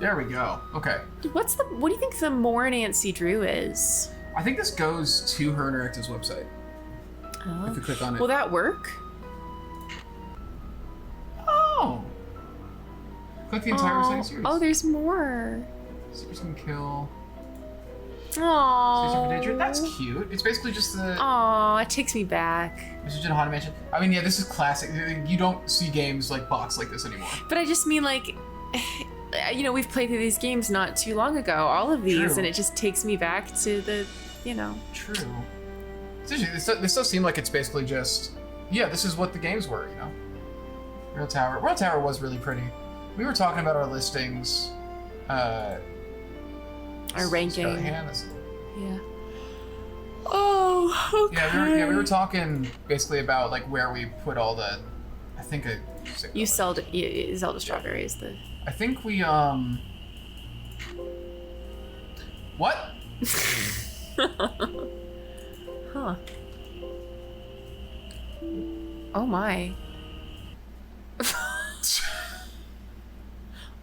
There we go. Okay. What do you think the more Nancy Drew is? I think this goes to her interactive's website. Oh. If you click on it. Will that work? Oh. Click the entire second series. Oh, there's more. Series can kill. Aww. That's cute. It's basically just the. Aww, it takes me back. Message in a Haunted Mansion. I mean, yeah, this is classic. You don't see games like box like this anymore. But I just mean, like, you know, we've played through these games not too long ago, all of these, True. and it just takes me back to the, you know. True. This does seem like it's basically just, yeah, this is what the games were, you know? Real Tower was really pretty. We were talking about our listings. Our ranking. Yeah. Oh, okay. Yeah, we were talking basically about like where we put all the. I think Zelda Strawberry is the. I think we What? Huh. Oh my.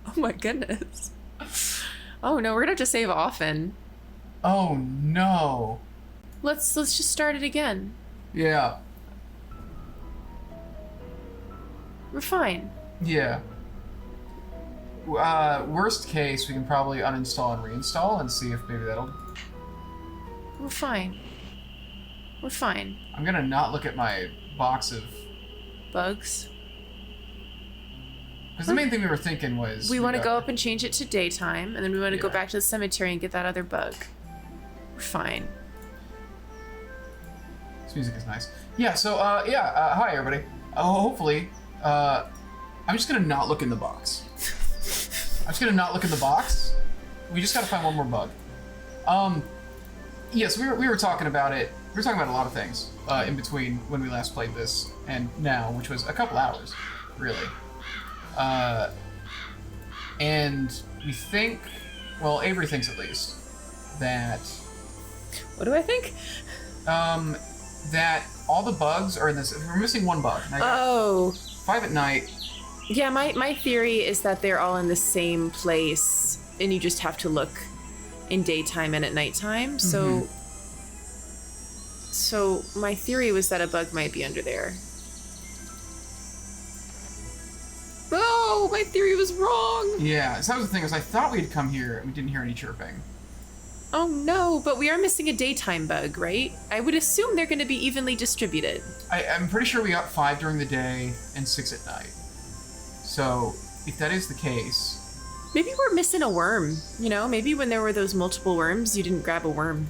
Oh my goodness. Oh no, we're gonna have to save often. Oh no. Let's just start it again. Yeah. We're fine. Yeah. Worst case, we can probably uninstall and reinstall and see if maybe that'll... We're fine. We're fine. I'm gonna not look at my box of... Bugs. Because the main thing we were thinking was... We want to go up and change it to daytime, and then we want to go Yeah. back to the cemetery and get that other bug. We're fine. This music is nice. Yeah, so, hi everybody. Hopefully, I'm just gonna not look in the box. I'm just gonna not look in the box. We just gotta find one more bug. Yes, we were talking about it. We were talking about a lot of things in between when we last played this and now, which was a couple hours, really. And we think, well, Avery thinks at least, that... What do I think? That all the bugs are in this... We're missing one bug. And I got Oh. 5 at night. Yeah, my theory is that they're all in the same place, and you just have to look in daytime and at nighttime. So my theory was that a bug might be under there. Oh, my theory was wrong. Yeah, so that was the thing, is I thought we'd come here and we didn't hear any chirping. Oh no, but we are missing a daytime bug, right? I would assume they're going to be evenly distributed. I'm pretty sure we got 5 during the day and 6 at night. So, if that is the case... Maybe we're missing a worm, you know? Maybe when there were those multiple worms, you didn't grab a worm.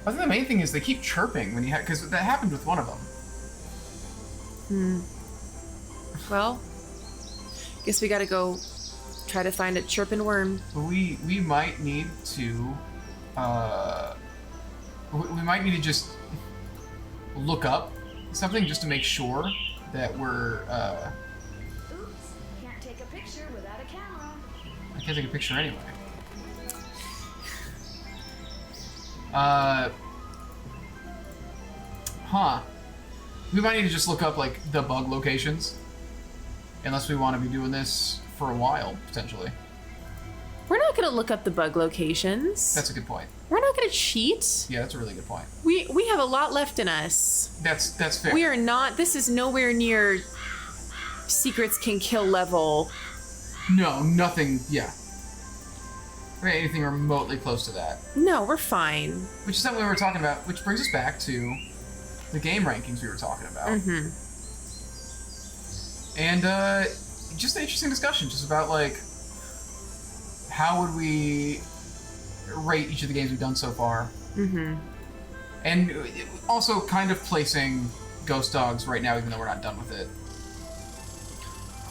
I think the main thing is they keep chirping when you have... Because that happened with one of them. Well, guess we gotta go try to find a chirping worm. But we might need to... we might need to just look up something just to make sure that we're... Oops, can't take a picture without a camera. I can't take a picture anyway. Huh. We might need to just look up, like, the bug locations. Unless we want to be doing this for a while, potentially. We're not gonna look up the bug locations. That's a good point. We're not gonna cheat. Yeah, that's a really good point. We have a lot left in us. That's fair. We are not, this is nowhere near secrets can kill level. No, nothing, yeah. Or anything remotely close to that. No, we're fine. Which is something we were talking about, which brings us back to the game rankings we were talking about. And, just an interesting discussion, just about, like, how would we rate each of the games we've done so far? And also kind of placing Ghost Dogs right now, even though we're not done with it.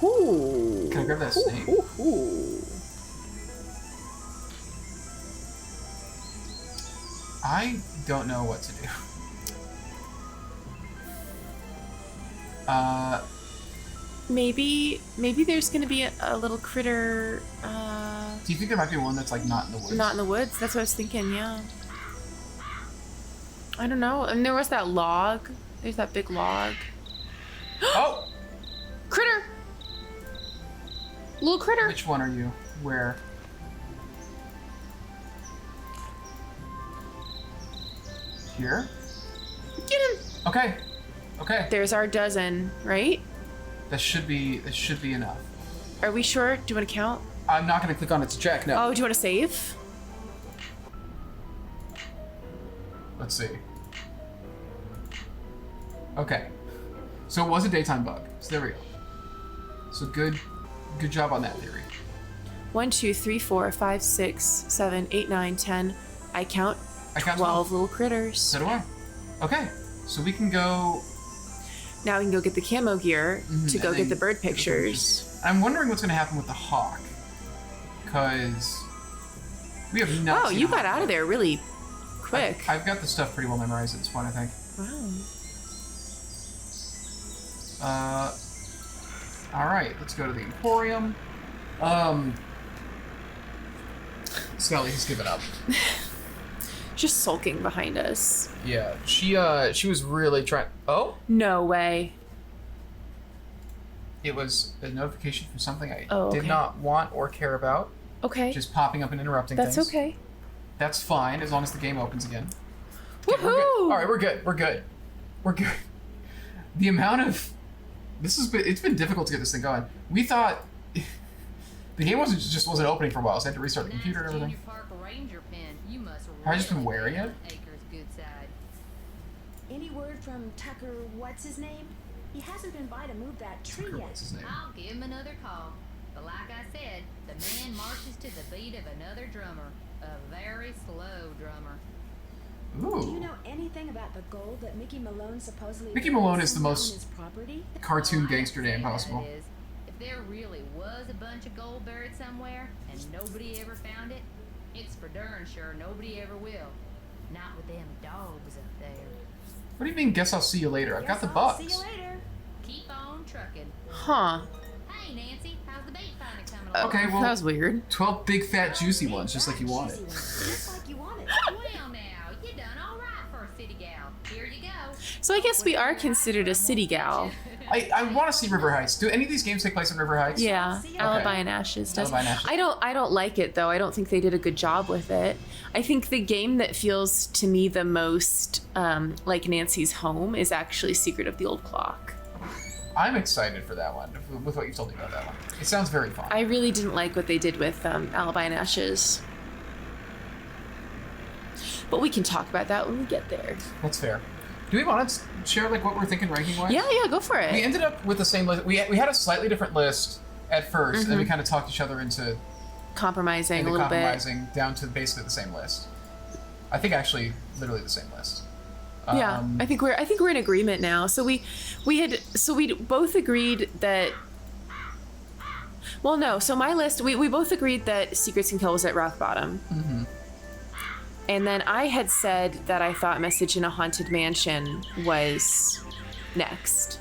Ooh. Can I grab that snake? Ooh. I don't know what to do. Maybe there's gonna be a little critter, Do you think there might be one that's, like, not in the woods? not in the woods. That's what I was thinking, yeah. I don't know. And there was that log. There's that big log. Oh! Critter! Little critter. Which one are you? Where? Here? Get him! Okay. There's our dozen, right? That should be enough. Are we sure? Do you want to count? I'm not going to click on it to check, no. Oh, do you want to save? Let's see. Okay. So it was a daytime bug. So there we go. So good job on that theory. 1, 2, 3, 4, 5, 6, 7, 8, 9, 10. I count 12 little critters. So do I. Okay. So we can go... Now we can go get the camo gear to go get the bird pictures. I'm wondering what's going to happen with the hawk. Because we have not Oh, seen you a got hawk out of yet. there really quick. I've got the stuff pretty well memorized at this point, I think. Wow. Alright, let's go to the Emporium. Scully has given up. Just sulking behind us. Yeah, she was really trying... Oh? No way. It was a notification from something I okay. did not want or care about. Okay. Just popping up and interrupting That's things. okay. That's fine, as long as the game opens again. Woohoo! Alright, we're good. The amount of... It's been difficult to get this thing going. We thought... the game wasn't opening for a while, so I had to restart the computer and everything. Have I just been wearing it? Any word from Tucker, what's his name? He hasn't been by to move that tree yet. What's his name? I'll give him another call. But like I said, the man marches to the beat of another drummer. A very slow drummer. Ooh. Do you know anything about the gold that Mickey Malone supposedly... Mickey Malone is the somewhere most on his property? cartoon I gangster can name say that possible. is, if there really was a bunch of gold buried somewhere and nobody ever found it, it's for darn sure nobody ever will. Not with them dogs up there. What do you mean, guess I'll see you later? I've got the I'll see bucks. you later. Keep on trucking. Huh. Hey Nancy, how's the bait finally coming along? Okay, well, That was weird. 12 big, fat, juicy ones, just like you wanted. Just like you wanted. Well now, you done all right for a city gal. Here you go. So I guess we are considered a city gal. I want to see River Heights. Do any of these games take place in River Heights? Yeah, Okay. Alibi and Ashes does. Alibi and Ashes. I don't like it though. I don't think they did a good job with it. I think the game that feels to me the most like Nancy's home is actually Secret of the Old Clock. I'm excited for that one, with what you've told me about that one. It sounds very fun. I really didn't like what they did with Alibi and Ashes. But we can talk about that when we get there. That's fair. Do we want to share like what we're thinking ranking-wise? Yeah, go for We it. ended up with the same list. We had a slightly different list at first, and then we Mm-hmm. kind of talked each other into Compromising a little compromising down to basically the same list. I think actually literally the same list. bit. Yeah, I think we're in agreement now. So we both agreed that. Well, no. So my list, we both agreed that Secrets Can Kill was at rock bottom. Mm-hmm. And then I had said that I thought Message in a Haunted Mansion was next.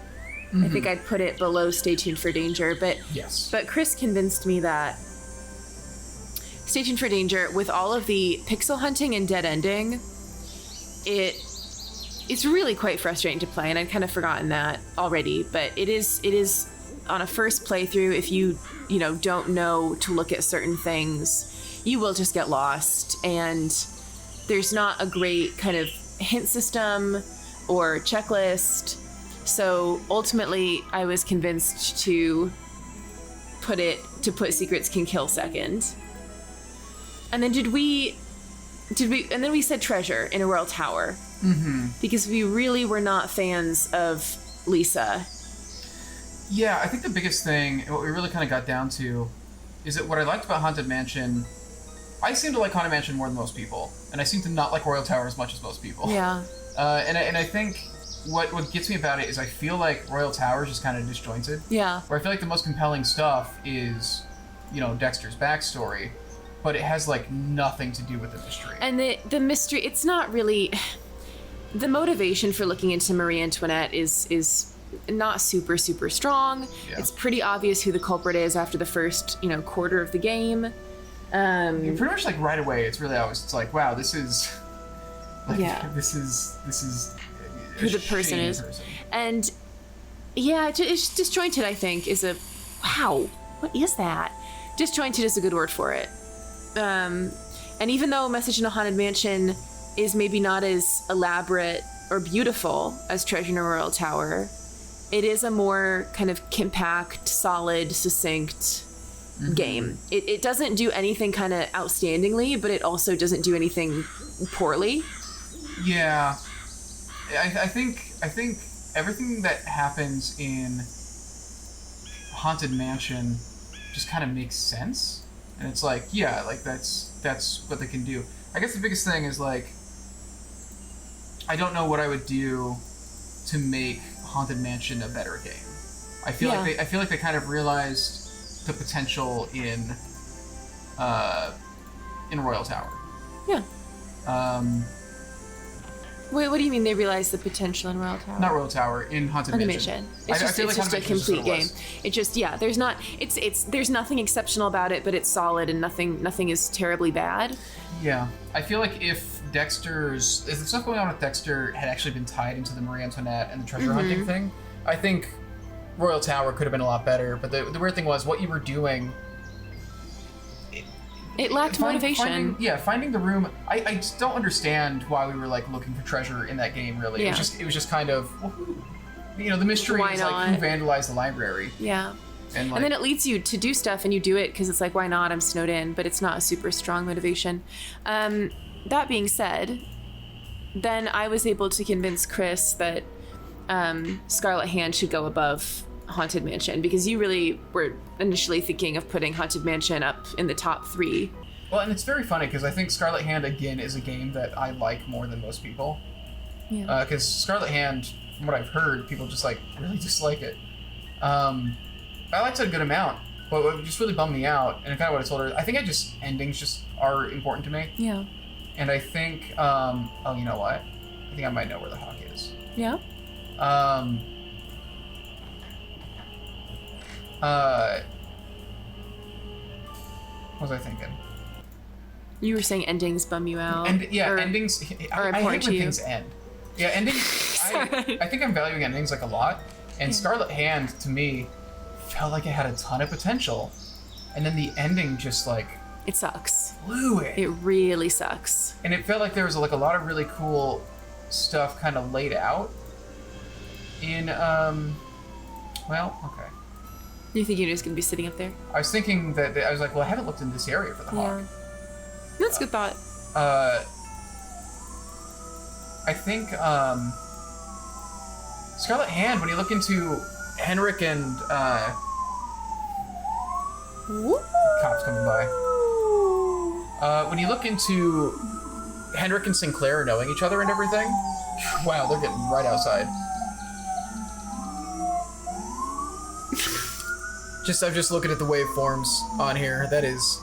I think I'd put it below Stay Tuned for Danger, but Yes. but Chris convinced me that Stay Tuned for Danger, with all of the pixel hunting and dead ending, it's really quite frustrating to play, and I'd kind of forgotten that already. But it is on a first playthrough. If you don't know to look at certain things, you will just get lost, and there's not a great kind of hint system or checklist. So ultimately, I was convinced to put Secrets Can Kill second. And then we said Treasure in a Royal Tower. Mm-hmm. Because we really were not fans of Lisa. Yeah, I think the biggest thing, and what we really kind of got down to, is that what I liked about Haunted Mansion, I seem to like Haunted Mansion more than most people, and I seem to not like Royal Tower as much as most people. Yeah. And I think what gets me about it is I feel like Royal Tower is just kind of disjointed. Yeah. Where I feel like the most compelling stuff is, Dexter's backstory, but it has like nothing to do with the mystery. And the mystery, it's not really... The motivation for looking into Marie Antoinette is not super, super strong. Yeah. It's pretty obvious who the culprit is after the first, quarter of the game. Pretty much like right away, it's really always, it's like, wow, this is... Like, Yeah. This is Who the person is. And yeah, it's disjointed, I think, is a... Wow, what is that? Disjointed is a good word for it. And even though Message in a Haunted Mansion is maybe not as elaborate or beautiful as Treasure in a Royal Tower. It is a more kind of compact, solid, succinct game. It doesn't do anything kind of outstandingly, but it also doesn't do anything poorly. Yeah, I think everything that happens in Haunted Mansion just kind of makes sense, and it's like, yeah, like that's what they can do. I guess the biggest thing is like, I don't know what I would do to make Haunted Mansion a better game. I feel like they kind of realized the potential in Royal Tower. Yeah. Wait, what do you mean they realized the potential in Royal Tower? Not Royal Tower, in Haunted Mansion. It's just a complete game. It just, there's not, there's nothing exceptional about it, but it's solid and nothing is terribly bad. Yeah. I feel like if the stuff going on with Dexter had actually been tied into the Marie Antoinette and the treasure hunting thing, I think Royal Tower could have been a lot better. But the weird thing was, what you were doing, it lacked motivation. Finding the room. I just don't understand why we were like looking for treasure in that game. Really, Yeah. It was just kind of, the mystery Why is not? like who vandalized the library. Yeah. And then it leads you to do stuff, and you do it because it's like, why not? I'm snowed in, but it's not a super strong motivation. That being said, then I was able to convince Chris that Scarlet Hand should go above Haunted Mansion, because you really were initially thinking of putting Haunted Mansion up in the top 3. Well, and it's very funny because I think Scarlet Hand again is a game that I like more than most people. Yeah. Because Scarlet Hand, from what I've heard, people just like really dislike it. I liked it a good amount, but what just really bummed me out, and kind of what I told her, I think endings just are important to me. Yeah. And I think, oh, you know what? I think I might know where the hawk is. Yeah. What was I thinking? You were saying endings bum you out. Endings. I hate when things end. Yeah, endings. I think I'm valuing endings like a lot, and Scarlet Hand to me felt like it had a ton of potential, and then the ending just like it sucks. Blew it. It really sucks. And it felt like there was like a lot of really cool stuff kind of laid out in well, okay. You think you're just gonna be sitting up there? I was thinking that I was like, well, I haven't looked in this area for the hawk. That's a good thought. I think Scarlet Hand, when you look into Henrik and cops coming by. When you look into Henrik and Sinclair knowing each other and everything, wow, they're getting right outside. I'm just looking at the waveforms on here. That is...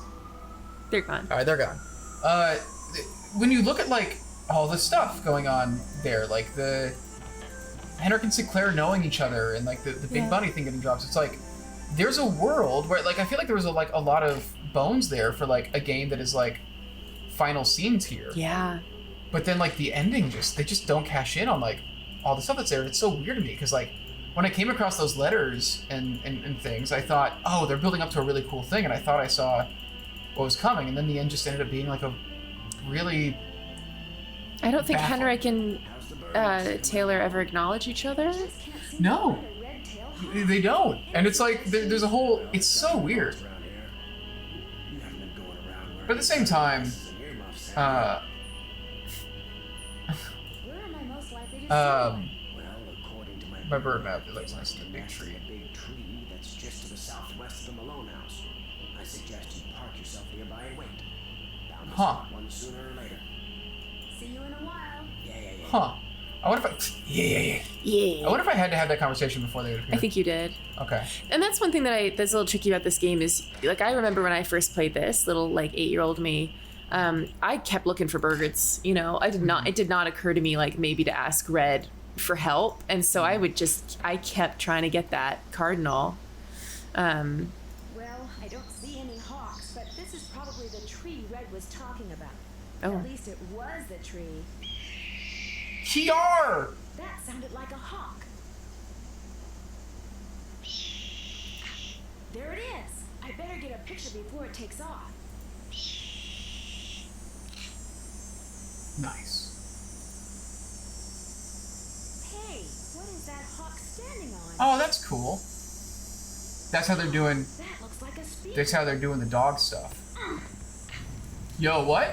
They're gone. All right, they're gone. When you look at, like, all the stuff going on there, like the Henrik and Sinclair knowing each other and, like, the big bunny thing getting dropped, it's like, there's a world where, like, I feel like there was, a lot of bones there for, like, a game that is, like, final scene tier. Yeah. But then, like, the ending they just don't cash in on, like, all the stuff that's there. It's so weird to me, because, like, when I came across those letters and things, I thought, oh, they're building up to a really cool thing, and I thought I saw what was coming, and then the end just ended up being, like, a really... I don't think Henrik and Taylor ever acknowledge each other. No. They don't. And it's like, there's a whole... It's so weird. But at the same time, my bird map, it looks nice in a big tree. That's just to the southwest of the Malone house. I suggest you park yourself nearby and wait. Bound to one sooner or later. See you in a while. Yeah. Huh. I wonder if I wonder if I had to have that conversation before they would appear. I think you did. Okay. And that's one thing that's a little tricky about this game is, like, I remember when I first played this, little, like, 8-year-old me, I kept looking for birds, it did not occur to me, like, maybe to ask Red for help, and so I kept trying to get that cardinal. Well, I don't see any hawks, but this is probably the tree Red was talking about. Oh. At least it was the tree. Kiar! That sounded like a hawk. There it is. I better get a picture before it takes off. Nice. What is that hawk standing on? Oh, that's cool. That's how they're doing. That looks like a speaker. That's how they're doing the dog stuff. Yo, what?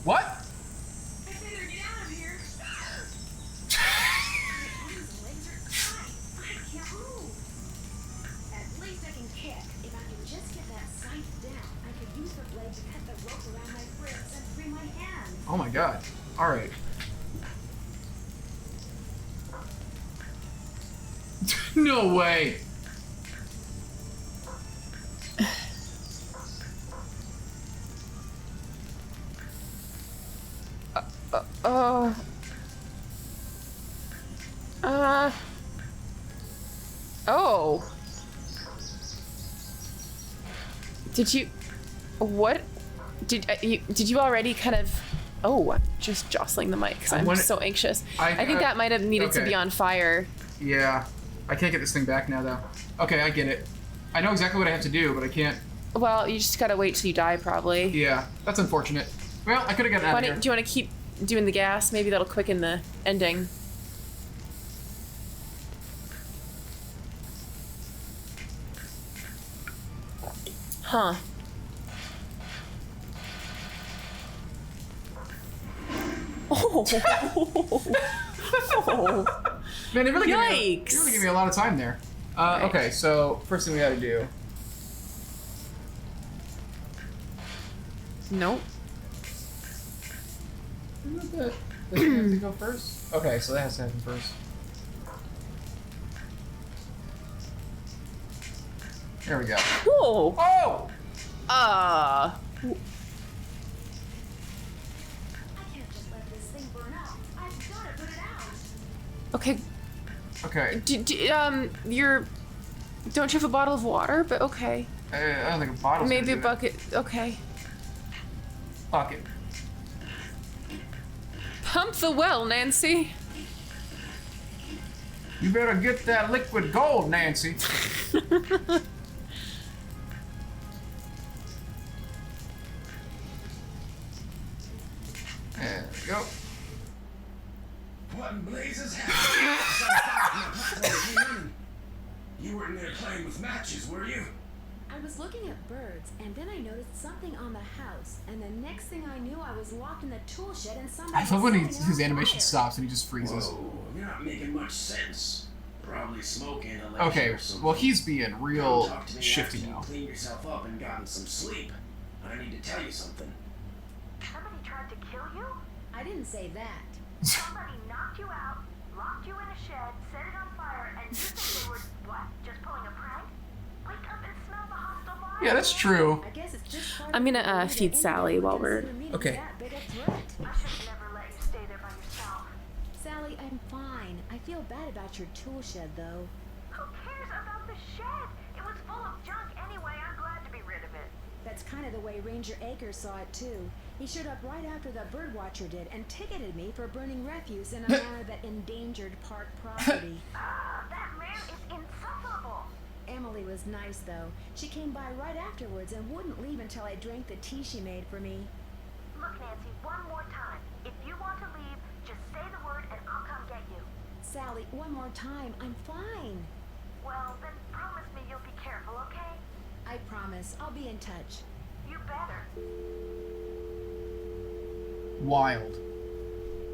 What? I better get out of here. These legs are tight. I can't move. At least I can kick. If I can just get that scythe down, I could use the blade to cut the rope around my wrists and free my hands. Oh my god. Alright. No way. Oh. Did you? What? Did you already kind of? Oh, I'm just jostling the mic because I'm so anxious. I think that might have needed to be on fire. Yeah. I can't get this thing back now, though. Okay, I get it. I know exactly what I have to do, but I can't. Well, you just gotta wait till you die, probably. Yeah, that's unfortunate. Well, I could have gotten out of here. Do you want to keep doing the gas? Maybe that'll quicken the ending. Huh. Oh. Oh. Man, they really give Yikes. me a lot of time there. Right. Okay, so first thing we gotta do. Nope. Does it have to go first? Okay, so that has to happen first. There we go. Whoa. Oh! I can't just let this thing burn out. I've got to put it out. Okay. Okay. You're. Don't you have a bottle of water? But okay. I don't think a bottle's Maybe a gonna do bucket. Okay. that. Bucket. Pump the well, Nancy. You better get that liquid gold, Nancy. There we go. What in blazes happened? You weren't there playing with matches, were you? I was looking at birds, and then I noticed something on the house, and the next thing I knew, I was locked in the tool shed, and somebody I love when was setting it his on animation fire. stops and he just freezes. Whoa, you're not making much sense. Probably smoke inhalation Okay, or something. well he's being Don't real talk to me shifty after now. you cleaned yourself up and gotten some sleep. I need to tell you something. Somebody tried to kill you? I didn't say that. Somebody knocked you out, locked you in a shed, set it on fire, and you think they were, what, just pulling a prank? Wake up and smell the hostile fire. Yeah, that's true. I guess it's just hard I'm for gonna me to feed believe Sally anyone while would we're- consider me Okay. that big a threat. I should never let you stay there by yourself. Sally, I'm fine. I feel bad about your tool shed, though. Who cares about the shed? It was full of junk anyway. I'm glad to be rid of it. That's kind of the way Ranger Akers saw it, too. He showed up right after the birdwatcher did and ticketed me for burning refuse in a manner that endangered park property. That man is insufferable. Emily was nice, though. She came by right afterwards and wouldn't leave until I drank the tea she made for me. Look, Nancy, one more time. If you want to leave, just say the word and I'll come get you. Sally, one more time. I'm fine. Well, then promise me you'll be careful, okay? I promise. I'll be in touch. You better. Wild.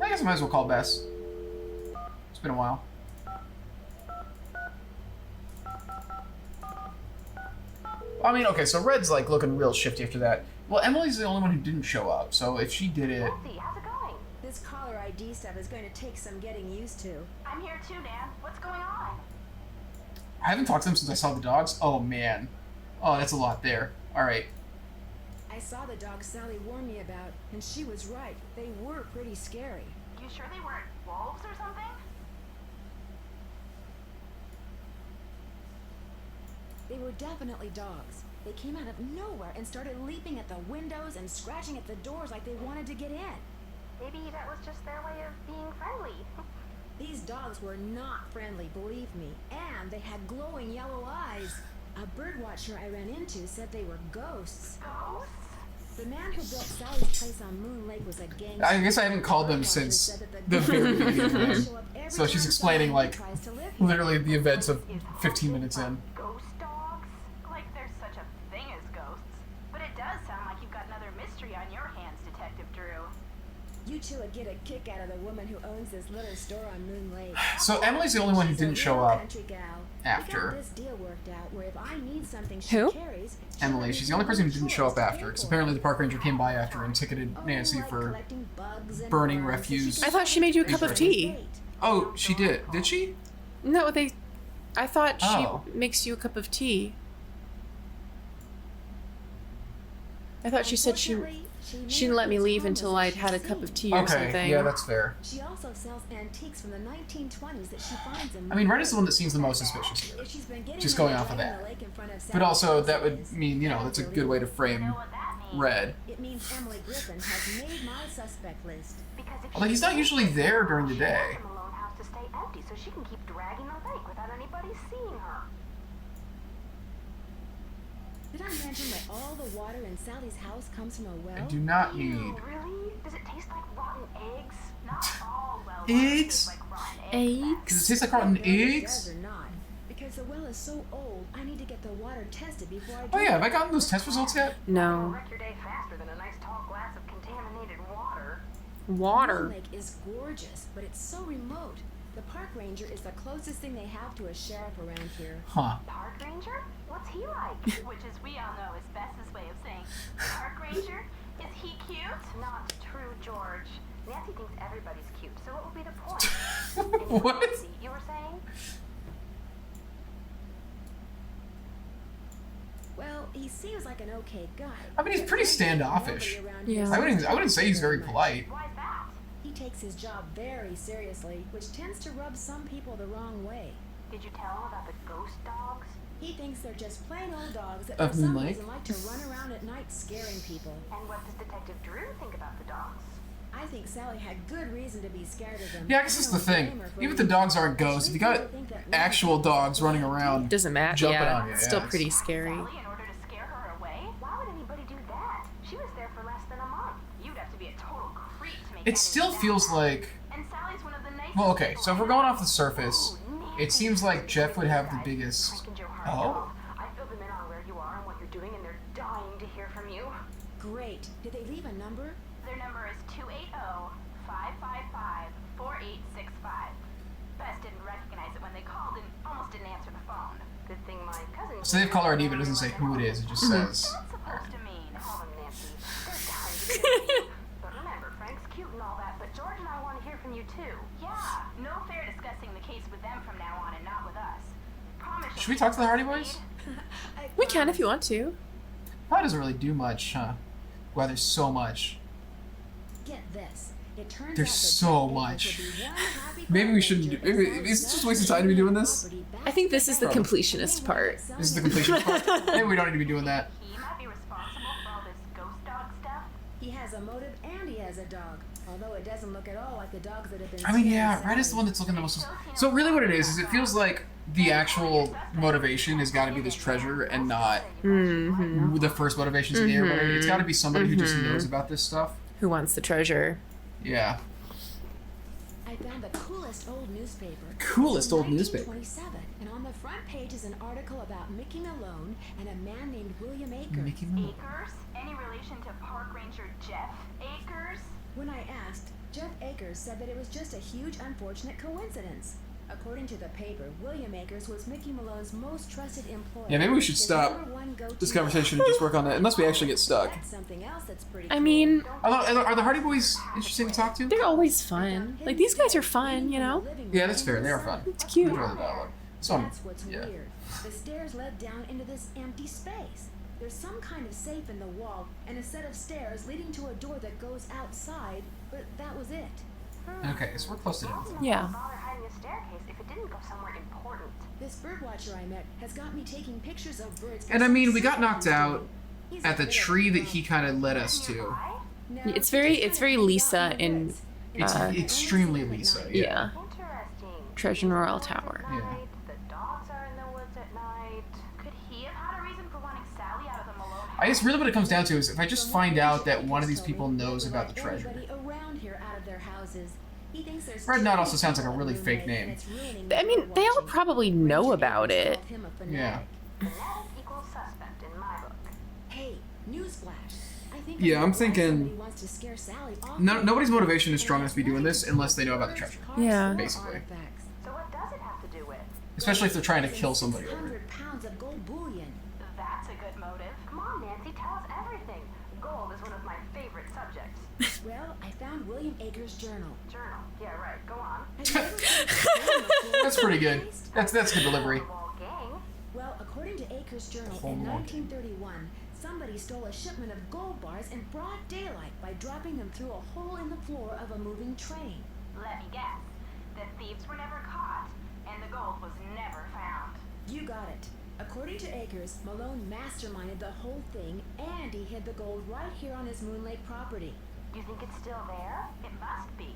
I guess I might as well call Bess. It's been a while. I mean, okay, so Red's like looking real shifty after that. Well, Emily's the only one who didn't show up, so if she did it... Nancy, how's it going? This caller ID stuff is going to take some getting used to. I'm here too, Nan. What's going on? I haven't talked to them since I saw the dogs. Oh, man. Oh, that's a lot there. Alright. I saw the dogs Sally warned me about, and she was right. They were pretty scary. You sure they weren't wolves or something? They were definitely dogs. They came out of nowhere and started leaping at the windows and scratching at the doors like they wanted to get in. Maybe that was just their way of being friendly. These dogs were not friendly, believe me, and they had glowing yellow eyes. A bird watcher I ran into said they were ghosts. Ghosts? The man who built Sally's place on Moon Lake was a gangster. I guess I haven't called them since the very beginning. So she's explaining, like, literally the events of 15 minutes in. Ghost dogs? Like there's such a thing as ghosts. But it does sound like you've got another mystery on your hands, Detective Drew. You two would get a kick out of the woman who owns this little store on Moon Lake. So Emily's the only one who She's a didn't show real up country gal. after. We got this deal worked out where if I need something she Who? carries, Emily. She's the only person who didn't show up after, because apparently the park ranger came by after and ticketed Nancy for burning refuse. I thought she made you a cup of tea. Oh, she did. Did she? No, I thought Oh. she makes you a cup of tea. I thought she said she didn't let me leave until I'd had a cup of tea or Okay, something. yeah, that's fair. She also sells antiques from the 1920s that she finds in. I mean, Red is the one that seems the most suspicious here. If she's been getting Just them going off of down that. the lake in front of But Sally's also, that place, would mean, you know, that's a good way to frame Red. It means Emily Griffin has made my suspect list. Because if Although he's not usually there during the she day. wants the Malone house to stay empty so she can keep dragging the lake without anybody seeing her. Did I mention that all the water in Sally's house comes from a well? I do not Ew, need really? Does it taste like rotten eggs? Not all well Eggs? taste like rotten eggs. Does it taste like rotten Whether it eggs? does or not, because the well is so old, I need to get the water tested before I Oh drink yeah, have I it. gotten those test results yet? It'll No. wreck your day faster than a nice tall glass of contaminated water. Water. Moon Lake is gorgeous, but it's so remote. The park ranger is the closest thing they have to a sheriff around here. Huh. Park ranger? What's he like? Which, as we all know, is Bess's way of saying, park ranger? Is he cute? Not true, George. Nancy thinks everybody's cute, so what would be the point? Anyway, What? Nancy, you were saying? Well, he seems like an okay guy. I mean, he's but pretty frankly, standoffish. nobody around Yeah. here I wouldn't say he's very much. polite. Why's that? He takes his job very seriously, which tends to rub some people the wrong way. Did you tell him about the ghost dogs? He thinks they're just plain old dogs that Of for some Moon Lake? reason like to run around at night scaring people. And what does Detective Drew think about the dogs? I think Sally had good reason to be scared of them. Yeah, I guess that's the thing. Even if the dogs aren't ghosts, if you got actual dogs running around, Doesn't matter. jumping Yeah, on you, it's yeah, still it's- pretty scary. Sally, in order to scare her away? Why would anybody do that? She was there for less than a month. You'd have to be a total creep to make it still feels like. And Sally's one of the nicest Well, okay, people so if we're I going know. off the surface, Ooh, it seems like Jeff would have the biggest. Frank and Joe Oh. Harlow. I filled them in on where you are and what you're doing, and they're dying to hear from you. Great. Did they leave a number? Their number is 280-555-4865. Bess didn't recognize it when they called and almost didn't answer the phone. Good thing my cousin... So they have caller ID, but it doesn't say who it is. It just says. What's that supposed to mean? Call them Nancy. They're dying to hear from you. But remember, Frank's cute and all that, but George and I want to hear from you too. Yeah, no fair discussing the case with them from now on and not with us. Promise. Should we talk to the Hardy Boys? We can if you want to. Probably doesn't really do much, huh? Wow, there's so much. Get this. It turns There's out that so Jeff Akers much. would be one happy Maybe we park shouldn't ranger do- maybe- and is it just a sell waste of time to be doing that this? property back I think to this is the Beth. completionist They part. wanted This is the some- completion part. Maybe we don't need to be doing that. He might be responsible for all this ghost dog stuff. He has a motive and he has a dog. Although it doesn't look at all like the dogs that have been I mean, scaring yeah, Red is the Sally. one that's looking the most. So really, what it is it feels like the actual motivation has got to be this treasure, and not Mm-hmm. the first motivations in the air. It's got to be somebody who just knows about this stuff. Who wants the treasure? Yeah. I found the coolest old newspaper. Coolest It's old from newspaper. 1927, and on the front page is an article about Mickey Malone and a man named William Akers. Mickey Mouse. Akers? Any relation to Park Ranger Jeff Akers? When I asked, Jeff Akers said that it was just a huge unfortunate coincidence. According to the paper, William Akers was Mickey Malone's most trusted employee. Yeah, maybe we should His stop number one go-to this conversation and just work on that, unless we actually get stuck. That's something else that's pretty I cool. mean, Are the Hardy Boys interesting to talk to? they're always fun. Like, these guys are fun, you know? Yeah, that's fair. They are fun. It's cute. Enjoy the dialogue. So, That's what's yeah. weird. The stairs led down into this empty space. There's some kind of safe in the wall and a set of stairs leading to a door that goes outside, but that was it. Okay, so we're close to done. Yeah. Bother hiding a staircase if it didn't go somewhere important. This birdwatcher I met has got me taking pictures of birds. And I mean, we got knocked out He's at the a bit of tree a that he bum. kind of led us to. No, It's he very- just it's kinda very hangs out Lisa in the in, woods. It's extremely Lisa. Yeah. Yeah. Interesting. Treasure in Royal Tower. Yeah. The dogs are in the woods at night. Could he have had a reason for wanting Sally out of the Malone I guess really what it comes down to is if I just find out that one of these people knows about the treasure. Around here out of their houses. He thinks there's Red Knot also sounds like a really fake name. I mean, they all probably know about it. Yeah. Fanatic equals suspect in my book. Hey, newsflash. I think Yeah, I'm somebody thinking wants to scare Sally off. nobody's motivation is strong enough to be doing this unless they know about the treasure. Yeah. Basically. So what does it have to do with? Especially if they're trying to kill somebody over it. 600 pounds of gold bullion. That's a good motive. Come on, Nancy, tell us everything. Gold is one of my favorite subjects. Well, I found William Akers' journal. Journal. Yeah, right. Go on. Have you ever seen a journal before? That's pretty good. That's good delivery. Wall gang. Well, according to Akers' journal, Whole in lot. 1931, somebody stole a shipment of gold bars in broad daylight by dropping them through a hole in the floor of a moving train. Let me guess. The thieves were never caught, and the gold was never found. You got it. According to Akers, Malone masterminded the whole thing, and he hid the gold right here on his Moon Lake property. You think it's still there? It must be.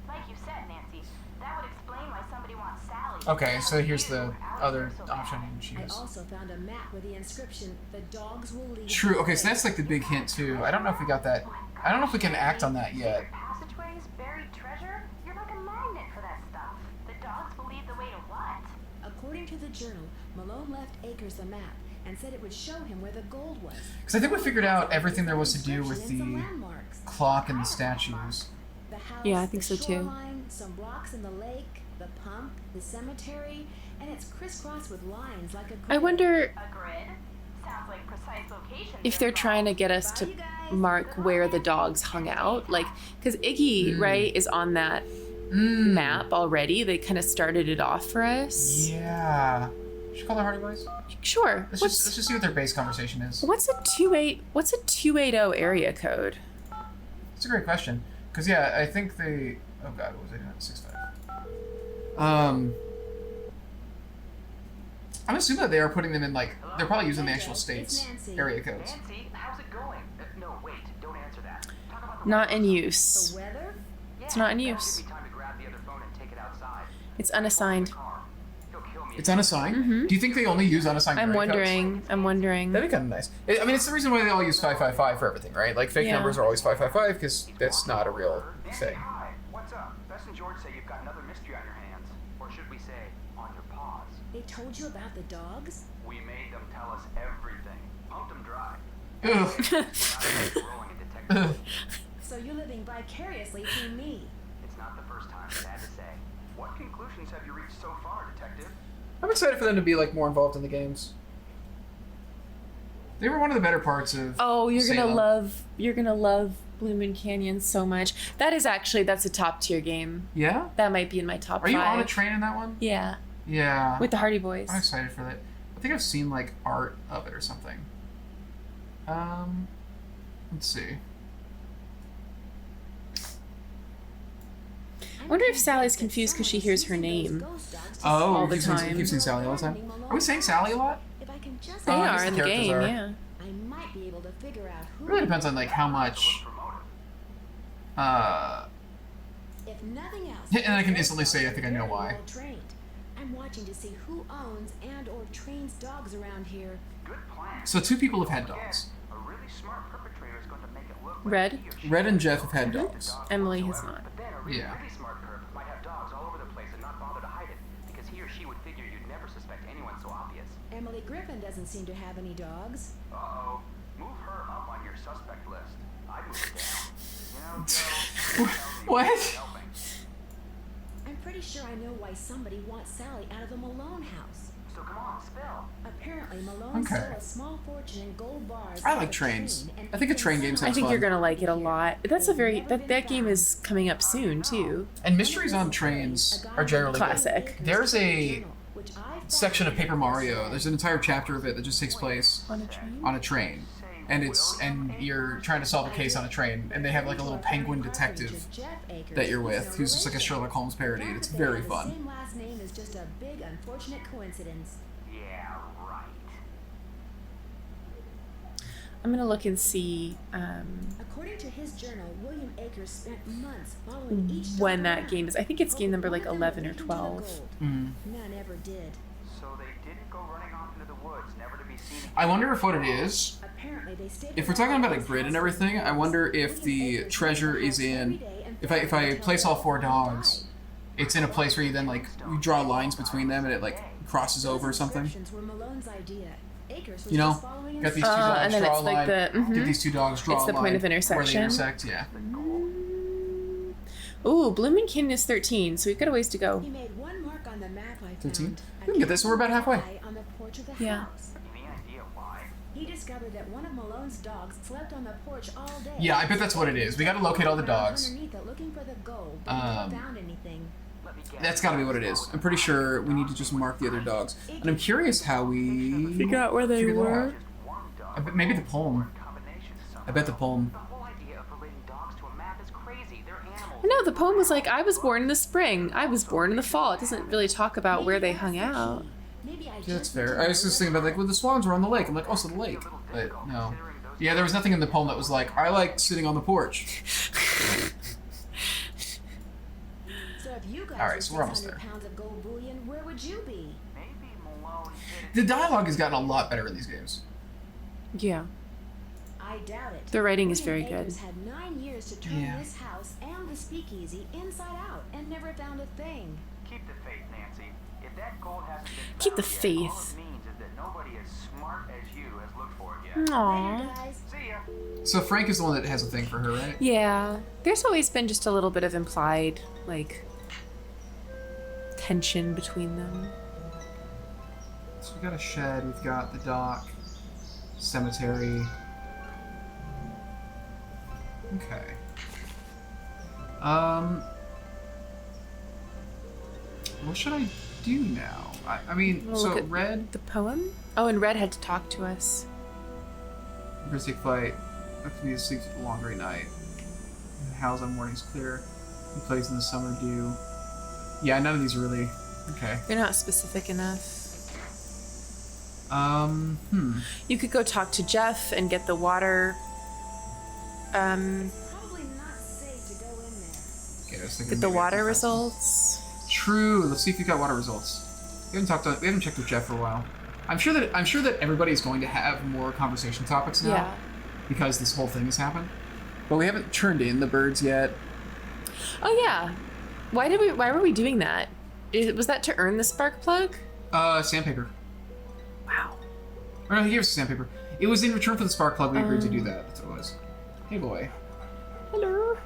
Like you said, Nancy, that would explain why somebody wants Sally. Okay, instead so of here's you the out other here so bad. option she I is. also found a map with the inscription, "The dogs will lead." True. the Okay, so way." that's like the big hint too. I don't know if we got that. I don't know if we can act on that yet. Secret passageways, buried treasure? You're like a magnet for that stuff. The dogs will lead the way to what? According to the journal, Malone left Akers the map and said it would show him where the gold was. Because I think we figured out everything there was to do with And some the landmarks. clock and the statues. The house, Yeah, I think the so, too. shoreline, some rocks in the lake, the pump, the cemetery, and it's crisscrossed with lines like a I grid. wonder A grid? Sounds like precise locations. if they're trying to get us to mark where the dogs hung out. Like, because Iggy, right, is on that map already. They kind of started it off for us. Yeah. Should we call the Hardy Boys? Sure. Let's just see what their base conversation is. What's a 280 area code? It's a great question. Because yeah, I think they. Oh god, what was it? 6'5". I'm assuming that they are putting them in like they're probably using the actual states Nancy. area codes. Nancy, how's it going? No, wait, don't answer that. Talk about the Not in The use. weather? It's not in That'll use. Give me time to grab the other phone and take it outside. It's unassigned. Car. He'll kill me. It's unassigned. Do you think they only use unassigned? I'm area codes? wondering. I'm wondering. That'd be kind of nice. I mean, it's the reason why they all use 555 for everything, right? Like fake Yeah. numbers are always 555 because that's not a real Nancy, thing. hi. What's up? Bess and George say you've got another mystery on your hands. Or should we say, on your paws. They told you about the dogs? We made them tell us everything. Pumped them dry. Ugh. Rolling in detective. Ugh. So you're living vicariously through me. It's not the first time, sad to say. What conclusions have you reached so far, detective? I'm excited for them to be like more involved in the games. They were one of the better parts of. Oh, you're gonna Salem. love Blue Moon Canyon so much. That's a top tier game. Yeah. That might be in my top Are you 5. on a train in that one? Yeah, Yeah. with the Hardy Boys. I'm excited for that. I think I've seen like art of it or something. Let's see. I wonder if Sally's confused because she hears her name. Oh, all the keep saying- time. keep saying Sally all the time. Are we saying Sally a lot? If I can just They I guess are the in the characters game, are. yeah. I might be able to figure out who. It really depends on like how much. If nothing else. Yeah, and I can instantly say I think I know very why. well trained. I'm watching to see who owns and or trains dogs around here. Good plan. So 2 people have had dogs. A really smart perpetrator is going to make it look like Red? he or she Red and Jeff have had doesn't dogs. dog Emily has whatsoever. not. But then a really, Yeah. really smart perp might have dogs all over the place and not bother to hide it because he or she would figure you'd never suspect anyone so obvious. Emily Griffin doesn't seem to have any dogs. Uh-oh. Move her up on your suspect list. I'd move her down. You know, Joe, What? helping. I'm pretty sure I know why somebody wants Sally out of the Malone house. So come on, spill. Apparently, Malone Okay. stole a small fortune in gold bars. I off like a trains. train and I think a hid train them game I sounds think fun. you're gonna like it a lot. That's a very that game is coming up soon too. And mysteries on trains are generally good. Classic. There's a section of Paper Mario. There's an entire chapter of it that just takes place On a train. on a train, and you're trying to solve a case on a train, and they have like a little penguin detective that you're with, who's just like a Sherlock Holmes parody, and it's very The fun. same last name is just a big unfortunate coincidence. Yeah, right. I'm gonna look and see According to his journal, William Akers spent months following each when dog that around, game is. I think it's game number like hoping one of them 11 or would lead him to the 12. gold. Mm. None ever did. So they didn't go running off into the woods, never to be be seen. I wonder if what it is, Apparently they stayed if we're talking about a grid and everything, I wonder if the treasure is in, if I place all 4 dogs, it's in a place where you then, like, you draw lines between them and it, like, crosses over or something. Were Malone's idea. Akers was You know, just following got these 2 instructions. dogs, and then draw it's a like line, the- get these 2 dogs, draw It's a the line. point of Where they intersection. intersect, yeah. Ooh, Blooming Kin is 13, so we've got a ways to go. He made one mark on the map I found. 13? We can get this, we're about halfway. On the porch of the Yeah. house. Any idea why? He discovered that one of Malone's dogs slept on the porch all day. Yeah, I bet that's what it is. We gotta locate all the dogs. Underneath it, looking for the gold, but never found anything. Let me guess. That's gotta be what it is. I'm pretty sure we need to just mark the other dogs. And I'm curious how we... Figure out where they figure that were. out. I bet maybe the poem. I bet the poem. The whole idea of relating dogs to a map is crazy. They're animals. No, the poem was like, I was born in the spring, I was born in the fall. It doesn't really talk about where they hung out. Maybe I Yeah, that's fair. I was just thinking about, like, well, the swans were on the lake. I'm like, oh, so the lake. But no. Yeah, there was nothing in the poem that was like, I like sitting on the porch. So if you guys Alright, were so we're almost 600 there. pounds of gold bullion, where would you be? Maybe Malone hid it. The dialogue has gotten a lot better in these games. Yeah. I doubt it. The writing is William very good. Akers had 9 years to turn Yeah. this house and the speakeasy inside out and never found a thing. Keep the faith, Nancy. If that gold hasn't been Keep the found yet, all faith. it means is that nobody as smart as you has looked for it yet. Aww. Later, guys. See ya. So Frank is the one that has a thing for her, right? Yeah. There's always been just a little bit of implied, like, tension between them. So we got a shed, we've got the dock, cemetery. Okay. What should I do now? I mean, We'll so look at Red, the poem? Oh, and Red had to talk to us. Mystic Fight, that can be a long gray night. Howls on mornings clear. He plays in the summer dew. Yeah, none of these are really okay. They're not specific enough. You could go talk to Jeff and get the water. Probably not safe to go in there. Okay, I was thinking Get the maybe I water can find results. some- True. Let's see if we got water results. We haven't checked with Jeff for a while. I'm sure that everybody is going to have more conversation topics now Yeah. because this whole thing has happened. But we haven't turned in the birds yet. Oh yeah. Why were we doing that? Was that to earn the spark plug? Sandpaper. Wow. Or no, he gave us sandpaper. It was in return for the spark plug. We agreed to do that. That's what it was. Hey boy. Hello.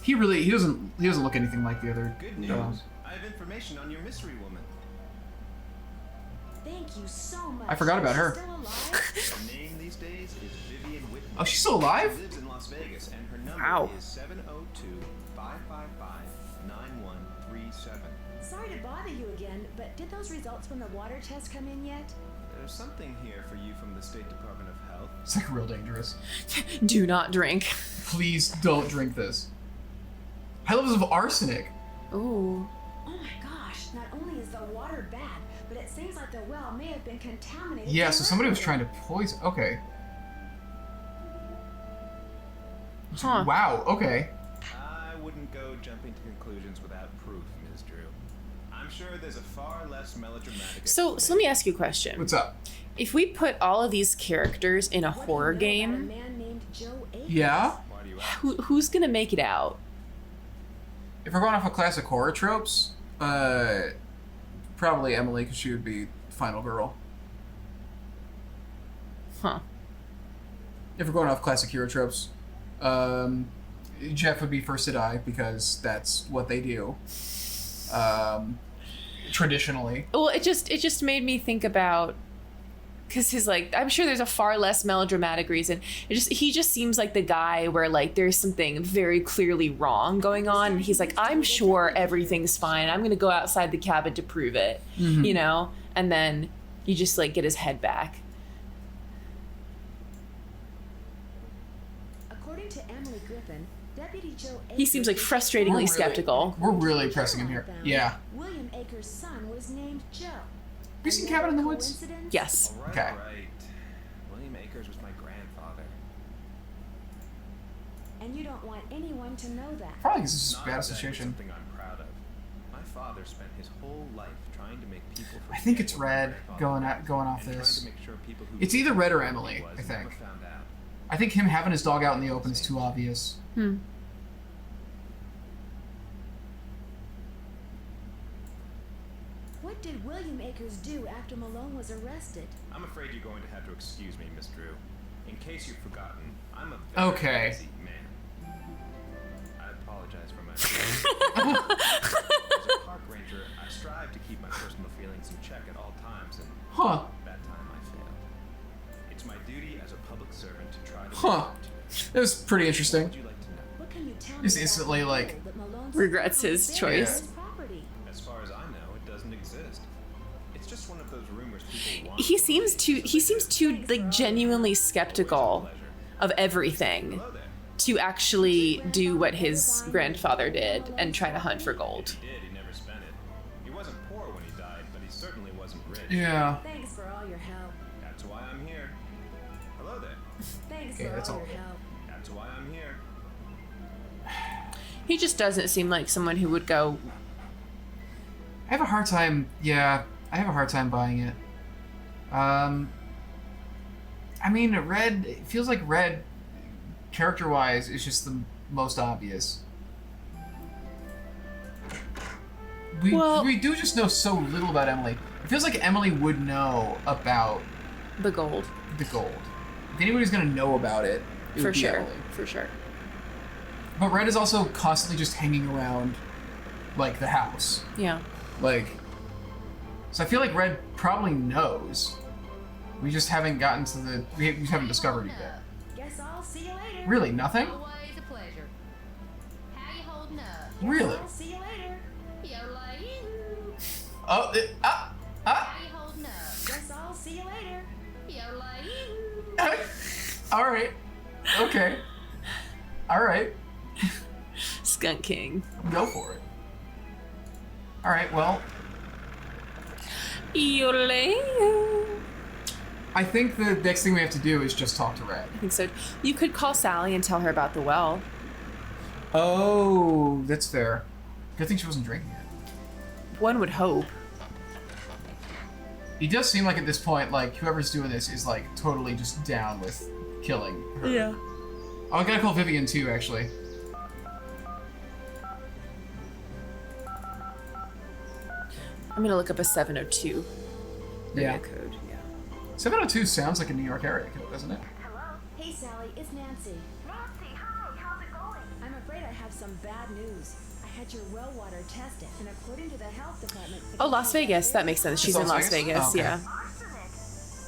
He doesn't look anything like the other Good news. dogs. I have information on your mystery woman. Thank you so much. I forgot about Is she her. Still alive? Her name these days is Vivian Whitman. Oh, she's still alive? She lives in Las Vegas, and her number Wow. is 702-555-9137. Sorry to bother you again, but did those results from the water test come in yet? There's something here for you from the State Department of Health. It's like real dangerous. Do not drink. Please don't drink this. High levels of arsenic. Ooh. Oh my gosh, not only is the water bad, but it seems like the well may have been contaminated. Yeah, so somebody was deliberately. trying to poison. Okay. Huh. Wow. Okay. I wouldn't go jumping to conclusions without proof, Ms. Drew. I'm sure there's a far less melodramatic. So let me ask you a question. What's up? If we put all of these characters in a What do you horror know about a game, man named Joe Akers? Yeah. Why do you ask? who's gonna make it out? If we're going off of classic horror tropes, probably Emily, because she would be final girl. Huh. If we're going off classic hero tropes, Jeff would be first to die because that's what they do. Traditionally. Well, it just made me think about, because his, like, I'm sure there's a far less melodramatic reason. He just seems like the guy where, like, there's something very clearly wrong going on, and he's like, I'm sure everything's fine. I'm gonna go outside the cabin to prove it, Mm-hmm. you know. And then you just like get his head back. According to Emily Griffin, Deputy Joe Akers He seems like frustratingly skeptical. We're really pressing him here. Yeah. William Akers' son was named Joe. Have you seen Cabin in the Woods? Coincidence? Yes. All right, Okay. all right. William Akers was my grandfather. And you don't want anyone to know that. Probably because it's just a Not bad exactly association. Something I'm proud of. My father spent his whole life trying to make people I think forget it's what Red my going father off did, and this. trying to make sure people who It's either Red or knew who Emily, he was I think. never found out. I think him having his dog out in the open is too obvious. What did William Akers do after Malone was arrested? I'm afraid you're going to have to excuse me, Miss Drew. In case you've forgotten, I'm a very Okay. busy man. I apologize for my feelings. As a park ranger, I strive to keep my personal feelings in check at all times, and Huh. that time I failed. It's my duty as a public servant to try to Huh. live up to it. It was pretty interesting. Would you like to know? What can you tell me Just about instantly, the like, gold that Malone's regrets his found choice. on his property? As far as I know, it doesn't exist. It's just one of those rumors people want. He seems too like genuinely skeptical of everything Hello there. to actually do what his grandfather did and try to hunt for gold. He did, he never spent it. He wasn't poor when he died, but he certainly wasn't rich. Yeah. Thanks for all your help. That's why I'm here. Hello there. Thanks Okay, for that's all all. your help. That's why I'm here. He just doesn't seem like someone who would go, I have a hard time. Yeah, I have a hard time buying it. I mean, Red. It feels like Red, character-wise, is just the most obvious. We do just know so little about Emily. It feels like Emily would know about the gold. the gold. If anybody's gonna know about it, it For would be sure. Emily. For sure. But Red is also constantly just hanging around, like, the house. Yeah. Like, so I feel like Red probably knows. We just haven't gotten to the. We just haven't discovered it yet. Guess I'll see you later. Really, nothing? Always a pleasure. How you holding up? Really? I'll see you later. Yola-you. Oh, How you holding up? Guess I'll see you later. Yola-you. all right, okay, all right, Skunk King. go for it. All right, well, Yodelay. I think the next thing we have to do is just talk to Red. I think so. You could call Sally and tell her about the well. Oh, that's fair. Good thing she wasn't drinking it. One would hope. It does seem like at this point, like, whoever's doing this is, like, totally just down with killing her. Yeah. Oh, I gotta call Vivian, too, actually. I'm gonna look up a 702 area Yeah. code. Yeah. 702 sounds like a New York area code, doesn't it? Hello? Hey, Sally, it's Nancy. Nancy, hi, how's it going? I'm afraid I have some bad news. I had your well water tested, and according to the health department... Oh, Las Vegas. That makes sense. She's It's in Las Las Vegas? Vegas. Oh, okay. Yeah. Arsenic.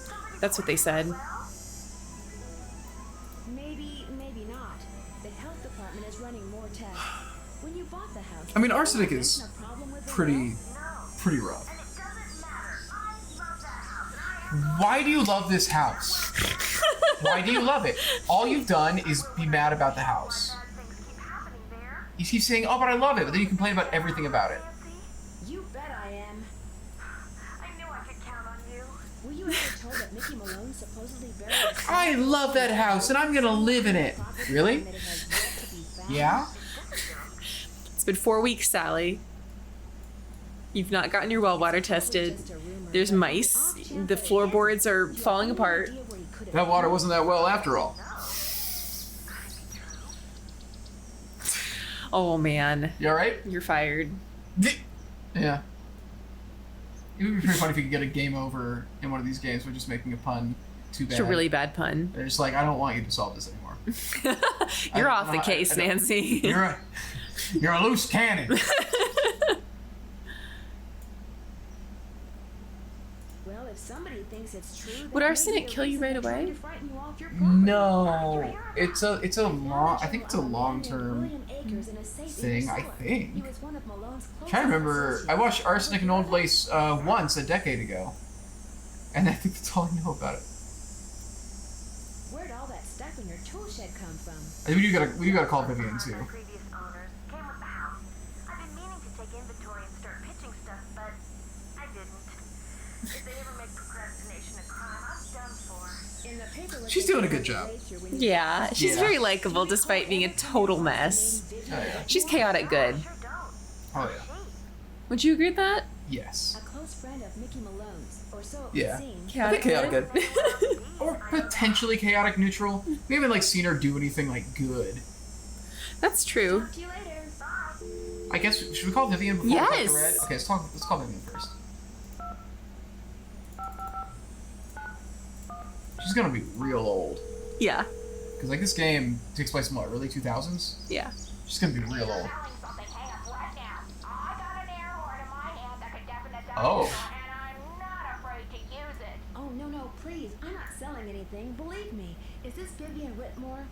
Somebody That's what they said. Maybe not. The health department is running more tests. When you bought the house... I mean, did arsenic you is mention a problem with the pretty, well? pretty rough. And it doesn't matter. I love that house, and I have Why do you love this house? Why do you love it? All you've done is be mad about the house. bad things keep happening there. You keep saying, oh, but I love it, but then you complain about everything about it. Nancy, You bet I am. I knew I could count on you. Were you ever told that Mickey Malone supposedly buried a I love that house, and I'm gonna live in it. Really? that it has yet to be found? Yeah? It's been 4 weeks, Sally. You've not gotten your well water tested. There's mice. The floorboards are falling apart. That water wasn't that well after all. Oh man, You alright? you're fired. Yeah. It would be pretty funny if you could get a game over in one of these games by just making a pun too bad. It's a really bad pun. They're just like, I don't want you to solve this anymore. You're I- off the I- case, I don't- Nancy. You're a loose cannon. Well, if somebody thinks it's true, Would that may arsenic be a kill you reason right they're trying away? to frighten you off your property. No, it's a long. I think it's a long-term William Akers in a safe in thing. your I cellar. think. He was one of Malone's I'm trying to remember. closest I watched associates. Arsenic and Old Lace once a decade ago, and I think that's all I know about it. Where'd all that stuff in your tool shed come from? I think we do gotta call Vivian too. My previous owners came with the house. I've been meaning to take inventory and start pitching stuff, but I didn't. If they ever make procrastination a crime, I'm done for. In the paperwork She's they doing a said good job. erased your when you Yeah, bought she's the Yeah. very house. likable despite being a total mess. Video Oh, yeah. She's chaotic good. Sure don't. Oh yeah. Would you agree with that? Yes. A close friend of Mickey Malone's, or so it Yeah. would seem. I think chaotic good. Or potentially chaotic neutral. We haven't like seen her do anything like good. That's true. Talk to you later. Bye. I guess should we call Vivian before we talk Yes. to Red? Okay, let's call Vivian first. She's gonna be real old. Yeah. Because like this game takes place in what, early 2000s? Yeah. She's gonna be real old. Selling something, hang up right now. I got an air horn in my hand that could deafen a Oh. dinosaur, and I'm not afraid to use it. Oh, no, please. I'm not selling anything. Believe me. Is this Vivian Whitmore?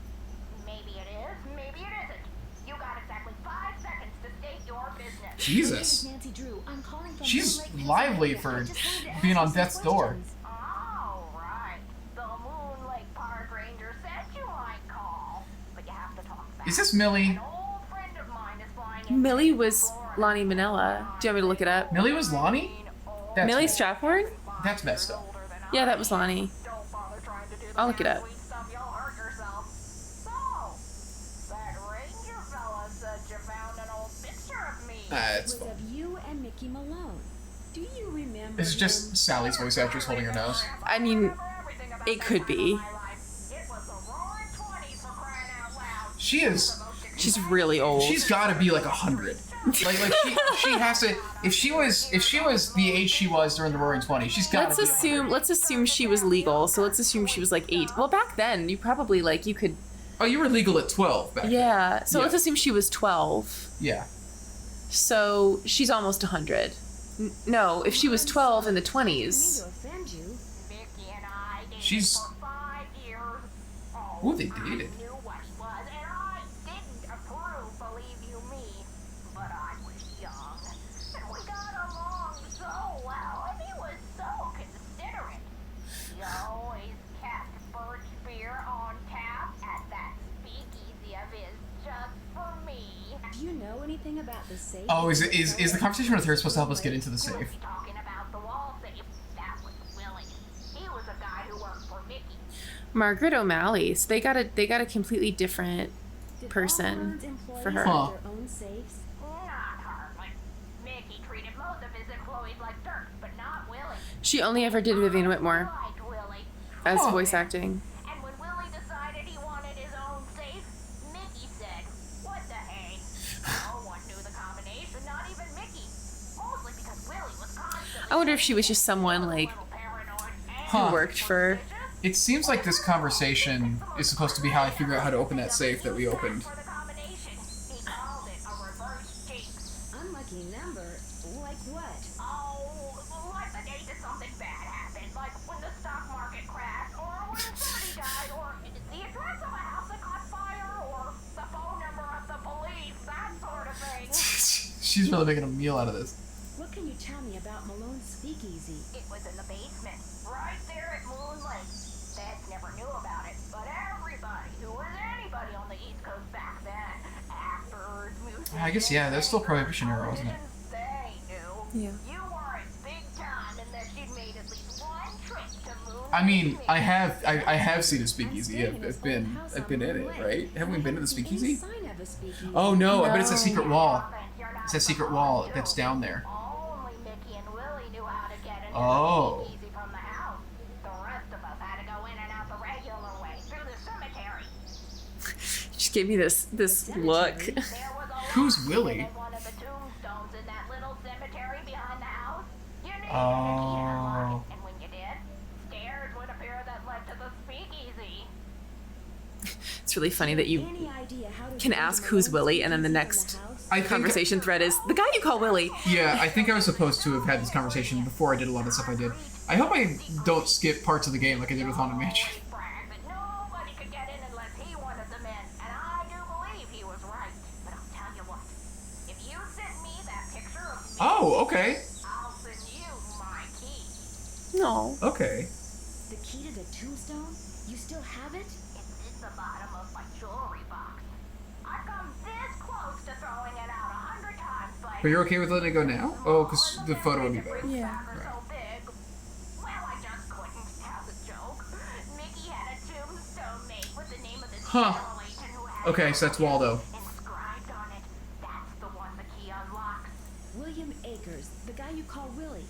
Maybe it is, maybe it isn't. You got exactly 5 seconds to state your business. My name is Jesus. Nancy Drew. I'm calling from She's Moon Lake, lively Pennsylvania. for I just wanted to ask being you on some death's door. questions. Oh, right. The Moon Lake Park Ranger said you might call, but you have to talk fast. Is this Millie? An old friend of mine is flying in Millie from was Florida. Lonnie Manella. Do you want me to look it up? Millie was Lonnie? That's Millie Strathmore? That's messed up. Yeah, that was Lonnie. Don't bother trying to do the I'll look it up. sweet stuff, you'll hurt yourself. So, that ranger fella said you found an old picture of me. It That's was fun. of you and Mickey Malone. Do you remember? This is just him? Sally's voice actress holding her nose. I mean, it could be. It was the roaring 20s for crying out loud. She is. She's really old. She's got to be like 100. Like she has to. If she was the age she was during the Roaring '20s, she's got to Let's assume she was legal. So let's assume she was like 8. Well, back then you probably like you could. Oh, you were legal at 12 back then. Yeah. So Yeah. let's assume she was 12. Yeah. So she's almost 100. No, if she was 12 in the I mean 20s. to offend you. Vicky and I dated She's- for 5 years. Oh, Ooh, they I dated. knew what he was, and I didn't approve, believe you me. But I was young, and we got along so well, and he was so considerate. He always kept birch beer on tap at that speakeasy of his just for me. Do you know anything about the safe? Oh, is the conversation with her supposed to help us get into the We safe? were talking about the wall safe. That was Willie. He was a guy who worked for Mickey. Margaret O'Malley. So they got a completely different Did all person Malone's employees for her. have Huh. their own safes? Not hardly. Mickey treated most of his employees like dirt, but not Willie. She only ever did Vivian Whitmore Liked Willie. as Huh. voice acting. And when Willie decided he wanted his own safe, Mickey said, "What the hey?" No one knew the combination, not even Mickey. Mostly because Willie was constantly I wonder if she was just someone like a little paranoid and Huh. who worked for. It seems like this conversation is supposed to be how I figure out how to open that safe that we opened. for the combination. He called it a reverse jinx. Unlucky number? Like what? Oh, like the day that something bad happened, like when the stock market crashed, or when somebody died, or the address of a house that caught fire, or the phone number of the police, that sort of thing. She's really making a meal out of this. What can you tell me about Malone's speakeasy? It was in the basement, right there at Moon Lake. Feds never knew about it, but everybody who was anybody on the East Coast back then, actors, musicians, I guess, yeah, that's still Prohibition era, wasn't it? they knew. Yeah. You weren't big time and that you'd made at least one trip to Moon I mean, Lake. I have seen a speakeasy. I've been in it, right? Haven't we been to the speakeasy? Sign of a speakeasy. Oh no, I bet it's a No. secret wall. You're not It's a secret wall that's down there. Only Mickey and Willie knew how to get into Oh. the speakeasy from the house. The rest of us had to go in and out the regular way through the cemetery. She just gave me this look. There was a Who's lock Willie? in one of the tombstones in that little cemetery behind the house. You needed a key to Oh. unlock it, and when you did, stairs would appear that led to the speakeasy. It's really funny that you Any idea how to can get ask into who's Malone's Willie, and then the speakeasy next from the house? I think, conversation thread is the guy you call Willie. yeah, I think I was supposed to have had this conversation before I did a lot of stuff I did. I hope I don't skip parts of the game like I did with Haunted Mansion. Brad, but nobody could get in unless he wanted them in, and I do believe he was right. But I'll tell you what, if you send me that picture of me, Oh, okay. I'll send you my key. No. Okay. The key to the tombstone? You still have it? It's in the bottom of my jewelry box. I've come this close to throwing it out 100 times, but But you're okay with letting it go now? Oh, because the photo would be better. Yeah. so big. Well, I just couldn't. As a joke, Mickey had a tombstone made with the name of this Huh. general agent who had Okay, so that's Waldo. inscribed on it. That's the one the key unlocks. William Akers guy you call Willie.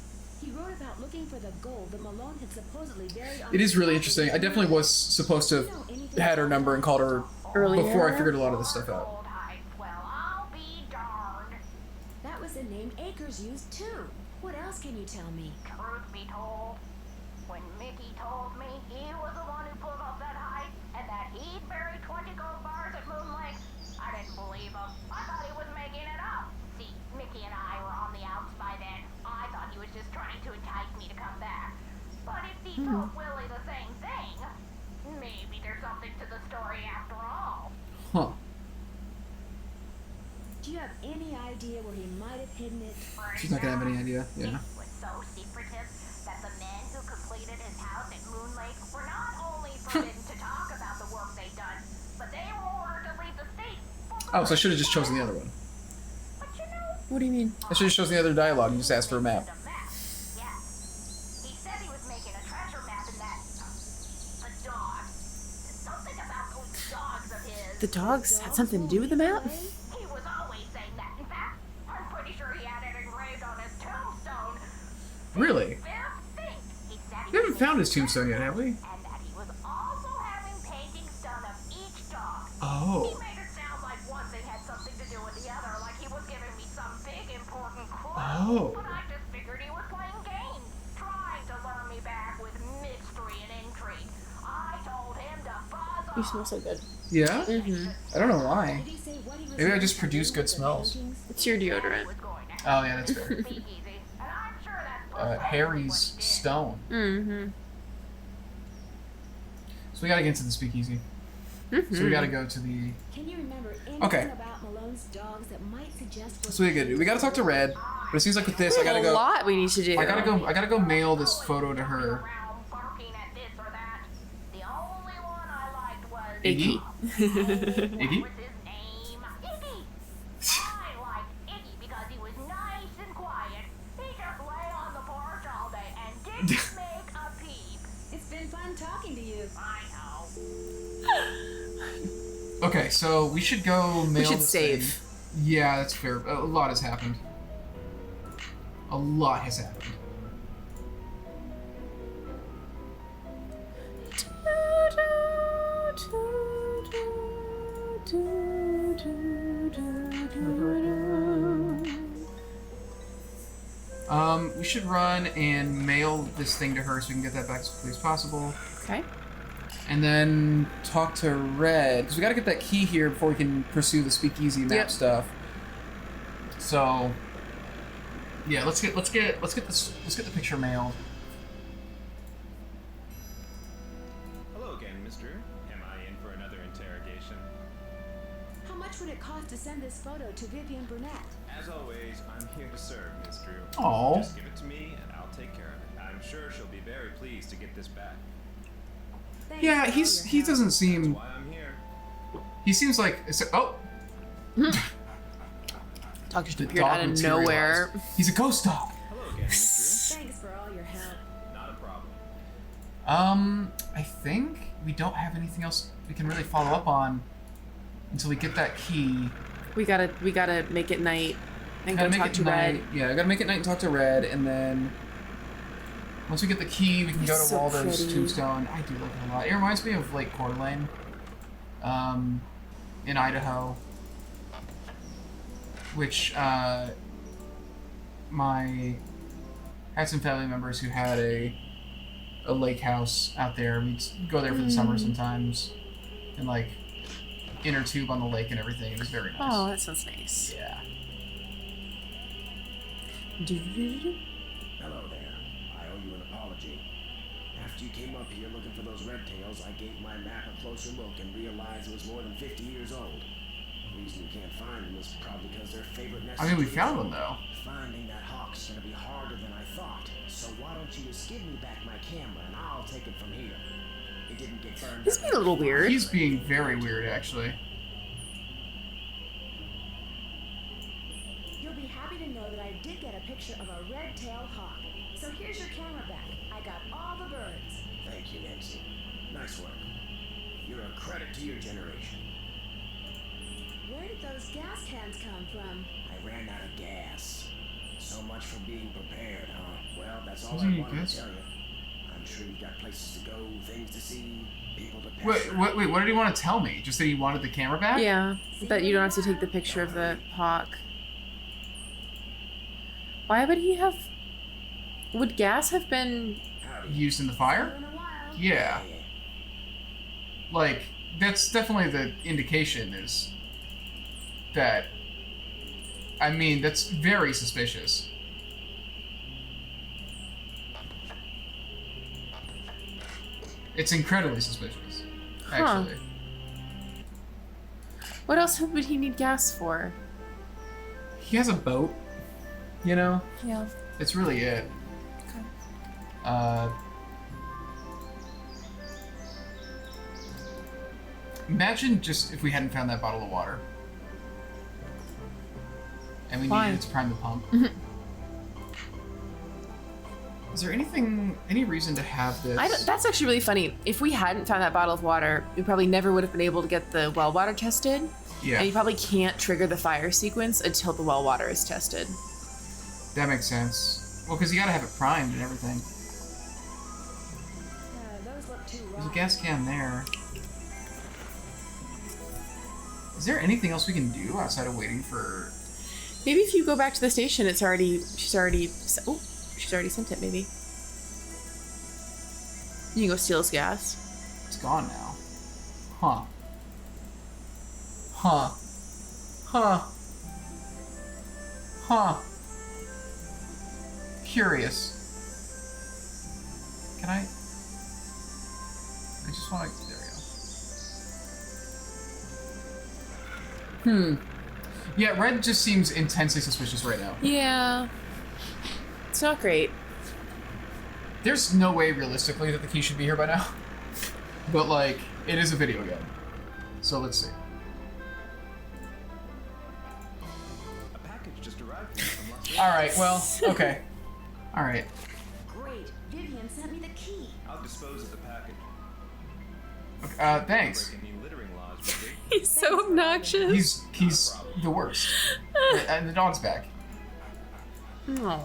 He wrote about looking for the gold that Malone had supposedly buried on It is the really top of interesting. the I definitely was supposed to have had her number and called her Earlier? before I figured a lot of this stuff out. Gold hides. Well, I'll be darned. That was the name Akers used too. What else can you tell me? Truth be told, when Mickey told me he was the one who pulled off that hide and that he'd buried 20 gold bars at Moon Lake, I didn't believe him. I thought he was making it up. See, Mickey and I were on the outs by then. I thought he was just trying to entice me to come back. But if he told Willie the same thing, maybe there's something to the story after all. Huh. Do you have any idea where he might have hidden it? She's not gonna have any idea. Yeah. It was so secretive that the men who completed his house at Moon Lake were not only forbidden to talk about the work they'd done, but they were ordered to leave the state. Oh, so I should have just chosen the other one. But you know, What do you mean? I should have chosen the other dialogue and just asked for a map. Yeah. He said he was making a treasure map in that. A dog. Something about those dogs of his. The dogs had something to do with the map? He was always saying that. In fact, I'm pretty sure he had it engraved on his tombstone. Really? Think. He said he We haven't was found his tombstone yet, have we? and that he was also having paintings done of each dog. He Oh. made it sound like one thing had something to do with the other, like he was giving me some big important clue. Oh. But I just figured he was playing games, trying to lure me back with mystery and intrigue. I told him to buzz off. You smell so good. Yeah? Mm-hmm. I don't know why. Did he say what he was Maybe I going just to produce do good with the smells. paintings? It's your deodorant. Was going to Oh, yeah, that's fair. speak easy, and I'm sure that's Harry's stone. Mm-hmm. So we gotta get into the speakeasy. So we gotta go to the... Can you remember anything Okay. about Malone's dogs that might suggest what So we gotta do. We gotta talk to Red, but it seems like with this, I gotta A go... lot we need to do. I gotta go mail this photo to her. around barking at this or that. The only one I liked was Iggy? What Iggy? was his name? Iggy. I liked Iggy because he was nice and quiet. He just lay on the porch all day and didn't make a peep. It's been fun talking to you. I know. Okay, so we should go mail We should this save. thing. Yeah, that's fair. A lot has happened. A lot has happened. We should run and mail this thing to her so we can get that back as quickly as possible. Okay. And then talk to Red, because we gotta get that key here before we can pursue the speakeasy map Yep. stuff. So, yeah, let's get the picture mailed. Hello again, mister. Am I in for another interrogation? How much would it cost to send this photo to Vivian Burnett? As always, I'm here to serve, Miss Drew. Aw. Just give it to me, and I'll take care of it. I'm sure she'll be very pleased to get this back. Thanks Yeah, for all he your help. doesn't That's seem. why I'm here. He seems like oh, Dog just the appeared dog out of materialized. nowhere. He's a ghost dog. Hello again, Miss Thanks for all your help. Drew. Not a problem. I think we don't have anything else we can really follow up on until we get that key. We gotta make it night and go Gotta make talk it to night. Red. Yeah, I gotta make it night and talk to Red, and then once we get the key, we can go to It's so Waldo's pretty. tombstone. I do like it a lot. It reminds me of Lake Coeur d'Alene, in Idaho, which my had some family members who had a lake house out there. We'd go there for the summer sometimes, and like inner tube on the lake and everything. It was very nice. Oh, that sounds nice. Yeah. Hello there. I owe you an apology. After you came up here looking for those red tails, I gave my map a closer look and realized it was more than 50 years old. The reason you can't find them is probably because their favorite nest. I mean, we is found tree. one though. Finding that hawk's gonna be harder than I thought. So why don't you just give me back my camera and I'll take it from here. It didn't get burned. He's up being a little weird. He's being very weird, actually. You'll be happy to know that I did get a picture of a red-tailed hawk. So here's your camera back. I got all the birds. Thank you, Nancy. Nice work. You're a credit to your generation. Where did those gas cans come from? I ran out of gas. So much for being prepared, huh? Well, that's all Wasn't I you wanted good? to tell you. I'm sure you've got places to go, things to see, people to Wait, pester. wait, what did he want to tell me? Just that he wanted the camera back? Yeah, but you don't have to take the picture of the hawk. Why would he have... Would gas have been... Howdy. Used in the fire? In a while. Yeah. Like, that's definitely the indication is that... I mean, that's very suspicious. It's incredibly suspicious, actually. What else would he need gas for? He has a boat, you know? Yeah. It's really it. Okay. Imagine just if we hadn't found that bottle of water. And we Why? needed to prime the pump. Is there any reason to have this? That's actually really funny. If we hadn't found that bottle of water, we probably never would have been able to get the well water tested. Yeah, And you probably can't trigger the fire sequence until the well water is tested. that makes sense. Well, because you gotta have it primed and everything. Those look too There's a raw. gas can there. Is there anything else we can do outside of waiting for... Maybe if you go back to the station, she's already sent it, maybe. You can go steal his gas. It's gone now. Huh. Huh. Huh. Huh. Curious. Can I just want to... There we go. Yeah, Red just seems intensely suspicious right now. Yeah. It's not great. There's no way, realistically, that the key should be here by now. But, like, it is a video game. So let's see. A package just arrived here from Las Vegas. Alright, well, okay. Alright. Great. Vivian sent me the key. I'll dispose of the package. Okay, thanks. Break any littering laws, will you? He's so obnoxious. He's the worst. And the dog's back. Aww.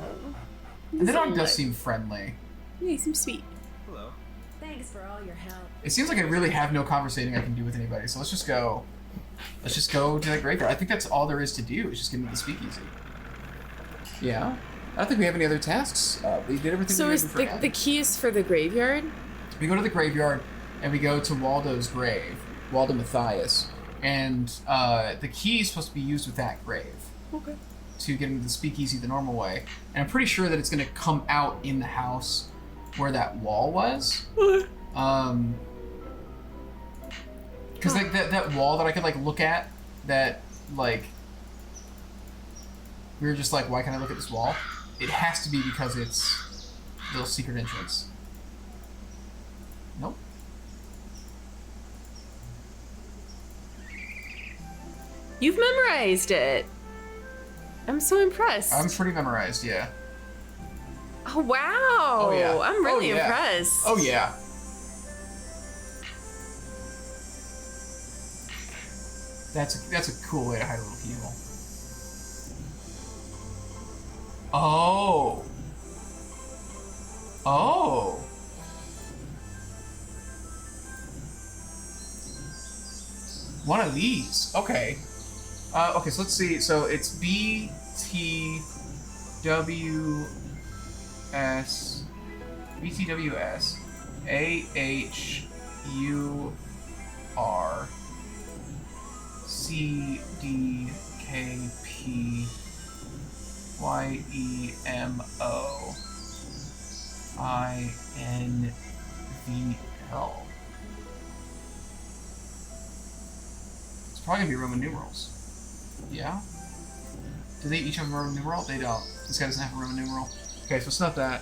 And the dog does seem friendly. Yeah, he seems sweet. Hello. Thanks for all your help. It seems like I really have no conversating I can do with anybody, so let's just go. Let's just go to that graveyard. I think that's all there is to do, is just get into the speakeasy. Yeah? I don't think we have any other tasks. We did everything So we is did for the key is for the graveyard? We go to the graveyard, and we go to Waldo's grave. Waldo Matthias. And the key is supposed to be used with that grave. Okay. To get into the speakeasy the normal way. And I'm pretty sure that it's going to come out in the house where that wall was. Because like that wall that I could like look at, that like we were just like, why can't I look at this wall? It has to be because it's the secret entrance. Nope. You've memorized it. I'm so impressed. I'm pretty memorized, yeah. Oh wow! Oh, yeah. I'm really Oh, yeah. impressed. Oh yeah. That's a cool way to hide a little keyhole. Oh. Oh. One of these. Okay. Okay, so let's see. So it's B T W S B T W S A H U R C D K P Y E M O I N V L. It's probably gonna be Roman numerals. Yeah? Do they each have a Roman numeral? They don't. This guy doesn't have a Roman numeral. Okay, so it's not that.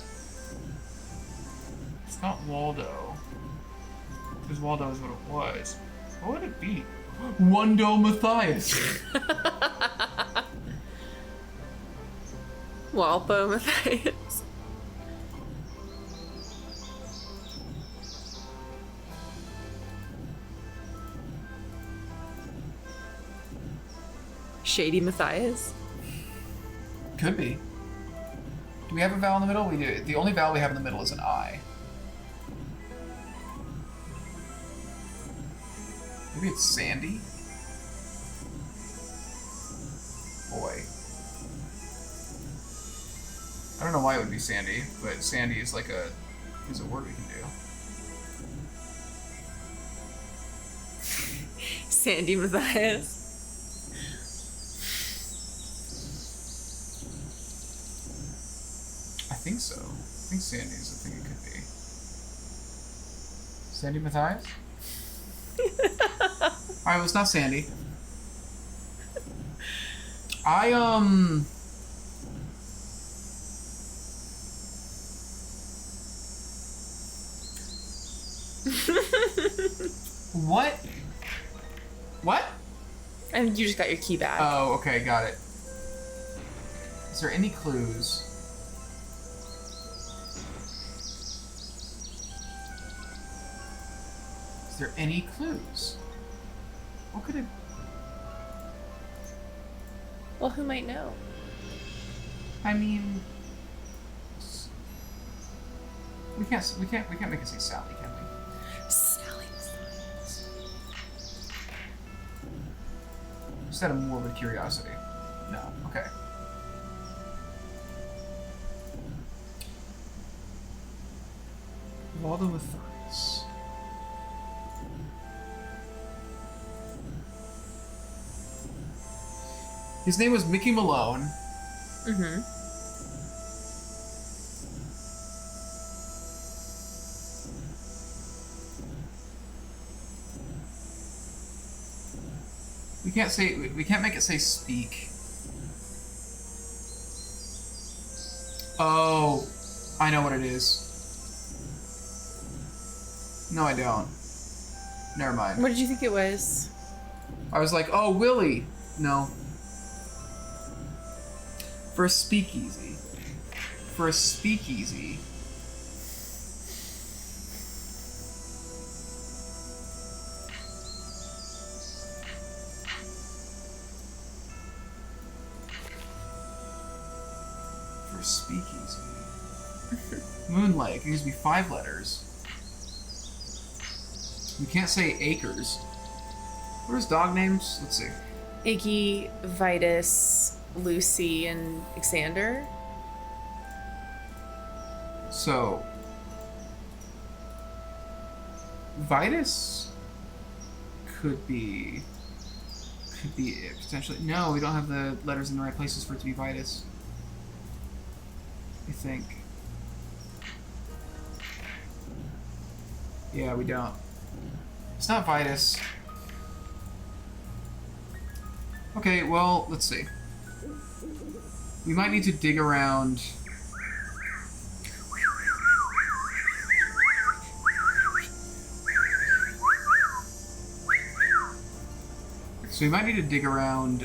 It's not Waldo. Because Waldo is what it was. What would it be? Wando Matthias. Walpo Matthias. Shady Matthias. Could be. Do we have a vowel in the middle? We do. The only vowel we have in the middle is an I. Maybe it's Sandy? Boy. I don't know why it would be Sandy, but Sandy is like a word we can do. Sandy Matthias. I think so. I think Sandy is the thing it could be. Sandy Matthias? Alright, well, it's not Sandy. What? What? And you just got your key back. Oh, okay, got it. Is there any clues? Is there any clues? What could it... Well, who might know? I mean... We can't make it say Sally, can we? Sally. Just out of morbid curiosity. No. Okay. Baldo with thighs. His name was Mickey Malone. Mm-hmm. We can't make it say speak. Oh, I know what it is. No, I don't. Never mind. What did you think it was? I was like, oh, Willie. No. For a speakeasy. For a speakeasy. For a speakeasy. Moonlight. It needs to be 5 letters. You can't say acres. What are his dog names? Let's see. Iggy, Vitus, Lucy, and Xander. So, Vitus could be it, potentially. No, we don't have the letters in the right places for it to be Vitus. I think. Yeah, we don't. It's not Vitus. Okay, well, let's see. We might need to dig around. So we might need to dig around,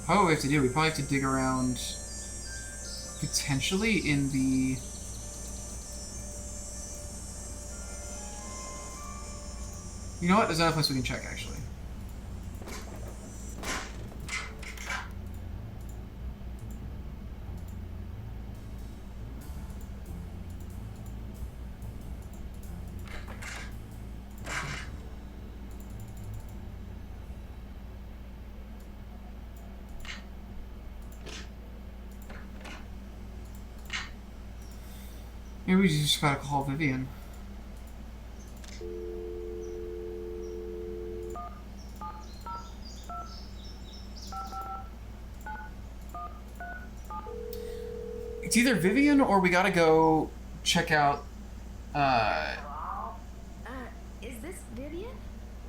what we have to do, we probably have to dig around potentially in the... You know what? There's another place we can check, actually. Maybe we just gotta call Vivian. It's either Vivian or we gotta go check out, Is this Vivian?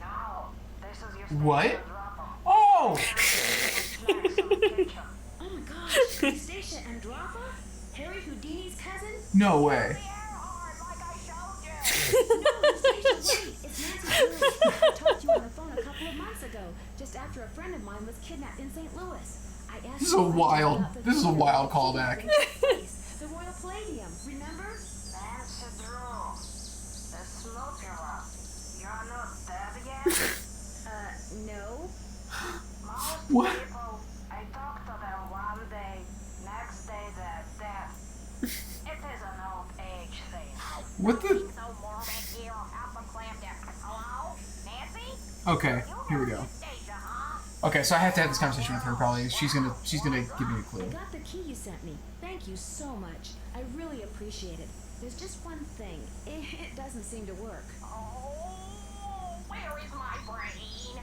No, this is your What? Oh! Oh my gosh, Anastasia Androva? Harry Houdini's cousin? No way. No, Anastasia, wait! It's Nancy Drew. I talked to you on the phone a couple of months ago, just after a friend of mine was kidnapped in St. Louis. I asked This is a wild callback. The Royal Palladium, remember? Nancy Drew, the smoker. You're not dead yet? No. Most What? people I talked to them one day, next day they're dead. It is an old age thing. What the? So more back here, have them clammed up. Hello? Nancy? Okay, here we go. Anastasia, huh? Okay, so I have to have this conversation with her probably. She's gonna give me a clue. I got the key you sent me. Thank you so much. I really appreciate it. There's just one thing. It doesn't seem to work. Oh, where is my brain?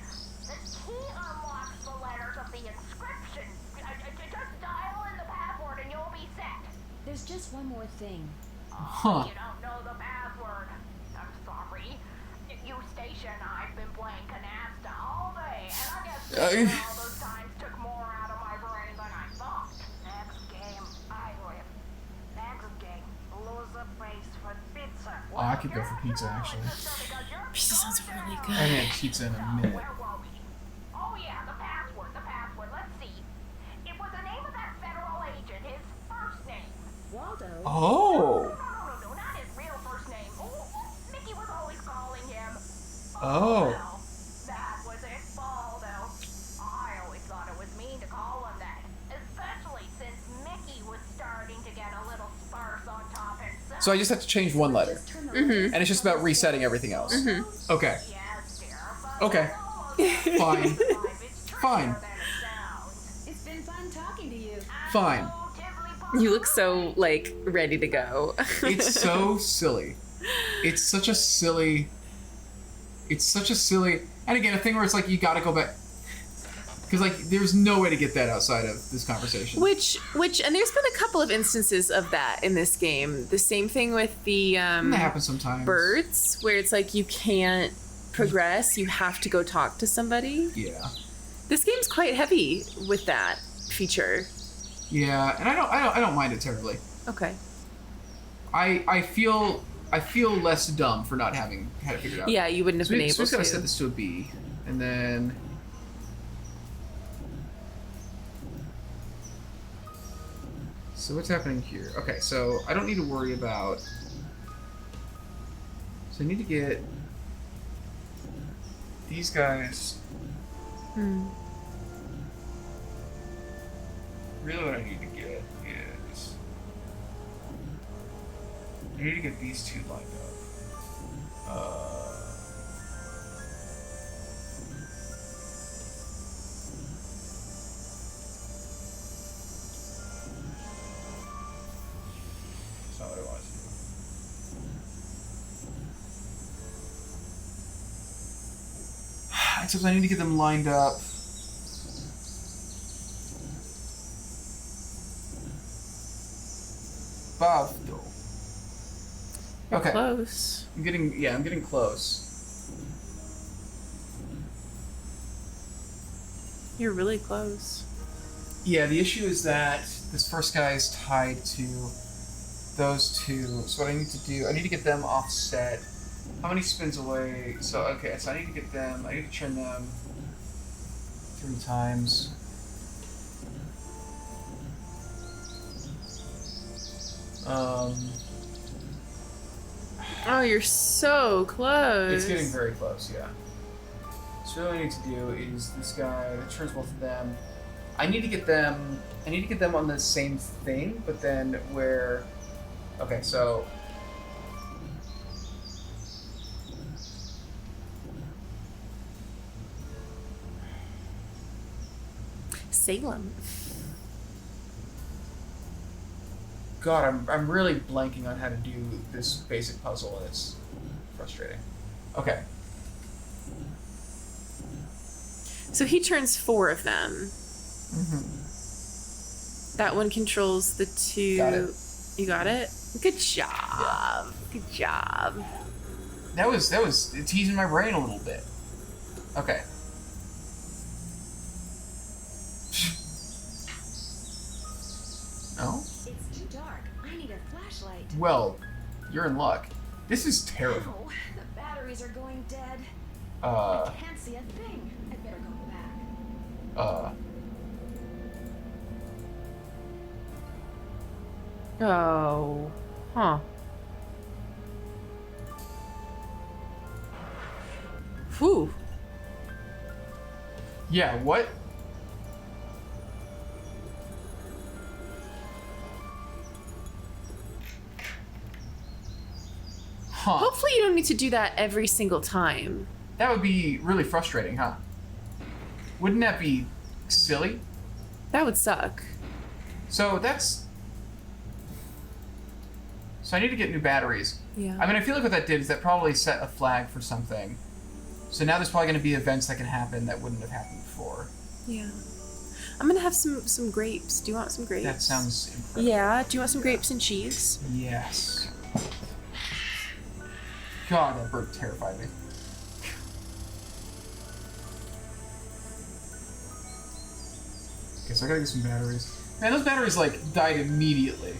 The key unlocks the letters of the inscription. Just dial in the password and you'll be set. There's just one more thing. Huh. You don't know the password. I'm sorry. You station, I've been playing Canasta all day, and I guess all those times took more out of my brain than I thought. Next game, I win. Next game, loser pays for pizza. Oh, I could go for pizza actually. Pizza sounds really I good. had pizza in a minute. Where were we? Oh yeah, the password. Let's see. It was the name of that federal agent, his first name. Waldo? Oh. No, not his real first name. Mickey was always calling him. Oh. Well, that was it, Baldo. I always thought it was mean to call him that, especially since Mickey was starting to get a little sparse on top himself. So I just have to change one letter, Just turn the and it's just about resetting everything else. Okay. Yes, dear, but Okay. it's Fine. almost as if it's Fine. trickier than it sounds. It's been fun talking to you. Fine. You look so like ready to go. It's so silly. It's such a silly. And again, a thing where it's like you gotta go back. Because like there's no way to get that outside of this conversation. Which, and there's been a couple of instances of that in this game. The same thing with the And that happens sometimes. birds, where it's like you can't progress, you have to go talk to somebody. Yeah. This game's quite heavy with that feature. Yeah, and I don't mind it terribly. Okay. I feel less dumb for not having had it figured out. Yeah, you wouldn't have So been we able just gotta to. set this to a B, and then. So what's happening here? Okay, so I don't need to worry about. So I need to get these guys. Really, what I need to get is I need to get these two lined up. That's not what I wanted to do. Except I need to get them lined up. Baldo. Okay. Close. I'm getting close. You're really close. Yeah, the issue is that this first guy is tied to those two. So what I need to do, I need to get them offset. How many spins away? So okay, so I need to get them. I need to turn them 3 times. Oh, you're so close. It's getting very close, yeah. So what I need to do is this guy that turns both of them. I need to get them on the same thing, but then where okay, so Salem. God, I'm really blanking on how to do this basic puzzle, and it's frustrating. Okay. So he turns 4 of them. That one controls the 2. Got it. You got it? Good job. Good job. That was teasing my brain a little bit. Okay. No? It's too dark. I need a flashlight. Well, you're in luck. This is terrible. Oh, the batteries are going dead. I can't see a thing. I better go back. Oh. Huh. Whew. Yeah, what? you don't need to do that every single time. That would be really frustrating, huh? Wouldn't that be silly? That would suck. So I need to get new batteries. Yeah. I mean, I feel like what that did is that probably set a flag for something. So now there's probably going to be events that can happen that wouldn't have happened before. Yeah. I'm gonna have some grapes. Do you want some grapes? That sounds incredible. Yeah. Do you want some grapes and cheese? Yes. God, that bird terrified me. Okay, so I gotta get some batteries. Man, those batteries, like, died immediately.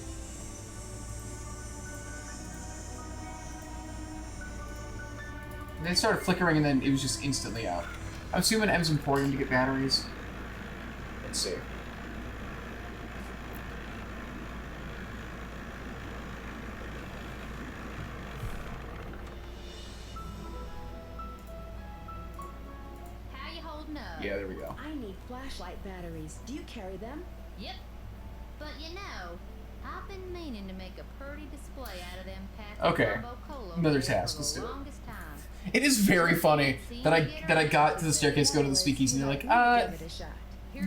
They started flickering and then it was just instantly out. I'm assuming M's Emporium to get batteries. Let's see. How you holding up? Yeah, there we go. I need flashlight batteries. Do you carry them? Yep. But you know, I've been meaning to make a pretty display out of them past Okay. Combo Cola Another there task, for let's the do it. longest time. It is very funny that I got to the staircase, go to the speakeasy, and they're like, Give it a shot.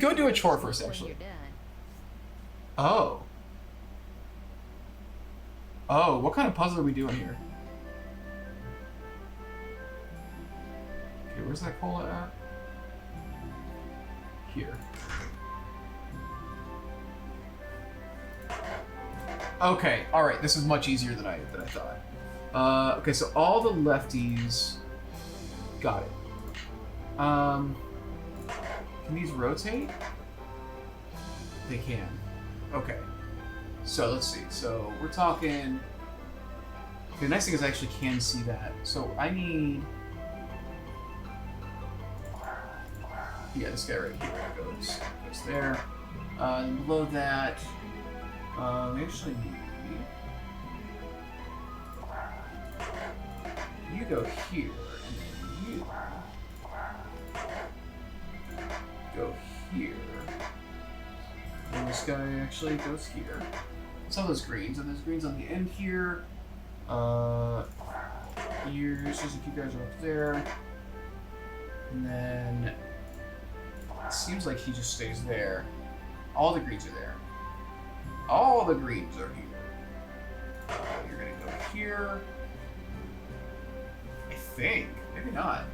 go do a chore first, When actually. you're done. Oh. Oh, what kind of puzzle are we doing here? Okay, where's that cola at? Here. Okay, alright, this is much easier than I thought. Okay, so all the lefties got it. Can these rotate? They can. Okay. So let's see. So we're talking. Okay, the nice thing is I actually can see that. So I need. Yeah, this guy right here goes there. And below that, we actually need. You go here, and then you go here. And this guy actually goes here. Some of those greens, and there's greens on the end here. Here, Suzuki guys are up there. And then it seems like he just stays there. All the greens are there. All the greens are here. You're gonna go here. I think. Maybe not.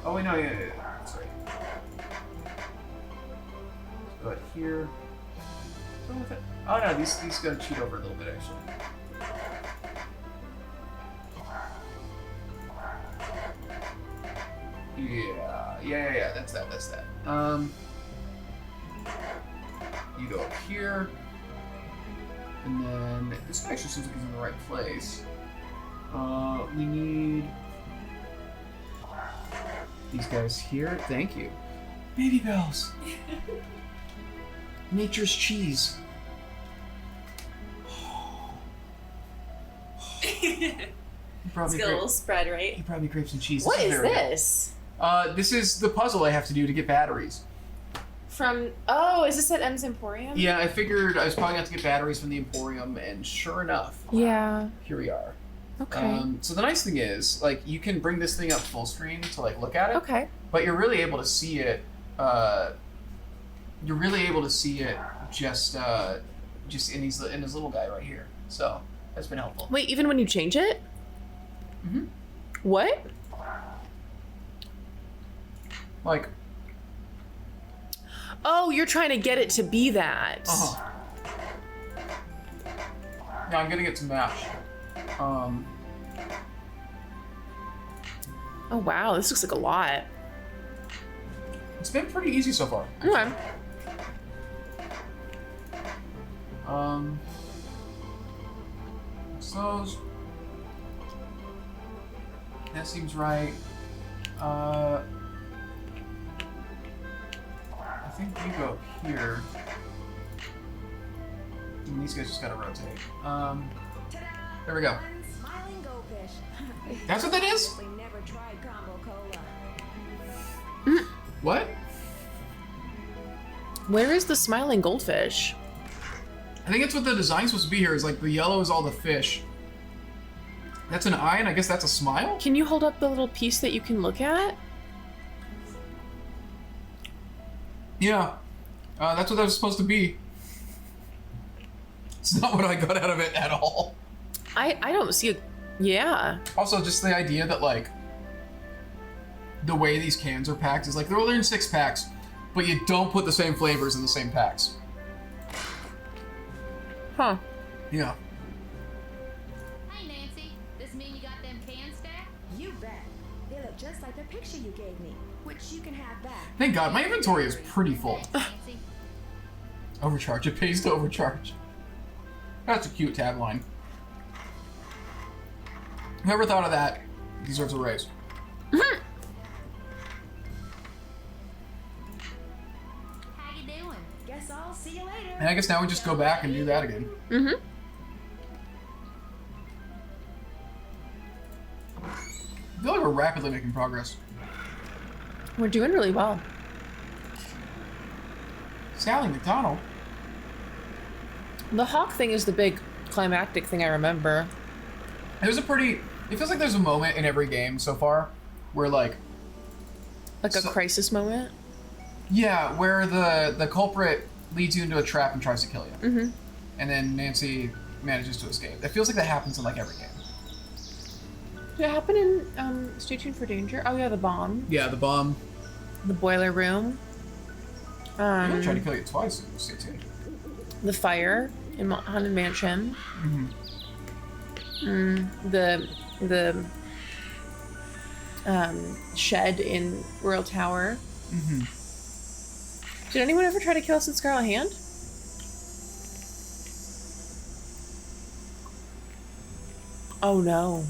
Oh wait, no, yeah. That's right. Let's go ahead here. Go with it. Oh no, these gotta cheat over a little bit actually. Yeah. That's that. You go up here, and then this actually seems like he's in the right place. We need these guys here. Thank you. Baby bells. Nature's cheese. He brought me It's got a little spread, right? He brought me grapes and cheese. What is very good. this? This is the puzzle I have to do to get batteries. Is this at M's Emporium? Yeah, I figured I was probably going to have to get batteries from the Emporium, and sure enough, Yeah. here we are. Okay. So the nice thing is, like, you can bring this thing up full screen to, like, look at it. Okay. But you're really able to see it, just in this little guy right here. So, that's been helpful. Wait, even when you change it? Mm-hmm. What? Like, Oh, you're trying to get it to be that. uh-huh. Yeah, I'm getting it to match. Oh, wow. This looks like a lot. It's been pretty easy so far. Okay. So that seems right. I think you go here. And these guys just gotta rotate. There we go. Smiling goldfish. That's what that is? We never tried combo cola. What? Where is the smiling goldfish? I think it's what the design's supposed to be here, is like the yellow is all the fish. That's an eye, and I guess that's a smile? Can you hold up the little piece that you can look at? Yeah. That's what that was supposed to be. It's not what I got out of it at all. I don't see a... Yeah. Also, just the idea that, like, the way these cans are packed is like, they're only in 6 packs, but you don't put the same flavors in the same packs. Huh. Yeah. Hey, Nancy. This mean you got them cans stacked? You bet. They look just like the picture you gave me, which you can have back. Thank God, my inventory is pretty full. Thanks, Nancy. Overcharge. It pays to overcharge. That's a cute tagline. Whoever thought of that deserves a raise. How you doing? Guess I'll see you later. And I guess now we just go back and do that again. Mm-hmm. I feel like we're rapidly making progress. We're doing really well. Sally McDonald. The hawk thing is the big climactic thing I remember. There's a pretty... It feels like there's a moment in every game so far where, like... Like a crisis moment. Yeah, where the culprit leads you into a trap and tries to kill you. Mm-hmm. And then Nancy manages to escape. It feels like that happens in, like, every game. Did it happen in Stay Tuned for Danger? Oh yeah, the bomb. Yeah, the bomb. The boiler room. I'm gonna try to kill you twice in Stay Tuned. The fire in Haunted Mansion. Mm-hmm. The shed in Royal Tower. Mm-hmm. Did anyone ever try to kill us in Scarlet Hand? Oh no.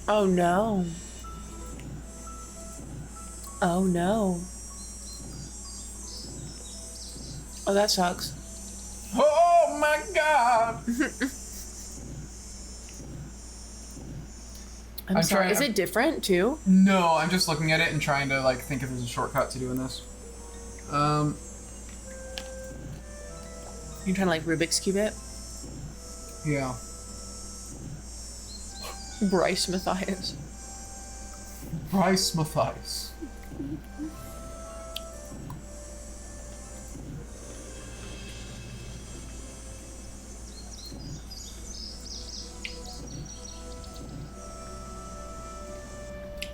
Oh no. Oh no. Oh, that sucks. Oh my God! I'm I'm sorry. trying- Is it different too? No, I'm just looking at it and trying to, like, think if there's a shortcut to doing this. You're trying to like Rubik's Cube it? Yeah. Bryce Mathias. Bryce Mathias.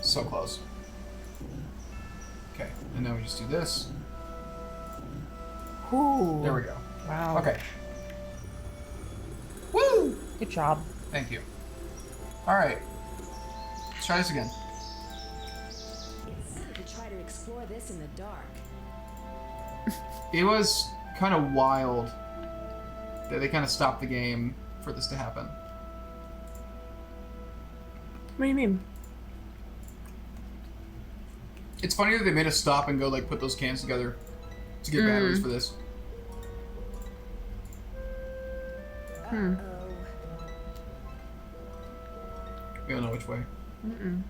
So close. Okay, and then we just do this. Ooh. There we go. Wow. Okay. Woo! Good job. Thank you. Alright. Let's try this again. It's silly to try to explore this in the dark. It was kind of wild that they kind of stopped the game for this to happen. What do you mean? It's funny that they made us stop and go, like, put those cans together to get batteries for this. Uh-oh. We don't know which way. Mm-mm.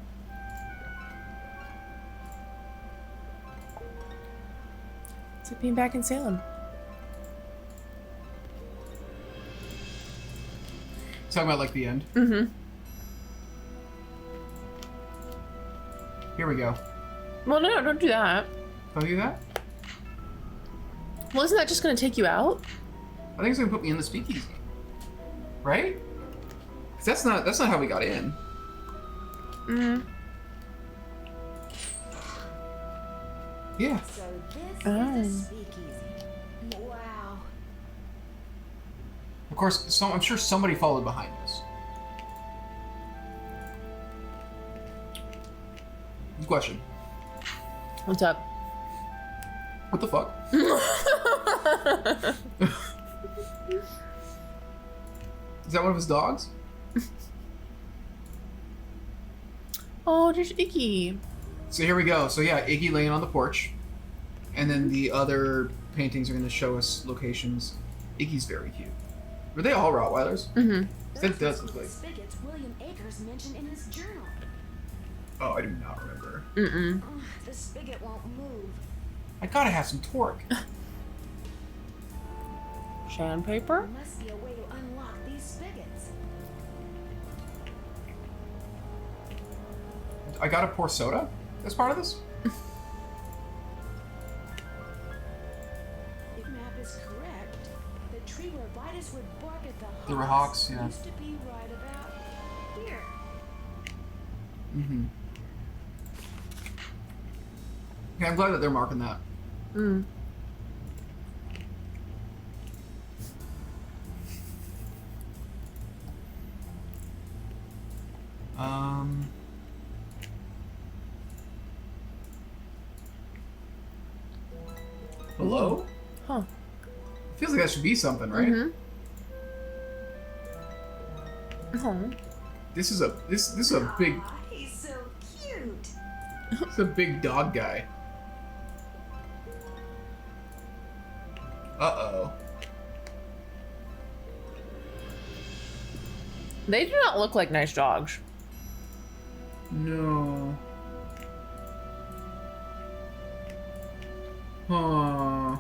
It's like being back in Salem. Talking about, like, the end. Mm-hmm. Here we go. Well, no, don't do that. Don't do that? Well, isn't that just going to take you out? I think it's gonna put me in the speakeasy. Right? 'Cause that's not how we got in. Mm. Yeah. So this Oh. is the speakeasy. Wow. Of course, I'm sure somebody followed behind us. Good question. What's up? What the fuck? Is that one of his dogs? Oh, there's Iggy. So here we go. So yeah, Iggy laying on the porch. And then the other paintings are going to show us locations. Iggy's very cute. Were they all Rottweilers? Mm-hmm. That does look like... Spigots William Akers mentioned in his journal. Oh, I do not remember. Mm-mm. Ugh, the spigot won't move. I gotta have some torque. Sandpaper? There must be a way to unlock these spigots. I gotta pour soda as part of this? If map is correct, the tree where Vitus would bark at the There were hawks, yeah. used to be right about here. Mm-hmm. Okay, I'm glad that they're marking that. Mm. Hello? Huh. Feels like that should be something, right? Mm-hmm. Oh. This is a big Aw, he's so cute. this is a big dog guy. Uh-oh. They do not look like nice dogs. No. Huh.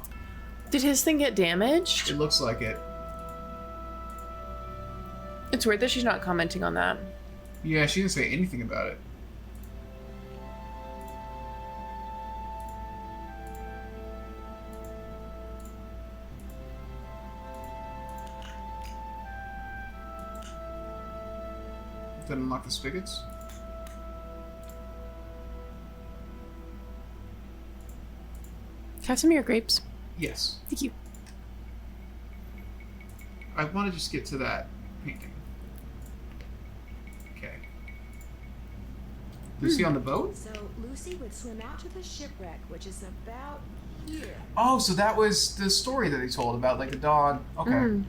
Did his thing get damaged? It looks like it. It's weird that she's not commenting on that. Yeah, she didn't say anything about it. Did that unlock the spigots? Can I have some of your grapes? Yes. Thank you. I want to just get to that painting. Okay. Lucy on the boat? So Lucy would swim out to the shipwreck, which is about here. Oh, so that was the story that they told about, like, the dog. Okay. Mm.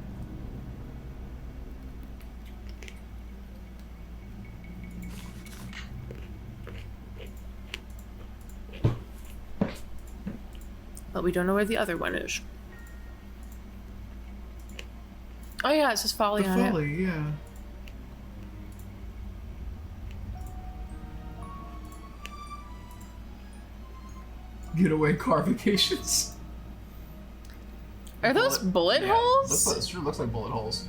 But we don't know where the other one is. Oh yeah, it says Folly The on it. folly, yeah. Getaway car vacations. Are those bullet Yeah, holes? It sure looks like bullet holes.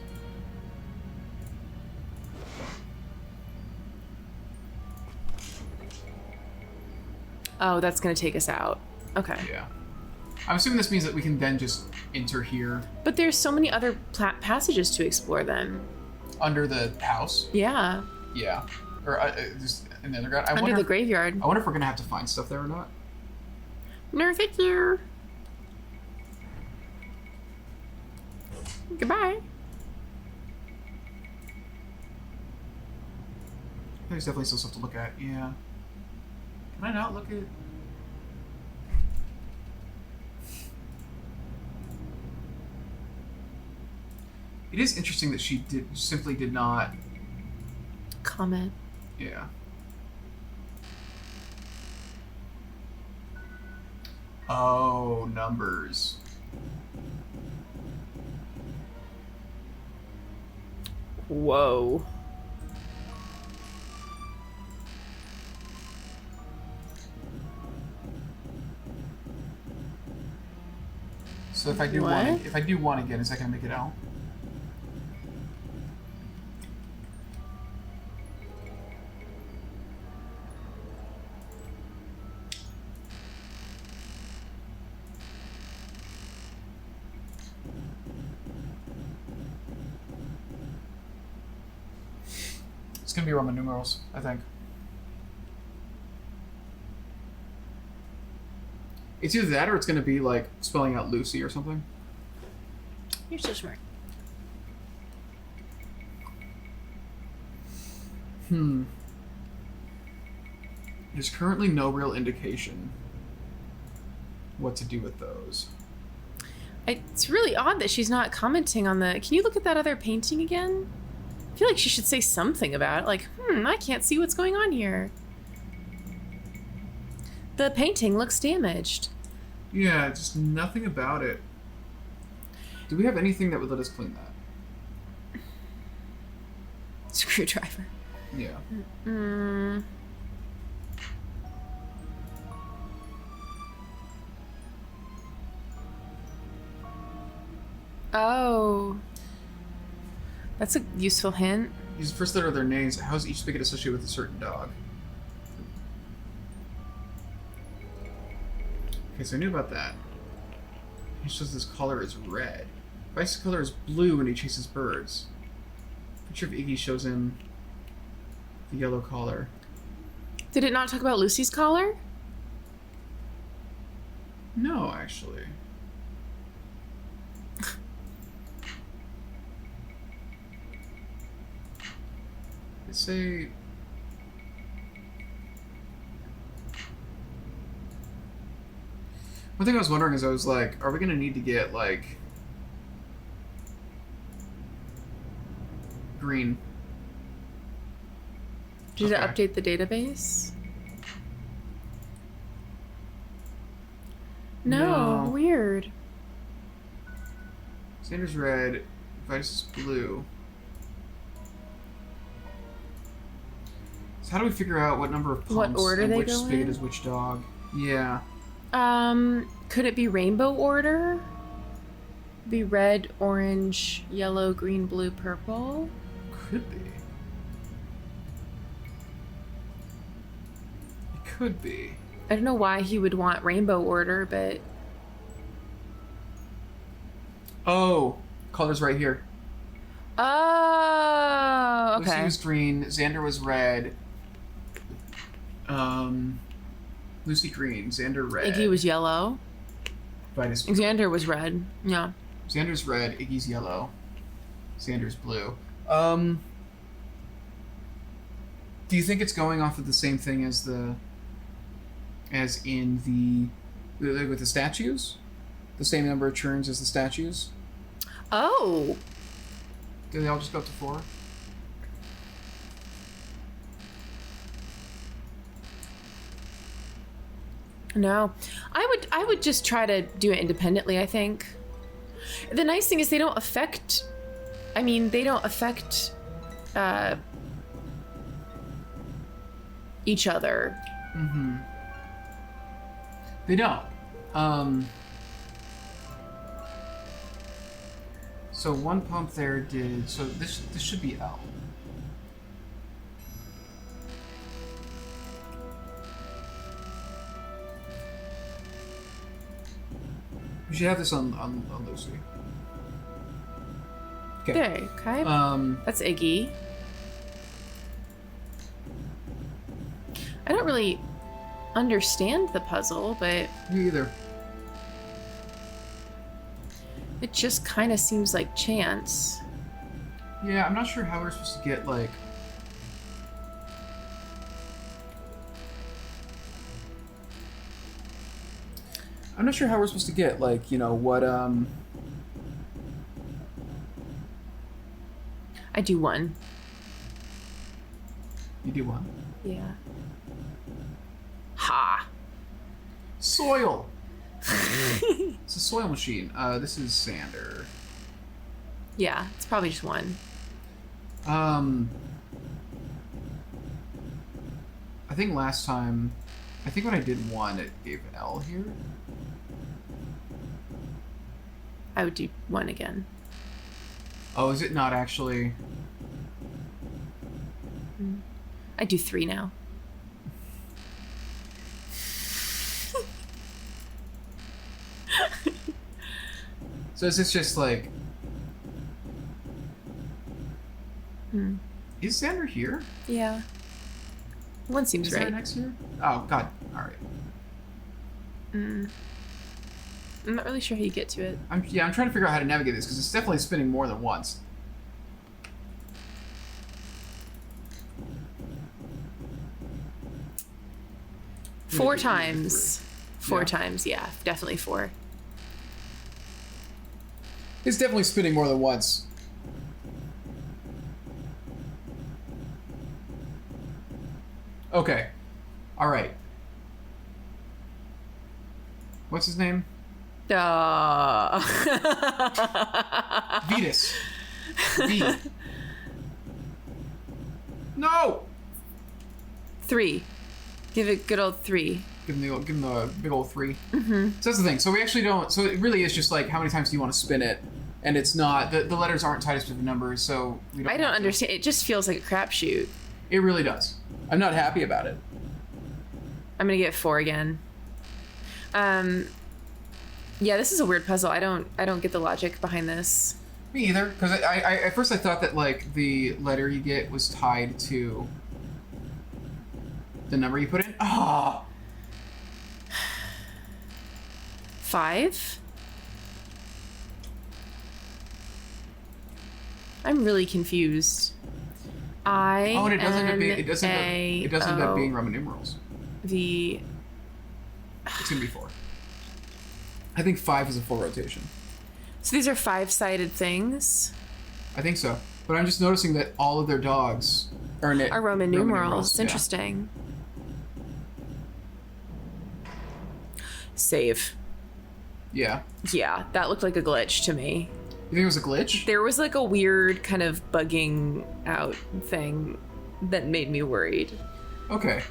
Oh, that's gonna take us out. Okay. Yeah. I'm assuming this means that we can then just enter here But there's so many other passages to explore then. under the house. Yeah. Yeah. Or just in the underground. I Under wonder the if- graveyard. I wonder if we're gonna have to find stuff there or not. No, thank you. Goodbye. There's definitely still stuff to look at. Yeah. Can I not look at? It is interesting that she simply did not. Comment. Yeah. Oh, numbers. Whoa. So if I do want to get, is that gonna make it out? It's gonna be Roman numerals, I think. It's either that or it's gonna be like spelling out Lucy or something. You're so smart. There's currently no real indication what to do with those. It's really odd that she's not commenting on the... Can you look at that other painting again? I feel like she should say something about it. Like, I can't see what's going on here. The painting looks damaged. Yeah, just nothing about it. Do we have anything that would let us clean that? Screwdriver. Yeah. Oh. That's a useful hint. Use the first letter of their names. How is each spigot associated with a certain dog? Okay, so I knew about that. He shows his collar is red. Vice's color is blue when he chases birds. Picture of Iggy shows him the yellow collar. Did it not talk about Lucy's collar? No, actually. They say... One thing I was wondering is I was like, are we going to need to get, like... green? Did Okay. it update the database? No, No. weird. Xander's red, Vice is blue. So how do we figure out what number of pumps What order and they which go spigot in? is which dog? Yeah. Could it be rainbow order? Be red, orange, yellow, green, blue, purple? Could be. It could be. I don't know why he would want rainbow order, but Oh, color's right here. oh, Lucy okay. was green, Xander was red. Lucy green, Xander red. Iggy was yellow. Vitus. Xander was red. Yeah. Xander's red, Iggy's yellow. Xander's blue. Do you think it's going off of the same thing as in with the statues? The same number of churns as the statues? Oh. Do they all just go up to 4? No. I would just try to do it independently, I think. The nice thing is they don't affect each other. Mm-hmm. They don't. So one pump there did. So this should be L. We should have this on Lucy. Okay. There, okay. That's Iggy. I don't really understand the puzzle, but Me either. it just kind of seems like chance. Yeah, I'm not sure how we're supposed to get like. I'm not sure how we're supposed to get like, you know, what I do one. You do one. Yeah. Ha. Soil. It's a soil machine. This is Sander. Yeah, it's probably just one. I think last time, I think when I did one, it gave L here. I would do one again. Oh, is it not actually? I do 3 now. So is this just like? Is Sander here? Yeah. One seems Is right. there next here? Oh God! All right. I'm not really sure how you get to it. I'm trying to figure out how to navigate this because it's definitely spinning more than once. Four Yeah, times. Four Yeah. times, yeah. Definitely 4. It's definitely spinning more than once. Okay. All right. What's his name? Vetus. V. No. 3. Give it good old 3. Give him the big old 3. Mm-hmm. So that's the thing. So we actually don't. So it really is just like how many times do you want to spin it, and it's not the letters aren't tied to specific numbers. So we don't. I don't have to. understand. It just feels like a crapshoot. It really does. I'm not happy about it. I'm gonna get 4 again. Yeah, this is a weird puzzle. I don't get the logic behind this. Me either, because I at first I thought that like the letter you get was tied to the number you put in. Ah. 5? I'm really confused. I Oh, and it doesn't end up being Roman numerals. The It's gonna be 4. I think 5 is a full rotation. So these are 5-sided things. I think so, but I'm just noticing that all of their dogs are Roman numerals. It's yeah. interesting. Save. Yeah. Yeah, that looked like a glitch to me. You think it was a glitch? There was like a weird kind of bugging out thing that made me worried. Okay.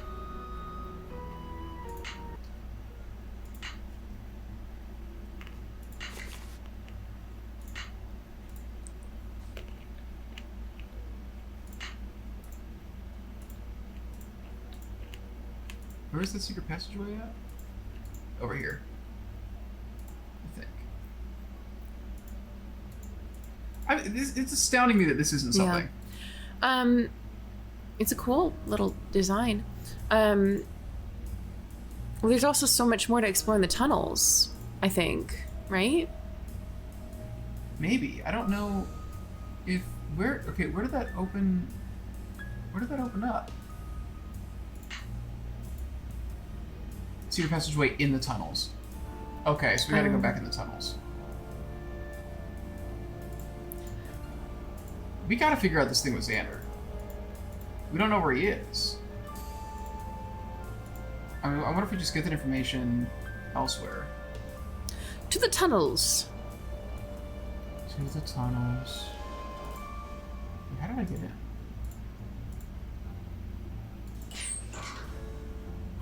Where's the secret passageway at? Over here. I think. It's astounding me that this isn't something. Yeah. It's a cool little design. Well, there's also so much more to explore in the tunnels, I think, right? Maybe. I don't know if where did that open up? Secret passageway in the tunnels. Okay, so we gotta go back in the tunnels. We gotta figure out this thing with Xander. We don't know where he is. I wonder if we just get that information elsewhere. To the tunnels. To the tunnels. How did I get in?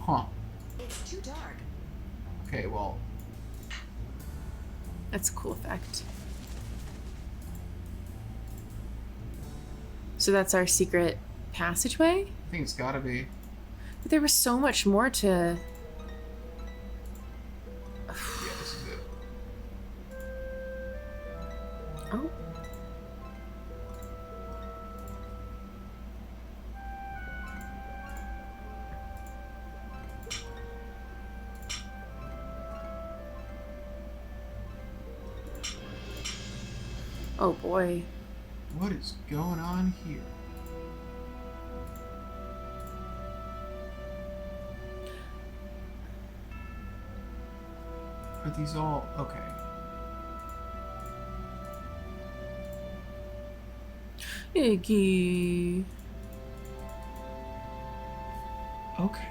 Huh. It's too dark. Okay, well. That's a cool effect. So that's our secret passageway? I think it's gotta be. But there was so much more to... Yeah, this is it. Oh. Oh boy. What is going on here? Are these all okay? Iggy. Okay.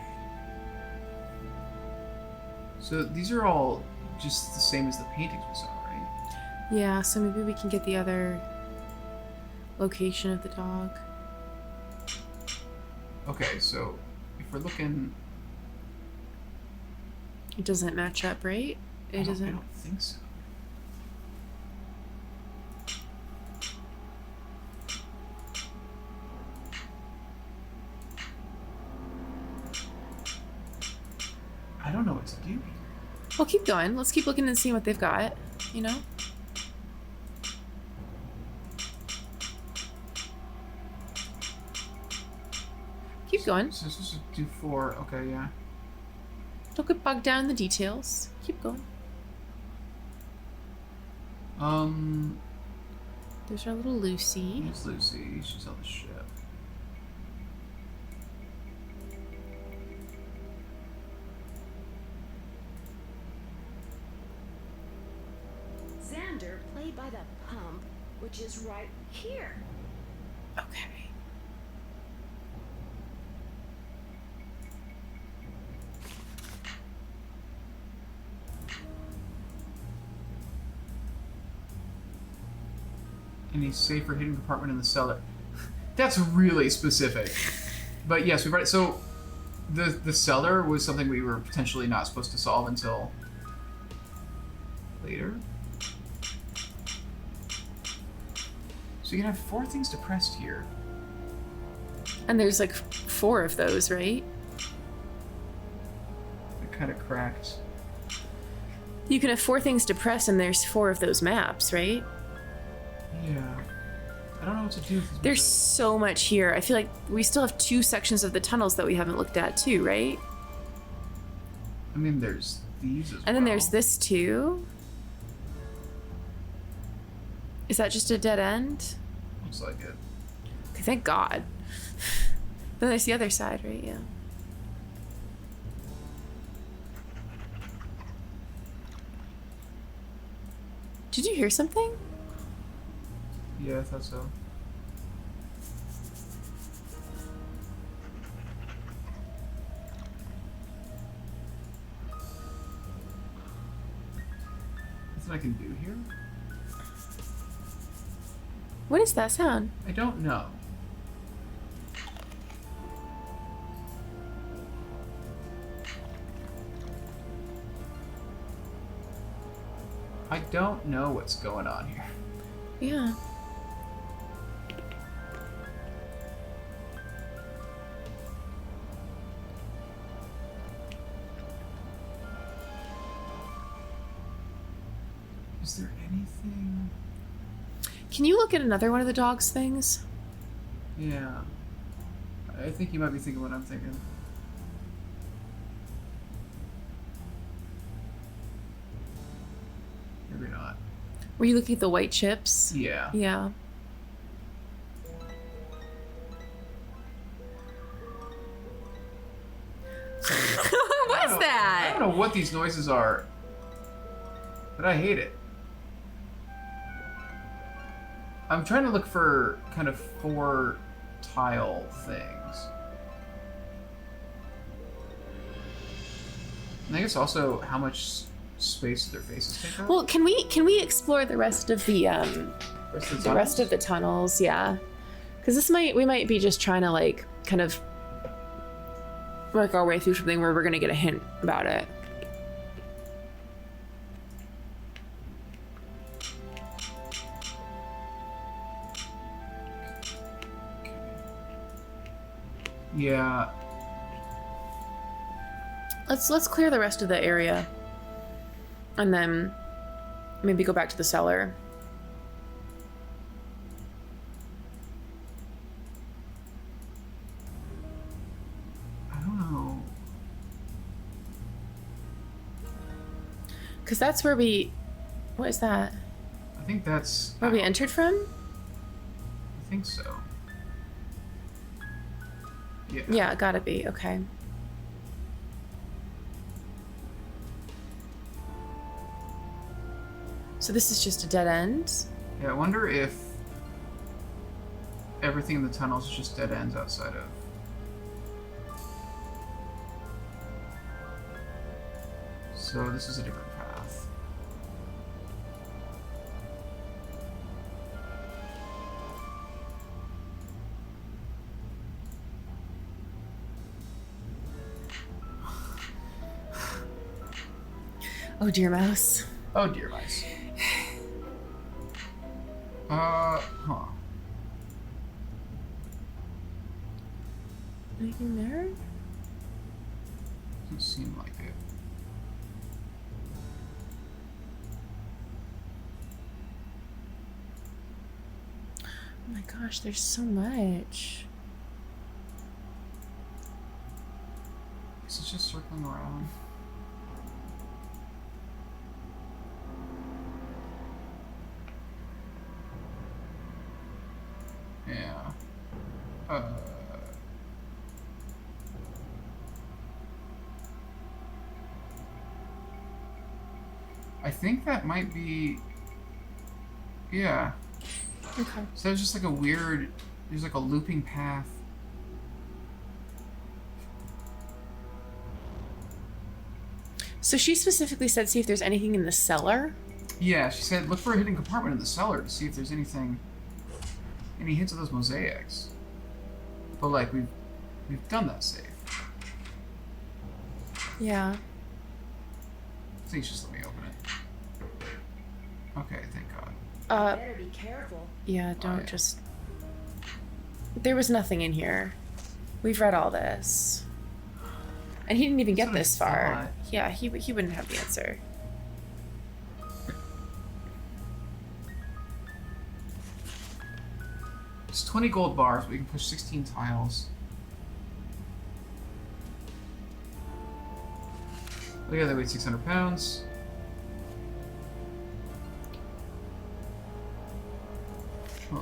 So these are all just the same as the paintings we saw, right? Yeah, so maybe we can get the other location of the dog. Okay, so if we're looking, It doesn't match up, right? It I doesn't. don't think so. I don't know what to do here. Well, keep going. Let's keep looking and see what they've got, you know? Keep going. So this is do 4. Okay, yeah. Don't get bogged down in the details. Keep going. There's our little Lucy. Here's Lucy. She's on the ship. Xander played by the pump, which is right here. Okay. Any safe or hidden compartment in the cellar. That's really specific. But yes, we've already. So the cellar was something we were potentially not supposed to solve until later. So you can have 4 things depressed here. And there's like 4 of those, right? It kind of cracked. You can have 4 things to press, and there's 4 of those maps, right? Yeah. I don't know what to do with this. There's so much here. I feel like we still have 2 sections of the tunnels that we haven't looked at too, right? I mean, there's these as And then there's this too. Is that just a dead end? Looks like it. Okay, thank God. Then there's the other side, right? Yeah. Did you hear something? Yeah, I thought so. Nothing I can do here? What is that sound? I don't know. I don't know what's going on here. Yeah. Is there anything? Can you look at another one of the dog's things? Yeah. I think you might be thinking what I'm thinking. Maybe not. Were you looking at the white chips? Yeah. Yeah. What's I that? don't know what these noises are, but I hate it. I'm trying to look for kind of 4 tile things. And I guess also how much space do their faces take up? Well, can we explore the rest of the rest of the tunnels? Yeah, because we might be just trying to like kind of work our way through something where we're gonna get a hint about it. Yeah. Let's clear the rest of the area, and then maybe go back to the cellar. I don't know. Because that's where we... What is that? I think that's Where we entered from? I think so. Yeah. Yeah, gotta be. Okay. So this is just a dead end? Yeah, I wonder if everything in the tunnels is just dead ends outside of... So this is a different path. Oh dear mouse. Oh dear mice. Huh. Anything there? Doesn't seem like it. Oh my gosh, there's so much. Is it just circling around? Yeah. I think that might be... Yeah. Okay. So it's just like a weird... There's like a looping path. So she specifically said see if there's anything in the cellar? Yeah, she said look for a hidden compartment in the cellar to see if there's anything... Any hints of those mosaics. But like, we've done that save. Yeah. Please just let me open it. Okay, thank God. Better be careful. Yeah, don't yeah. just... There was nothing in here. We've read all this. And he didn't even get That's what I this far. thought. Yeah, he wouldn't have the answer. 20 gold bars, but we can push 16 tiles. Oh yeah, they weigh 600 pounds. Huh.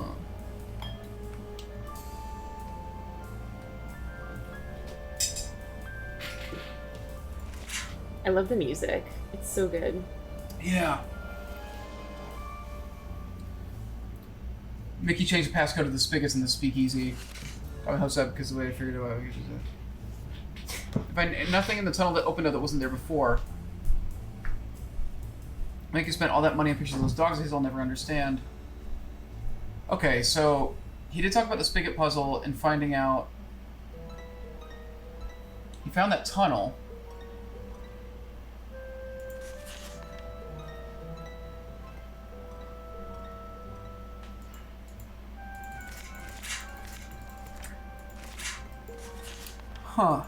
I love the music. It's so good. Yeah. Mickey changed the passcode to the spigots and the speakeasy. I hope so because the way I figured it out. If I nothing in the tunnel that opened up that wasn't there before. Mickey spent all that money on pictures of those dogs I'll never understand. Okay, so he did talk about the spigot puzzle and finding out. He found that tunnel. Huh.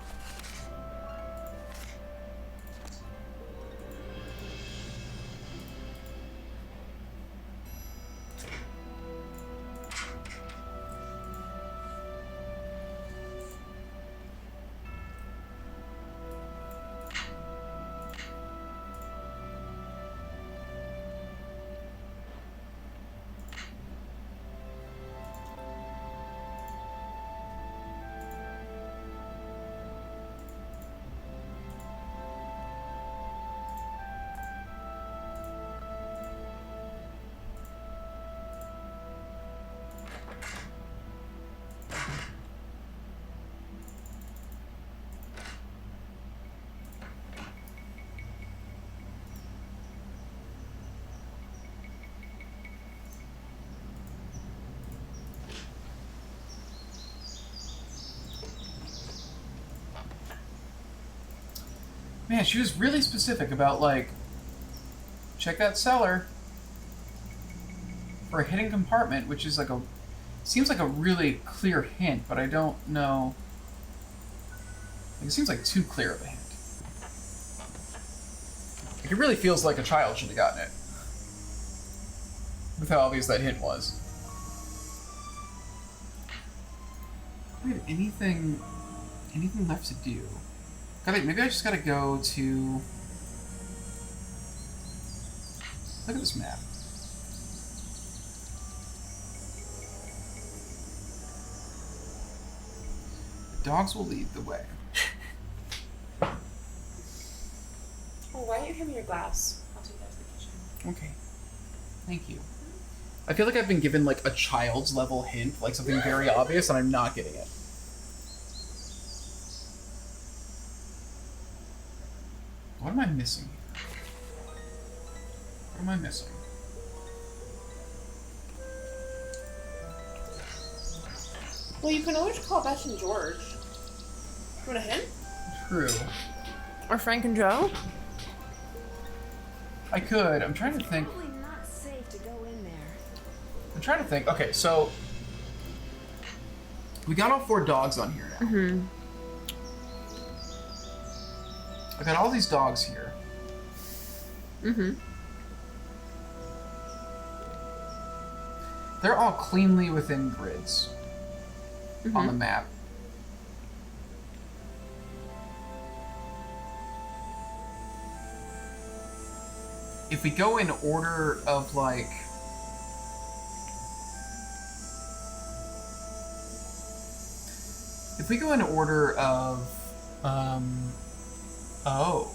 Man, she was really specific about, like, check that cellar for a hidden compartment, which is like a, seems like a really clear hint, but I don't know. Like, it seems like too clear of a hint. Like, it really feels like a child should have gotten it. With how obvious that hint was. Do we have anything left to do? Maybe I just gotta go to... Look at this map. The dogs will lead the way. Oh, why don't you hand me your glass? I'll take that to the kitchen. Okay. Thank you. I feel like I've been given, like, a child's level hint, like something very obvious, and I'm not getting it. What am I missing here? What am I missing? Well, you can always call Beth and George. You want a hint? True. Or Frank and Joe? I could. I'm trying to think. Probably not safe to go in there. I'm trying to think. Okay, so... We got all 4 dogs on here now. Mm-hmm. I got all these dogs here. Mm-hmm. They're all cleanly within grids on the map. If we go in order of, like... If we go in order of, oh.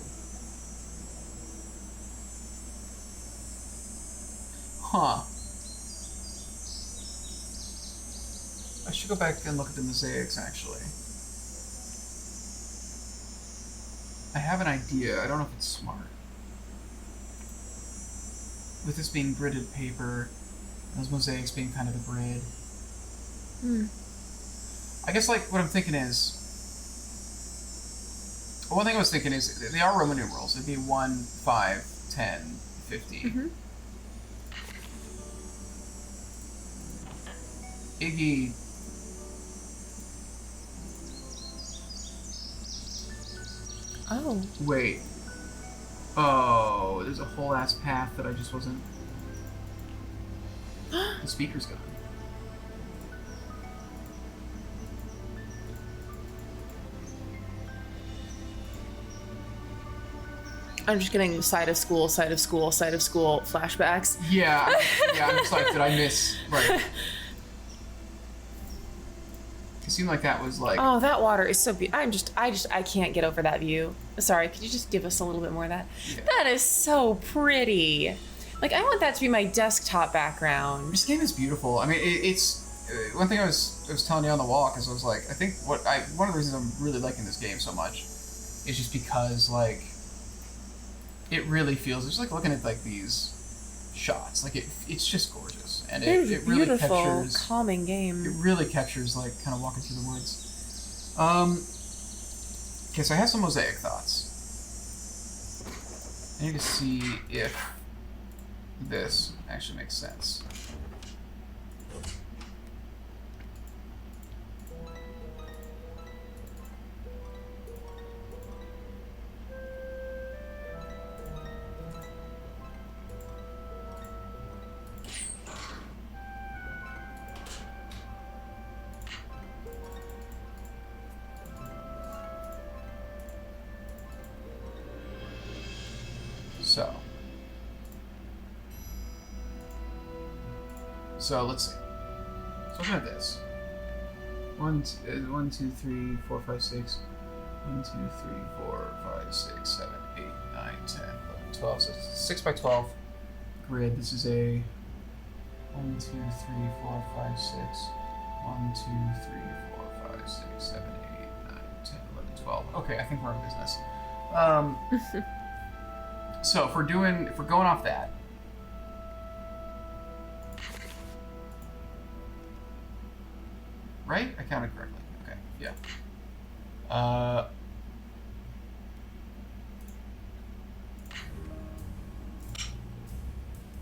Huh. I should go back and look at the mosaics, actually. I have an idea. I don't know if it's smart. With this being gridded paper, those mosaics being kind of a grid. I guess, like, what I'm thinking is... Well, one thing I was thinking is, they are Roman numerals. It'd be 1, 5, 10, 50. Mm-hmm. Iggy... Oh. Wait. Oh, there's a whole ass path that I just wasn't... The speaker's gone. I'm just getting side of school flashbacks. Yeah, I'm just like, did I miss? Right. It seemed like that was like... Oh, that water is so beautiful. I can't get over that view. Sorry, could you just give us a little bit more of that? Yeah. That is so pretty. Like, I want that to be my desktop background. This game is beautiful. I mean, it's... one thing I was telling you on the walk is I was like, I think one of the reasons I'm really liking this game so much is just because, like, it really feels... It's like looking at, like, these shots. Like, it's just gorgeous. And it really beautiful, captures... calming game. It really captures, like, kind of walking through the woods. Okay, so I have some mosaic thoughts. I need to see if this actually makes sense. So let's see. So looking at this. 1, 2, 3, 4, 5, 6. 1, 2, 3, 4, 5, 6, 7, 8, 9, 10, 11, 12. So it's 6 by 12 grid. This is a 1, 2, 3, 4, 5, 6. 1, 2, 3, 4, 5, 6, 7, 8, 9, 10, 11, 12. Okay, I think we're in business. So if we're going off that. Right? I counted correctly. Okay, yeah.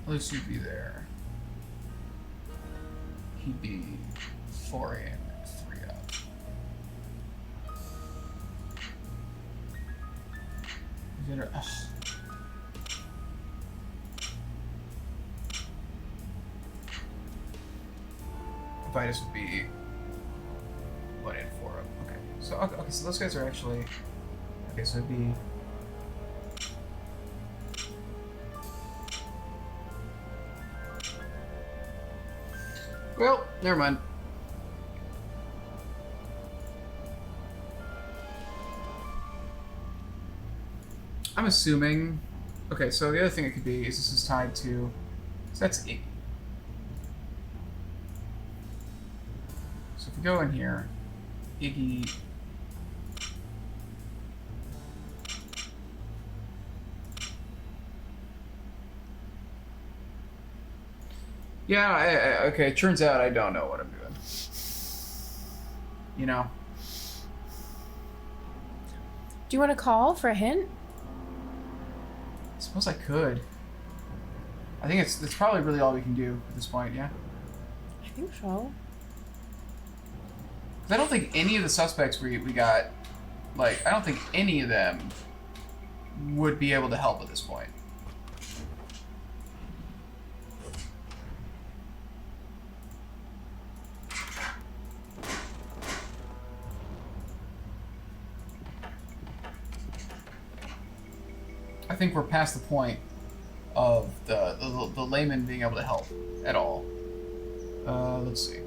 Let's see, be there. He'd be 4 in, 3 up. Is it Vitus would be 1 in, 4 up. Okay. So those guys are actually... Okay, so it'd be... Well, never mind. I'm assuming... Okay, so the other thing it could be is this is tied to... So that's Iggy. So if we go in here, Iggy... Yeah, okay, it turns out I don't know what I'm doing. You know? Do you want to call for a hint? I suppose I could. I think it's probably really all we can do at this point, yeah? I think so. 'Cause I don't think any of the suspects we got, like, I don't think any of them would be able to help at this point. I think we're past the point of the layman being able to help at all. Let's see.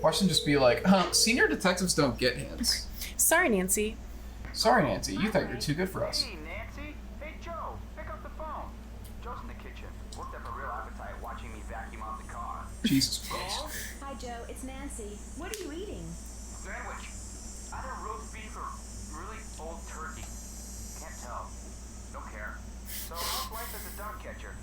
Watch them just be like, senior detectives don't get hints. Sorry, Nancy. Sorry, Nancy, you thought you were too good for us. Hey, Nancy. Hey, Joe. Pick up the phone. Joe's in the kitchen. Worked up a real appetite watching me vacuum out the car. Jesus Christ. Hi, Joe. It's Nancy. What are you eating? Sandwich. Either roast beef or really old turkey. Can't tell. Don't care. So, how's life as a dog catcher?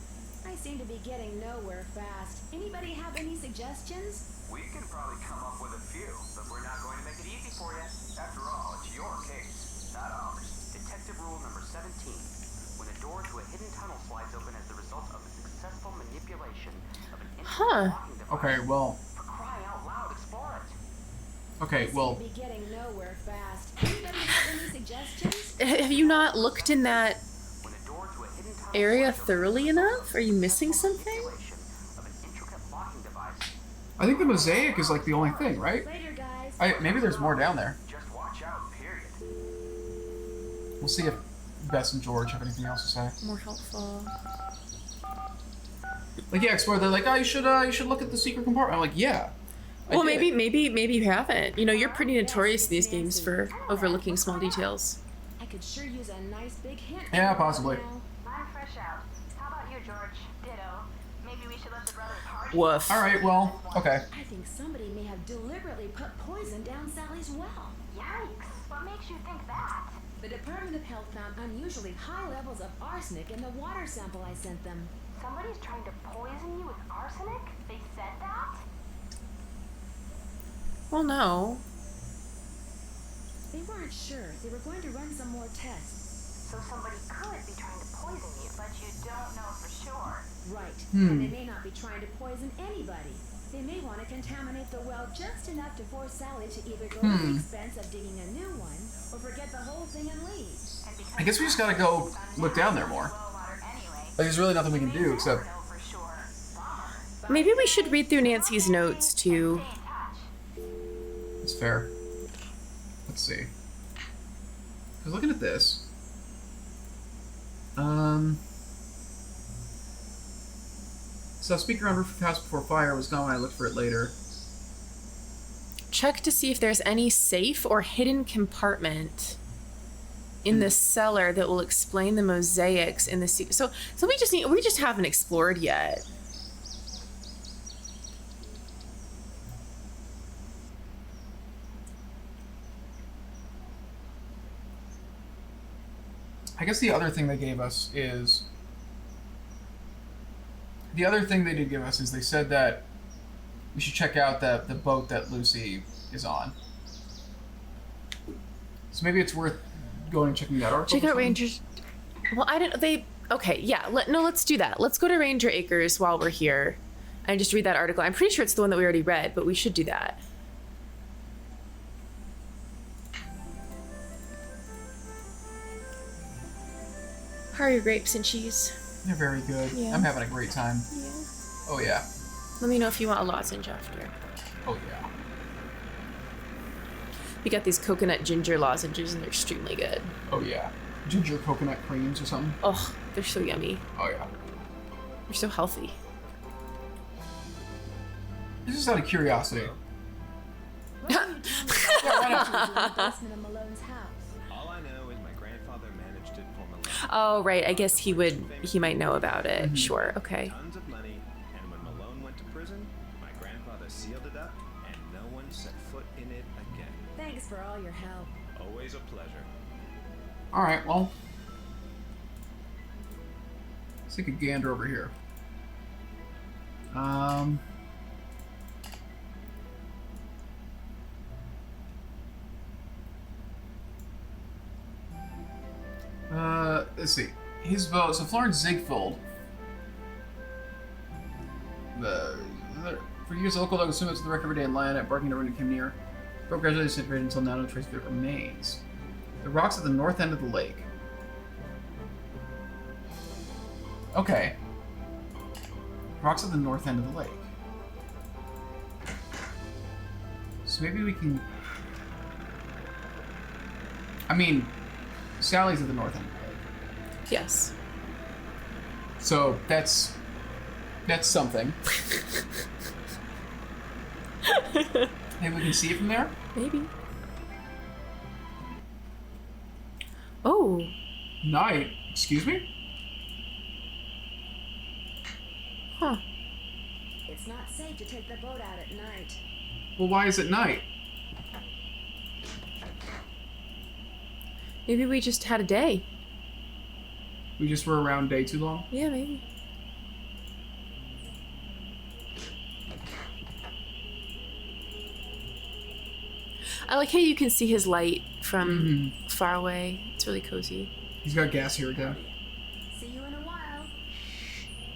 I seem to be getting nowhere fast. Anybody have any suggestions? We can probably come up with a few, but we're not going to make it easy for you. After all, it's your case, not ours. Detective rule number 17. When a door to a hidden tunnel slides open as the result of a successful manipulation of an intricate locking device, Okay, well... for crying out loud, explore it. Okay, well... I seem to be getting nowhere fast. Anybody have any suggestions? Have you not looked in that When a door to a hidden tunnel area slides open thoroughly as the result enough? of Are you a missing successful something? manipulation of an intricate locking device, I think the mosaic is like the only thing, right? Later, guys. Maybe there's more down there. Just watch out, period. We'll see if Bess and George have anything else to say. More helpful. Like, yeah, explore. They're like, oh, you should look at the secret compartment. I'm like, yeah. Well, maybe you haven't. You know, you're pretty notorious in these games for overlooking small details. I could sure use a nice big hint. Yeah, possibly. now. I'm fresh out. How about you, George? Ditto. Maybe we should let the brothers party. Woof. All right, well, okay. I think somebody may have deliberately put poison down Sally's well. Yikes. What makes you think that? The Department of Health found unusually high levels of arsenic in the water sample I sent them. Somebody's trying to poison you with arsenic? They said that? Well, no. They weren't sure. They were going to run some more tests. So somebody could be trying to poison you, but you don't know for sure. Right. And they may not be trying to poison anybody. They may want to contaminate the well just enough to force Sally to either go to the expense of digging a new one or forget the whole thing and leave. And because I guess we just gotta go look down there more. well water anyway, Like, there's really nothing we can do except. know for sure. Bummer. Maybe we should read through Nancy's notes too. Stay in touch. It's fair. Let's see. Because looking at this. So speaker on roof of house before fire was gone when I looked for it later. Check to see if there's any safe or hidden compartment in the cellar that will explain the mosaics in the secret. So we just haven't explored yet. I guess the other thing they gave us is. The other thing they did give us is they said that we should check out the boat that Lucy is on. So maybe it's worth going and checking that article. Check out Rangers. Well, I didn't. Okay, yeah. Let's do that. Let's go to Ranger Acres while we're here, and just read that article. I'm pretty sure it's the one that we already read, but we should do that. How are your grapes and cheese? They're very good. Yeah. I'm having a great time. Yeah. Oh yeah. Let me know if you want a lozenge after. Oh yeah. We got these coconut ginger lozenges, and they're extremely good. Oh yeah. Ginger coconut creams or something. Oh, they're so yummy. Oh yeah. They're so healthy. This is out of curiosity. What are you doing Yeah, why not? in the basement of Malone's house? All I know is my grandfather managed it for Malone. Oh, right. I guess he might know about it. Sure. Okay. Tons of money, and when Malone went to prison, my grandfather sealed it up, and no one set foot in it again. Thanks for all your help. Always a pleasure. All right. Well, let's take a gander over here. Let's see. His boat. So Florence Ziegfeld. For years, the local dog was swimming to the wreck every day in Lionette, barking everyone who came near. The boat gradually disintegrated until now no trace of it remains. The rocks at the north end of the lake. Okay. Rocks at the north end of the lake. So maybe we can... I mean, Sally's at the north end of the lake. Yes. So that's something. Maybe we can see it from there? Maybe. Oh. Night. Excuse me? Huh. It's not safe to take the boat out at night. Well, why is it night? Maybe we just had a day. We just were around day too long? Yeah, maybe. I like how you can see his light from far away. It's really cozy. He's got gas here again. See you in a while.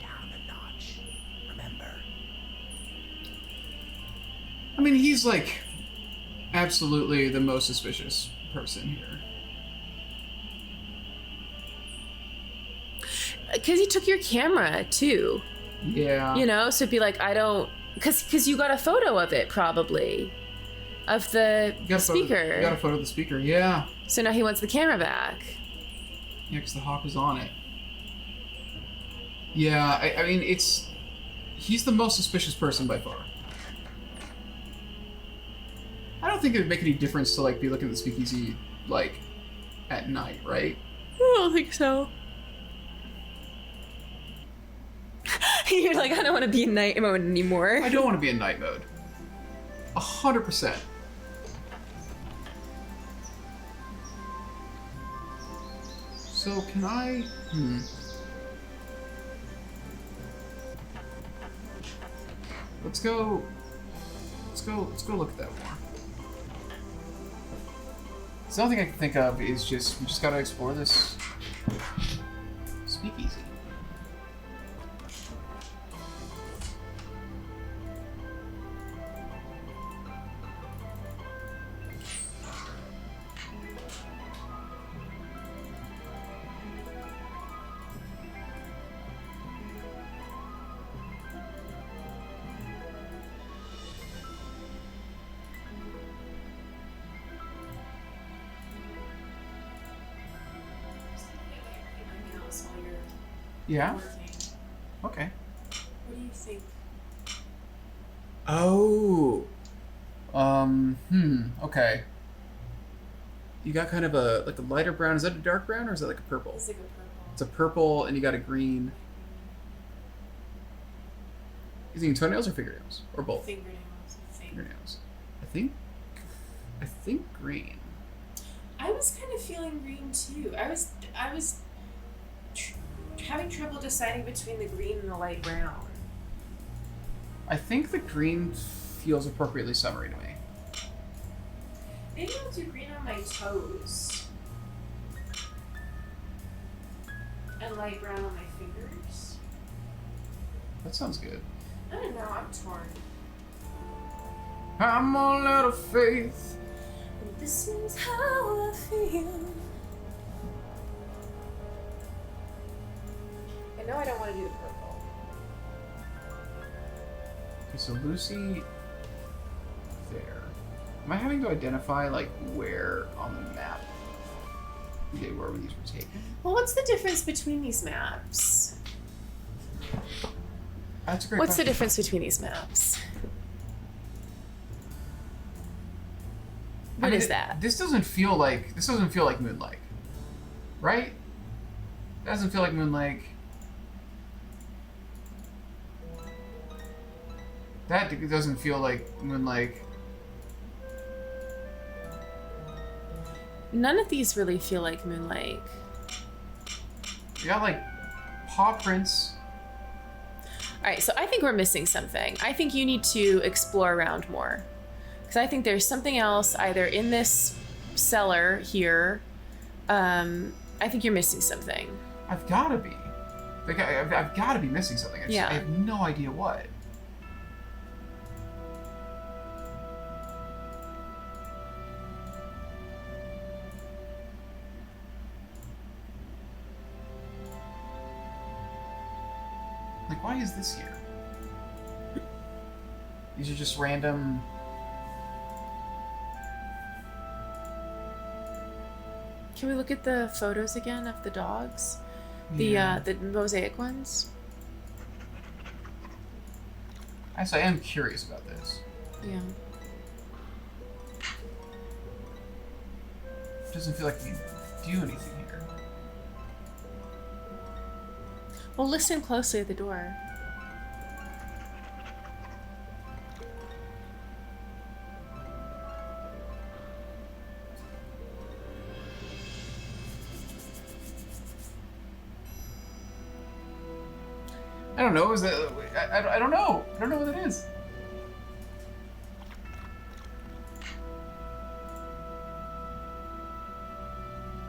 Down a notch. Remember. I mean, he's like absolutely the most suspicious person here. Because he took your camera, too. Yeah. You know? So it'd be like, I don't Because you got a photo of it, probably. Of the You got speaker. You got a photo of the speaker, yeah. So now he wants the camera back. Yeah, because the hawk was on it. Yeah, I mean, he's the most suspicious person by far. I don't think it would make any difference to, like, be looking at the speakeasy, like, at night, right? I don't think so. You're like, I don't want to be in night mode anymore. I don't want to be in night mode. 100%. So can I? Let's go look at that more. So the only thing I can think of is we just gotta explore this speakeasy. Yeah? Okay. What do you think? Oh. Okay. You got kind of a lighter brown. Is that a dark brown or is that like a purple? It's like a purple. It's a purple and you got a green. You thinking toenails or fingernails? Or both? Fingernails, I think. Fingernails. I think green. I was kind of feeling green too. I was having trouble deciding between the green and the light brown. I think the green feels appropriately summery to me. Maybe I'll do green on my toes. And light brown on my fingers. That sounds good. I don't know, I'm torn. I'm all out of faith. This is how I feel. I know I don't want to do the purple. Okay, so Lucy there. Am I having to identify like where on the map they were when these were taken? Well, what's the difference between these maps? That's a great What's the question. difference between these maps? What is that? This doesn't feel like Moonlake. Right? It doesn't feel like Moonlake. That doesn't feel like Moonlake. None of these really feel like Moonlake. You got like paw prints. All right, so I think we're missing something. I think you need to explore around more. Because I think there's something else either in this cellar here. I think you're missing something. I've got to be. Like, I've got to be missing something. I Yeah. have no idea what. Like, why is this here? These are just random... Can we look at the photos again of the dogs? The Yeah. the mosaic ones? Actually, I am curious about this. Yeah. It doesn't feel like we can do anything here. Well, listen closely at the door. I don't know. Is that? I don't know. I don't know what it is.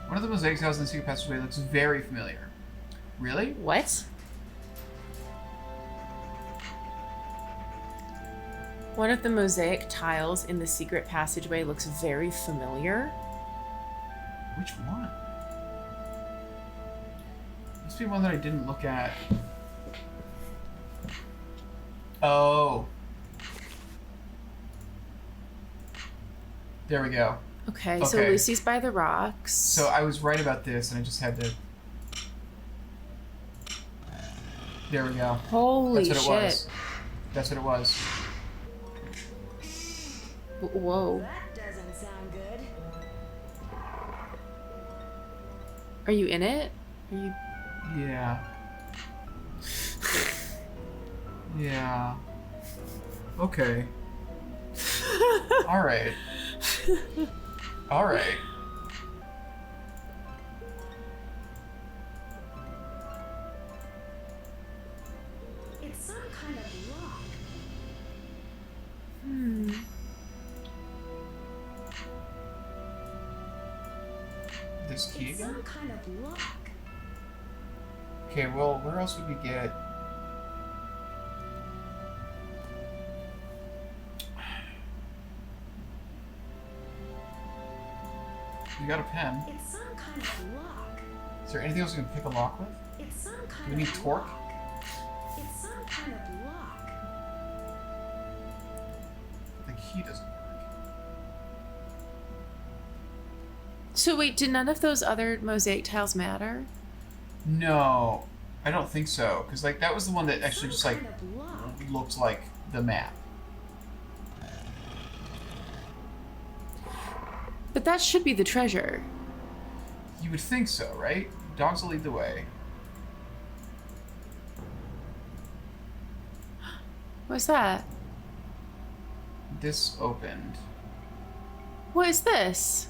One of the mosaic tiles in the secret passageway looks very familiar. Really? What? One of the mosaic tiles in the secret passageway looks very familiar. Which one? Must be one that I didn't look at. Oh. There we go. Okay, so Okay. Lucy's by the rocks. So I was right about this, and I just had to... There we go. Holy That's what it shit. was. That's what it was. Whoa. That doesn't sound good. Are you in it? Are you... Yeah. Yeah. Okay. Alright. Alright. It's some kind of lock. This key It's again? some kind of lock. Okay, well, where else would we get... We got a pen. It's some kind of lock. Is there anything else we can pick a lock with? It's some kind Do we need of torque? lock. It's some kind of lock. The key doesn't work. So wait, did none of those other mosaic tiles matter? No, I don't think so. Because, like, that was the one that actually just, like, Some kind of lock. looked like the map. But that should be the treasure. You would think so, right? Dogs will lead the way. What's that? This opened. What is this?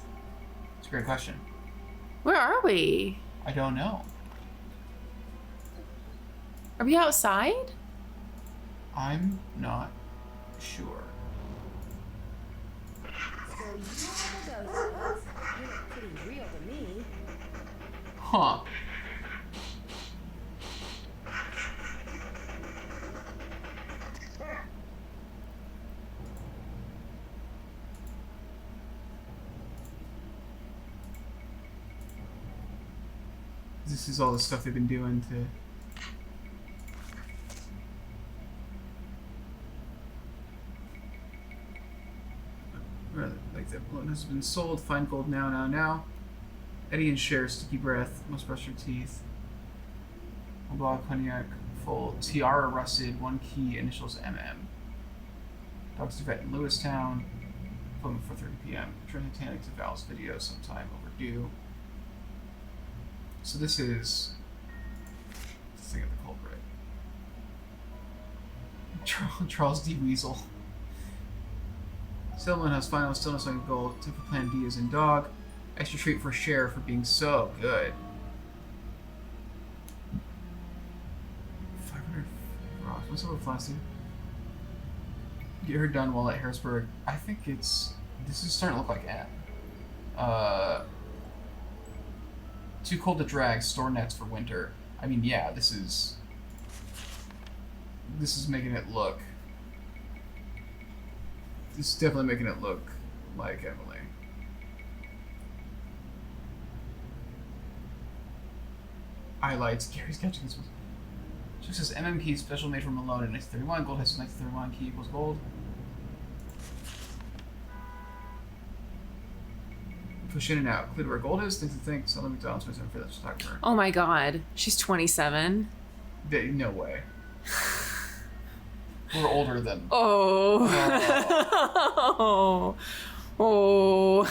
It's a great question. Where are we? I don't know. Are we outside? I'm not sure. So you know the ghosts. You look pretty real to me. Huh. This is all the stuff they've been doing to... Like that balloon has been sold. Find gold now. Eddie and Cher, sticky breath. Must brush your teeth. Blah, cognac, full. Tiara rusted. One key. Initials MM. Dogs to vet in Lewistown. Appointment for 30 p.m. Return Titanic to Val's video sometime overdue. So this is the thing of the culprit. Charles D. Weasel. Stillman has final stillness on gold. Tip for plan D is in dog. Extra treat for Cher for being so good. 500 rocks. What's up with Flasty? Get her done while at Harrisburg. I think it's... This is starting to look like N. Too cold to drag. Store nets for winter. I mean, yeah, this is making it look... This is definitely making it look like Emily. Highlights. Gary's catching this one. She says MM key special made from Malone in 1931. Gold has 1931 key equals gold. Push in and out. Clear to where gold is. Think to think. Sell McDonald's. For that. Just talk to her. Oh my god. She's 27. No way. We're older than. Oh. Oh.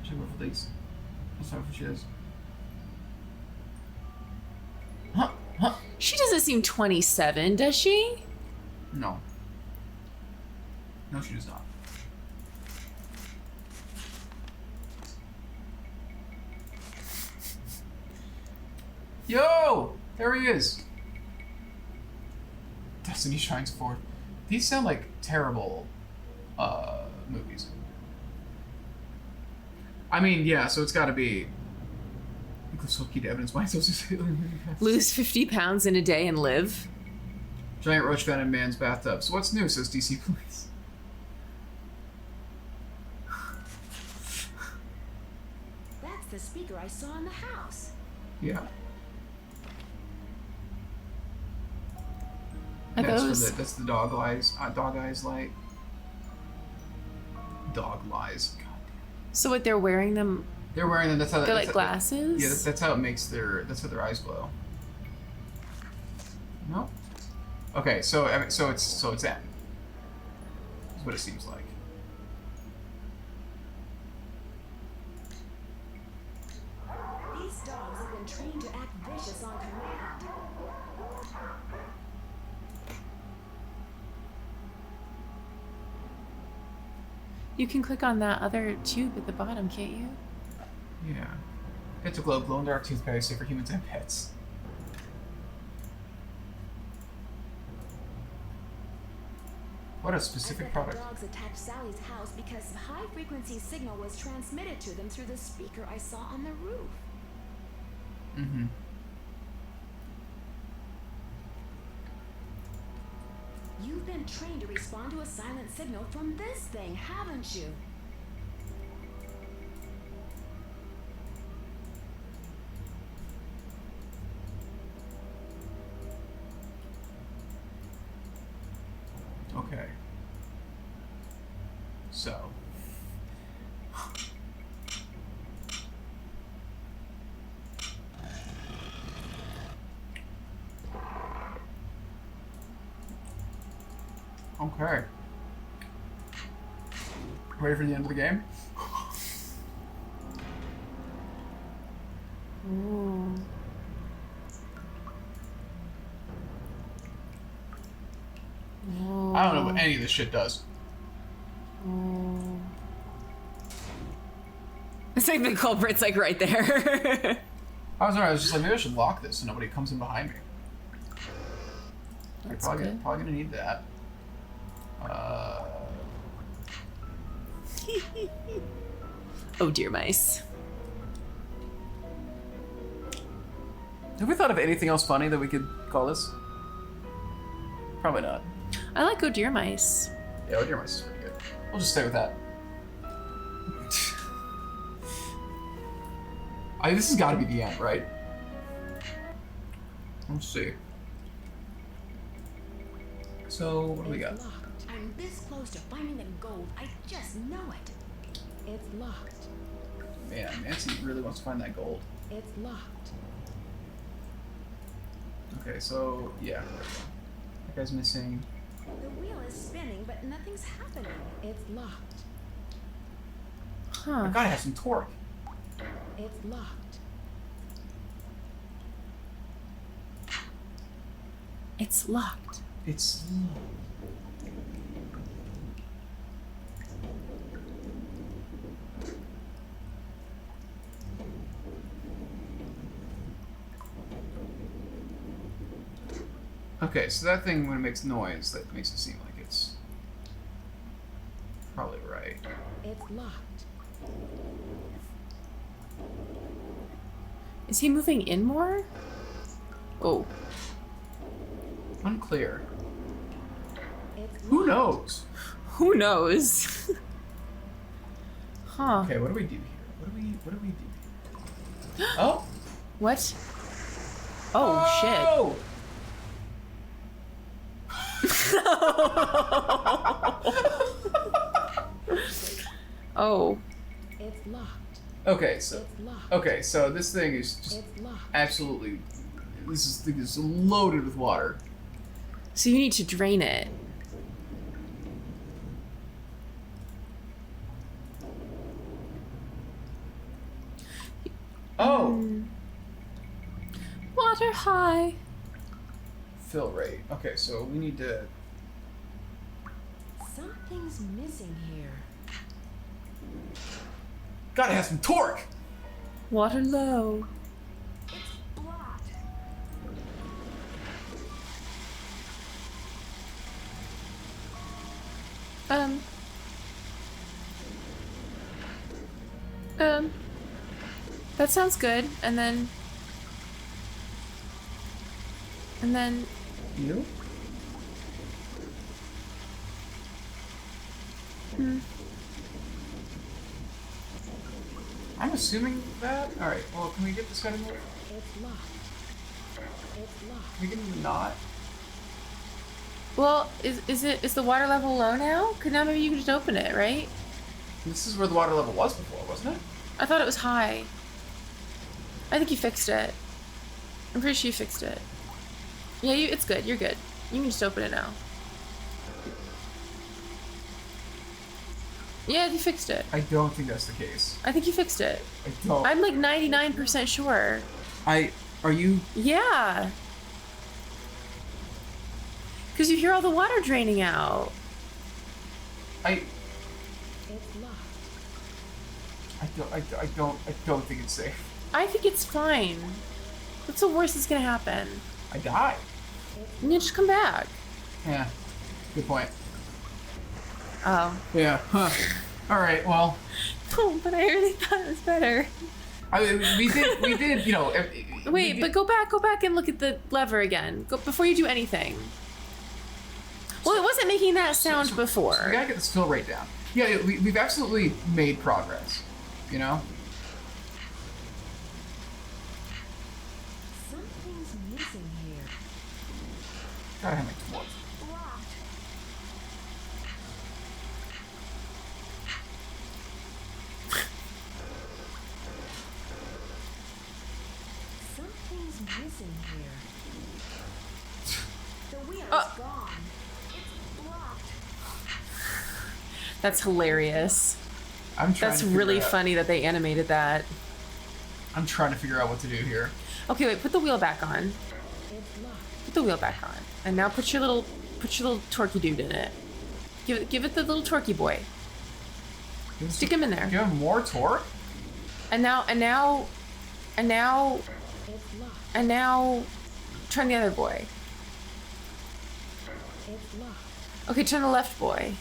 Check out for these. That's not what she is. Huh? Huh? She doesn't seem 27, does she? No. No, she does not. Yo! There he is! Destiny Shines Forth. These sound like terrible movies. I mean, yeah, so it's gotta be... Includes key to evidence. Why is Lose 50 pounds in a day and live? Giant roach found in man's bathtub. So what's new, says DC Police. That's the speaker I saw in the house. Yeah. Are those? That's the dog eyes. Dog eyes light. Dog lies. God damn. So what they're wearing them? They're wearing them. That's how. They're that's like how- glasses. Yeah, that's how it makes their. That's how their eyes glow. No. Okay, so it's that. That's what it seems like. These dogs have been trained to act vicious on command. You can click on that other tube at the bottom, can't you? Yeah. It's a glow in the dark toothpaste safe for humans and pets. What a specific I bet product. the dogs attacked Sally's house because a high-frequency signal was transmitted to them through the speaker I saw on the roof. Mm-hmm. You've been trained to respond to a silent signal from this thing, haven't you? Okay. So. Okay. Ready for the end of the game? Ooh. I don't know what any of this shit does. It's like the culprit's like right there. I was just like, maybe I should lock this so nobody comes in behind me. That's probably good. gonna need that. Oh dear mice. Have we thought of anything else funny that we could call this? Probably not. I like oh dear mice. Yeah, oh dear mice is pretty good. We'll just stay with that. This has got to be the end, right? Let's see. So, what do we got? It's locked. I'm this close to finding the gold. I just know it. It's locked. Man, Nancy really wants to find that gold. It's locked. Okay, so, yeah. That guy's missing. The wheel is spinning, but nothing's happening. It's locked. Huh. I gotta have some torque. It's locked. It's locked. It's... Okay, so that thing, when it makes noise, that makes it seem like it's probably right. It's locked. Is he moving in more? Oh. Unclear. It's Who locked. knows? Who knows? Huh. Okay, what do we do here? What do we do here? Oh! What? Oh, shit. Oh. It's locked. Okay, so It's locked. okay, so this thing is just It's locked. absolutely. This thing is loaded with water. So you need to drain it. Oh, Water high. fill rate. Okay, so we need to. Something's missing here. Gotta have some torque. Water low. It's blocked. That sounds good. And then You? I'm assuming that. All right. Well, can we get this guy to move? It's locked. It's locked. Can we get him to not? Well, is the water level low now? Cause now maybe you can just open it, right? This is where the water level was before, wasn't it? I thought it was high. I think you fixed it. I'm pretty sure you fixed it. Yeah, it's good. You're good. You can just open it now. Yeah, you fixed it. I don't think that's the case. I think you fixed it. I don't. I'm like 99% sure. Are you? Yeah. Because you hear all the water draining out. I It's locked. I don't think it's safe. I think it's fine. What's the worst that's gonna happen? I die. And you just come back. Yeah. Good point. Oh. Yeah. Huh. All right. Well. Oh, but I really thought it was better. We did. You know. Wait, but go back and look at the lever again. Go before you do anything. Well, it wasn't making that sound before. So we gotta get this fill rate down. Yeah, we've absolutely made progress. You know. Something's missing here. Gotta have my torch. Locked. Something's missing here. The wheel is gone. It's blocked. That's hilarious. I'm trying. That's to figure really out- funny that they animated that. I'm trying to figure out what to do here. Okay, wait. Put the wheel back on. It's locked. Put the wheel back on. And now put your little torquey dude in it. Give it the little torquey boy. Stick him in there. Give him more torque. And now It's locked. turn the other boy. It's locked. Okay, turn the left boy.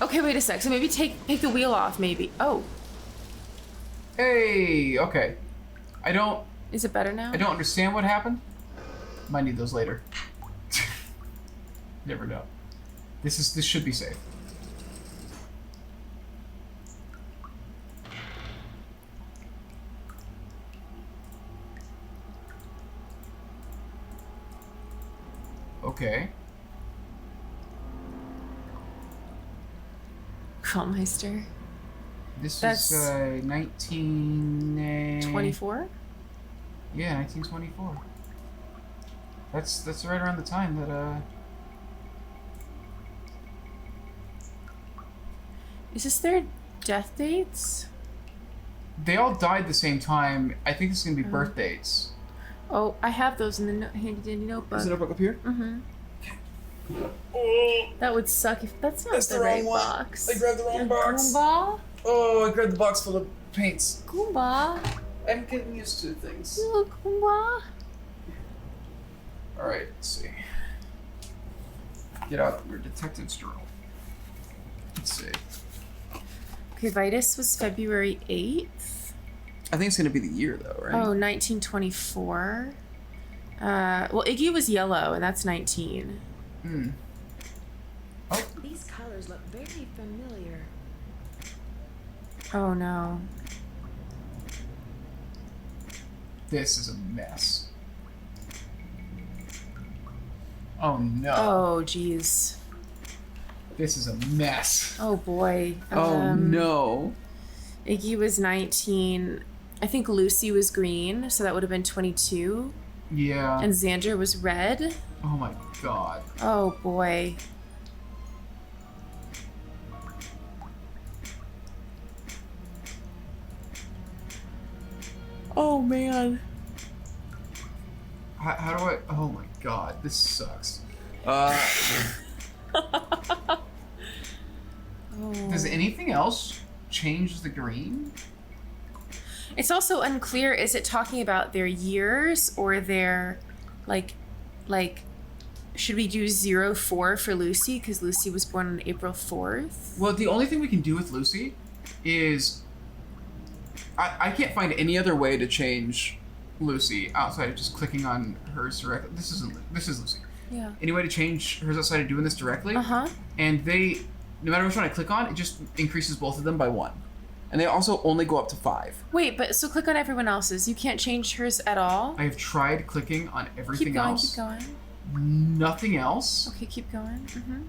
Okay, wait a sec. So maybe take the wheel off, maybe. Oh, Hey. Okay. I don't is it better now? understand what happened. Might need those later. Never know. This should be safe. Okay. Crawlmeister. This That's is 19... 24? Yeah, 1924. That's right around the time that Is this their death dates? they all died the same time. I think this is gonna be birth dates. Oh, I have those in the handy dandy notebook. Is the notebook up here? Mm-hmm. Oh, That would suck if that's not That's the the wrong right one. box. I grabbed the wrong box. Goomba? oh! I grabbed the box full of paints. Goomba? I'm getting used to things. Little Goomba? All right, let's see. Get out your detective's journal. Let's see. Okay, Vitus was February 8th. I think it's gonna be the year though, right? Oh, 1924. Well, Iggy was yellow, and that's 19. Hmm. Oh, These colors look very familiar. Oh, no. this is a mess. Oh no. Oh, jeez. This is a mess. Oh, boy. Oh no. Iggy was 19. I think Lucy was green, so that would have been 22. Yeah. And Xander was red. Oh my god. Oh, boy. Oh, man. How do I? Oh my god, this sucks. Does anything else change the green? It's also unclear, is it talking about their years or their, like, should we do 04 for Lucy? Because Lucy was born on April 4th. Well, the only thing we can do with Lucy is I can't find any other way to change Lucy outside of just clicking on hers directly. This is Lucy. Yeah. Any way to change hers outside of doing this directly? Uh-huh. And they no matter which one I click on, it just increases both of them by 1. And they also only go up to 5. Wait, but so click on everyone else's. You can't change hers at all? I have tried clicking on everything else. Keep going. Nothing else. Okay, keep going.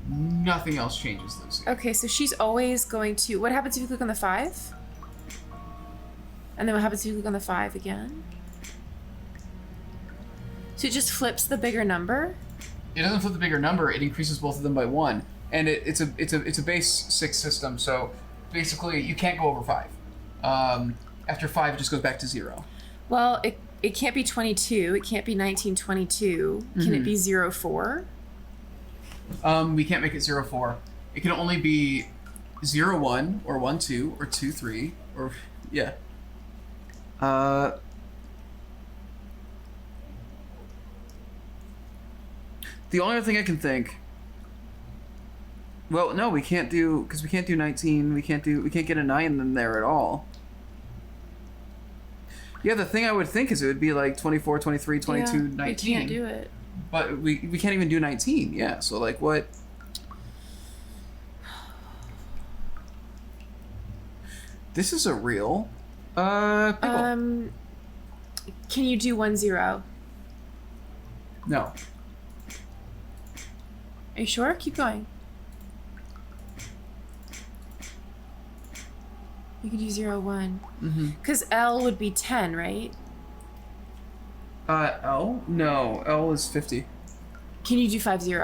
Nothing else changes, Lucy. Okay, so she's always going to... What happens if you click on the 5? And then what happens if you click on the 5 again? So it just flips the bigger number? It doesn't flip the bigger number. It increases both of them by 1. And it's a base 6 system, so basically you can't go over 5. After 5, it just goes back to 0. Well, it can't be 22. It can't be 1922. Can it be 04? We can't make it 04. It can only be 01 or 12 or 23 or yeah. The only other thing I can think. Well, no, we can't do because we can't do 19. We can't get a 9 in there at all. Yeah, the thing I would think is it would be like 24, 23, 22, yeah, 19. We can't do it. But we can't even do 19. Yeah, so like what? This is a real pickle. Can you do 10? No. Are you sure? Keep going. You could do 01. Because L would be 10, right? L? No, L is 50. Can you do 50?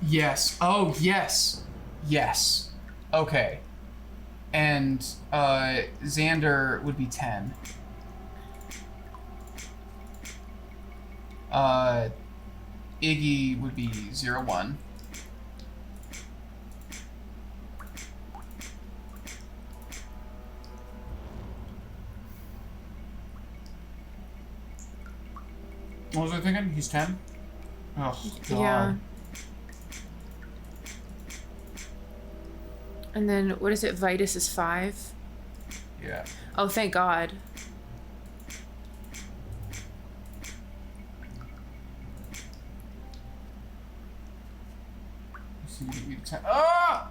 Yes. Oh, yes. Yes. Okay. And Xander would be 10. Iggy would be 01. What was I thinking? He's 10? Oh, God. Yeah. And then, what is it? Vitus is 5? Yeah. Oh, thank God. Ah!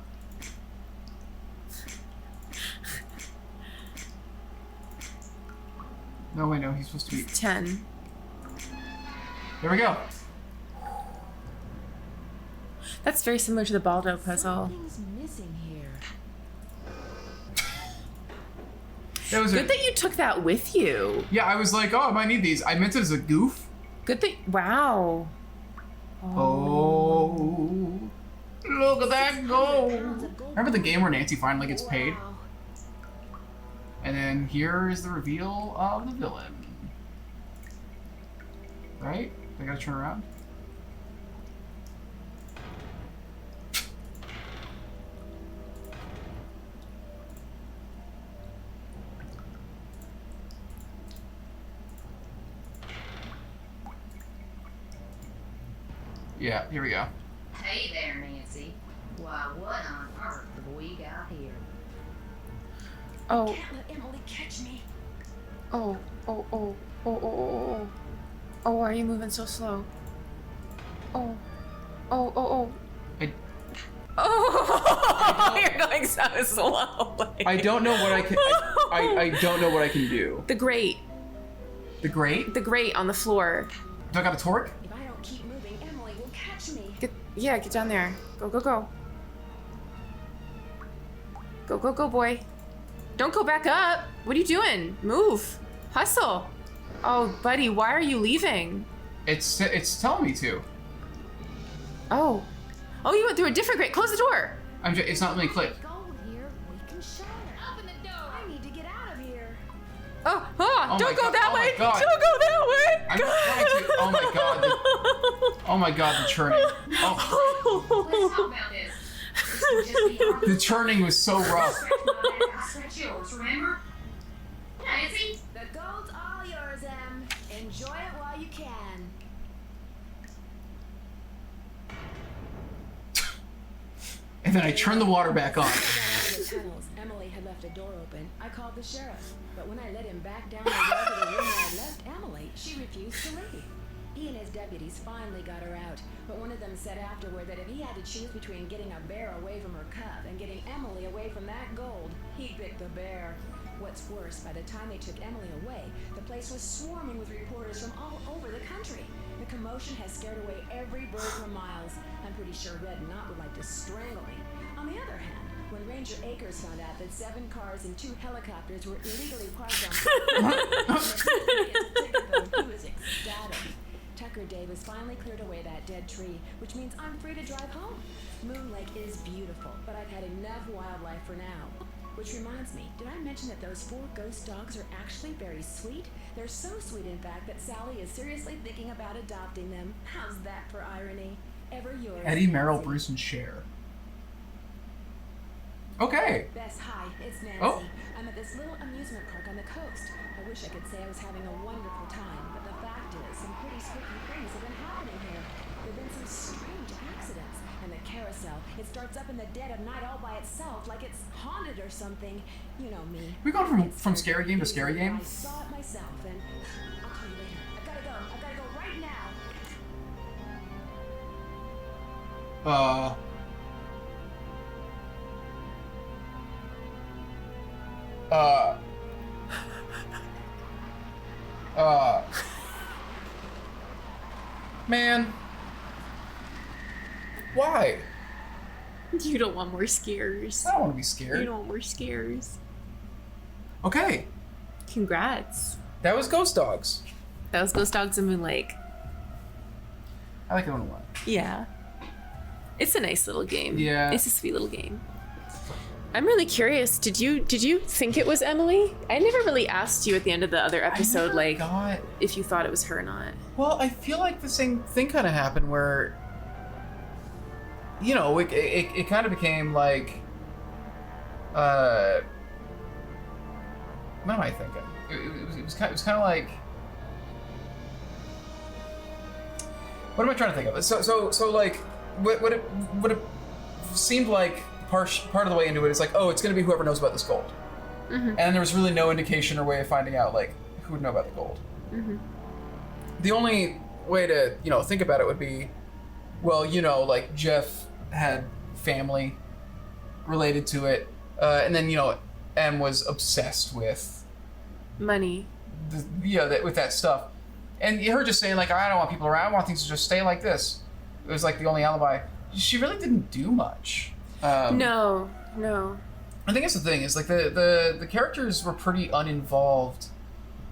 No, wait, no, he's supposed to be 10. There we go. That's very similar to the Baldo puzzle. Something's missing here. That was Good that you took that with you. Yeah, I was like, oh, I might need these. I meant it as a goof. Good that... Wow. Oh. Look at that go. Remember the game where Nancy finally gets paid? Wow. And then here is the reveal of the villain. Right? I gotta turn around. Yeah, here we go. Hey there, Nancy. Why, what on earth have we got here? Oh. Can't let Emily catch me. Oh. Oh, why are you moving so slow? Oh. Oh. You're going so slowly. I don't know what I can. I don't know what I can do. The grate. The grate? The grate on the floor. Do I got a torque? If I don't keep moving, Emily will catch me. Get down there. Go. Go, boy. Don't go back up. What are you doing? Move. Hustle. Oh, buddy, why are you leaving? It's telling me to. Oh, you went through a different grate. Close the door. It's not letting me click. Go here, we can shatter. Open the door! I need to get out of here. Oh, Oh don't my go God, that oh my way. God. Don't go that way. I'm trying to. Oh my god. Oh my god, the churning. Oh, Let's talk about this. This would just be our the churning was so rough. stretch my back, I'll stretch yours, remember? Nancy? The gold's all yours, Em. Enjoy it while you can. And then I turned the water back on. When I got out of the tunnels, Emily had left a door open. I called the sheriff, but when I let him back down the road to the room where I left Emily, she refused to leave. He and his deputies finally got her out, but one of them said afterward that if he had to choose between getting a bear away from her cub and getting Emily away from that gold, he'd pick the bear. What's worse, by the time they took Emily away, the place was swarming with reporters from all over the country. The commotion has scared away every bird for miles. I'm pretty sure Red Knot would like to strangle me. On the other hand, when Ranger Akers found out that 7 cars and 2 helicopters were illegally parked on he was ecstatic. Tucker Day was finally cleared away that dead tree, which means I'm free to drive home. Moon Lake is beautiful, but I've had enough wildlife for now. Which reminds me, did I mention that those 4 ghost dogs are actually very sweet? They're so sweet, in fact, that Sally is seriously thinking about adopting them. How's that for irony? Ever yours, Eddie, Merrill, Nancy. Bruce, and Cher. Okay. Bess, hi, it's Nancy. Oh. I'm at this little amusement park on the coast. I wish I could say I was having a wonderful time, but the fact is, some pretty spooky things have been happening here. There have been some strange accidents, and the carousel, it starts up in the dead of night all by itself, like it's haunted or something. You know me. We gone It's from scary game to scary game? I saw it myself, and I'll tell you later. I've gotta go. I've gotta go right now. Man. Why? You don't want more scares. I don't want to be You scared. don't want more scares. Okay. Congrats. That was Ghost Dogs. That was Ghost Dogs in Moon Lake. I like it when it won. Yeah. It's a nice little game. Yeah. It's a sweet little game. I'm really curious. Did you think it was Emily? I never really asked you at the end of the other episode, if you thought it was her or not. Well, I feel like the same thing kind of happened where, you know, it kind of became like, what am I thinking? It was kind of like, what am I trying to think of? So like, what it seemed like part of the way into it is like, oh, it's going to be whoever knows about this gold. Mm-hmm. And there was really no indication or way of finding out, like, who would know about the gold. Mm-hmm. The only way to, you know, think about it would be, well, you know, like, Jeff had family related to it, and then, you know, M was obsessed with money. With that stuff. And her just saying, like, I don't want people around, I want things to just stay like this. It was, like, the only alibi. She really didn't do much. No. I think that's the thing, is like the characters were pretty uninvolved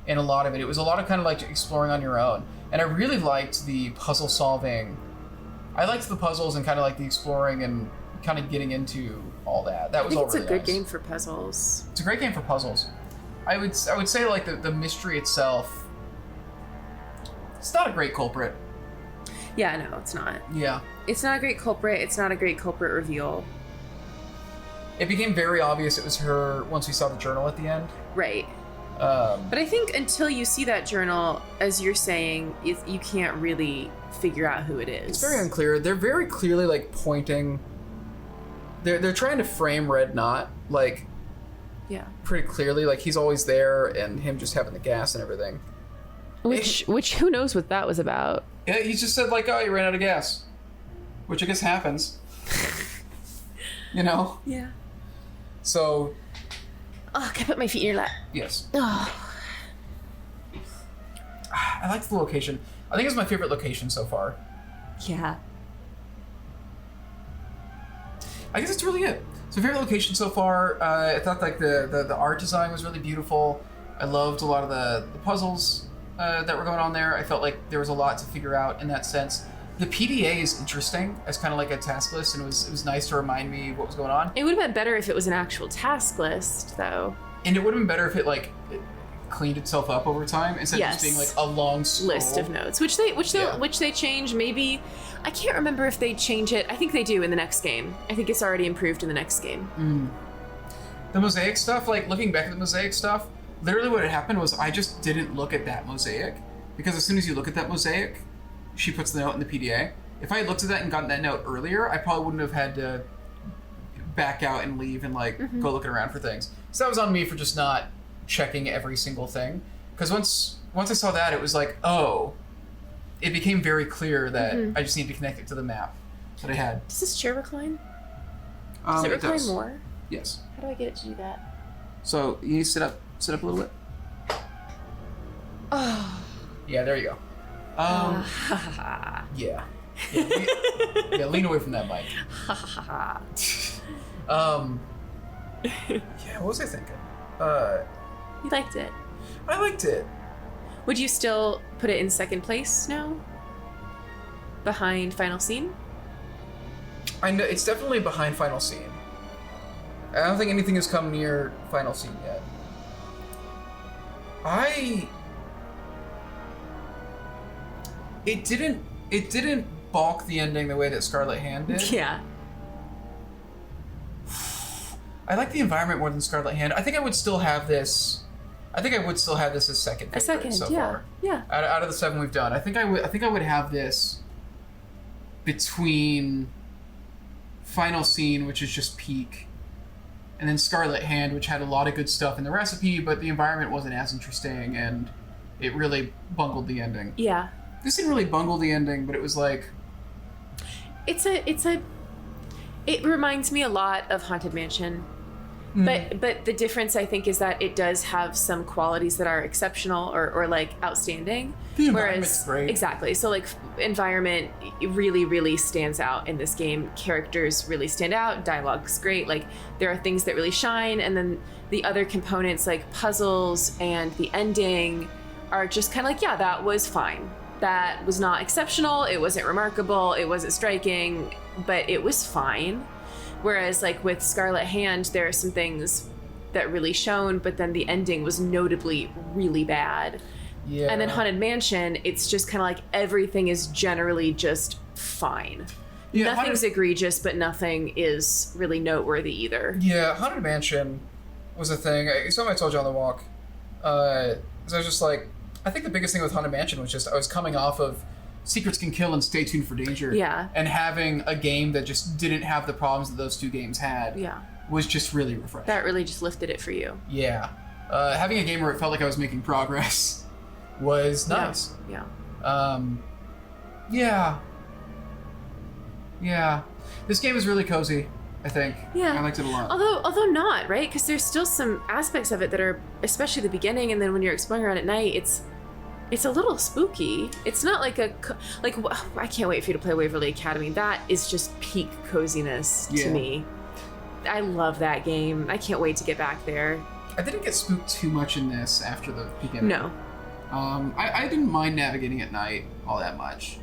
in a lot of it. It was a lot of kind of like exploring on your own. And I really liked the puzzle solving. I liked the puzzles and kind of like the exploring and kind of getting into all that. That was all really nice. It's a good game for puzzles. It's a great game for puzzles. I would say like the mystery itself, it's not a great culprit. Yeah, no, it's not. Yeah. It's not a great culprit. It's not a great culprit reveal. It became very obvious it was her once we saw the journal at the end. Right. But I think until you see that journal, as you're saying, you can't really figure out who it is. It's very unclear. They're very clearly like pointing. They're trying to frame Red Knot like. Yeah. Pretty clearly, like he's always there, and him just having the gas and everything. Which who knows what that was about? Yeah, he just said like, oh, you ran out of gas, which I guess happens. You know. Yeah. So. Oh, can I put my feet in your lap? Yes. Oh. I like the location. I think it's my favorite location so far. Yeah. I guess that's really it. So favorite location so far. I thought like the art design was really beautiful. I loved a lot of the puzzles that were going on there. I felt like there was a lot to figure out in that sense. The PDA is interesting as kind of like a task list, and it was nice to remind me what was going on. It would have been better if it was an actual task list, though. And it would have been better if it like cleaned itself up over time instead of just being like a long scroll. List of notes, which they change. Maybe I can't remember if they change it. I think they do in the next game. I think it's already improved in the next game. The mosaic stuff, like looking back at the mosaic stuff, literally what had happened was I just didn't look at that mosaic, because as soon as you look at that mosaic, she puts the note in the PDA. If I had looked at that and gotten that note earlier, I probably wouldn't have had to back out and leave and like go looking around for things. So that was on me for just not checking every single thing. Because once I saw that, it was like, oh, it became very clear that I just need to connect it to the map that I had. Does this chair recline? Does it recline does. more? Yes. How do I get it to do that? So you need to sit up a little bit. Oh. Yeah, there you go. Yeah. Lean away from that mic. Yeah, what was I thinking? You liked it. I liked it. Would you still put it in second place now? Behind Final Scene? I know it's definitely behind Final Scene. I don't think anything has come near Final Scene yet. It didn't balk the ending the way that Scarlet Hand did. Yeah. I like the environment more than Scarlet Hand. I think I would still have this as second favorite A second, so yeah. far. Yeah. Out of the 7 we've done, I think I would have this between Final Scene, which is just peak, and then Scarlet Hand, which had a lot of good stuff in the recipe, but the environment wasn't as interesting, and it really bungled the ending. Yeah. This didn't really bungle the ending, but it was like... It reminds me a lot of Haunted Mansion. But the difference, I think, is that it does have some qualities that are exceptional or like outstanding. The environment's great. Exactly. So like environment really, really stands out in this game. Characters really stand out. Dialogue's great. Like there are things that really shine, and then the other components like puzzles and the ending are just kind of like, yeah, that was fine. That was not exceptional. It wasn't remarkable. It wasn't striking, but it was fine. Whereas like with Scarlet Hand, there are some things that really shone, but then the ending was notably really bad. Yeah. And then Haunted Mansion, it's just kind of like everything is generally just fine. Yeah, Nothing's egregious, but nothing is really noteworthy either. Yeah, Haunted Mansion was a thing. Something I told you on the walk. So I was just like, I think the biggest thing with Haunted Mansion was just I was coming off of Secrets Can Kill and Stay Tuned for Danger. Yeah. And having a game that just didn't have the problems that those two games had was just really refreshing. That really just lifted it for you. Yeah. Having a game where it felt like I was making progress was nice. Yeah. Yeah. This game is really cozy, I think. Yeah. I liked it a lot. Although not, right? Because there's still some aspects of it that are, especially the beginning, and then when you're exploring around at night, it's a little spooky. It's not like I can't wait for you to play Waverly Academy. That is just peak coziness to me. I love that game. I can't wait to get back there. I didn't get spooked too much in this after the beginning. No. I didn't mind navigating at night all that much.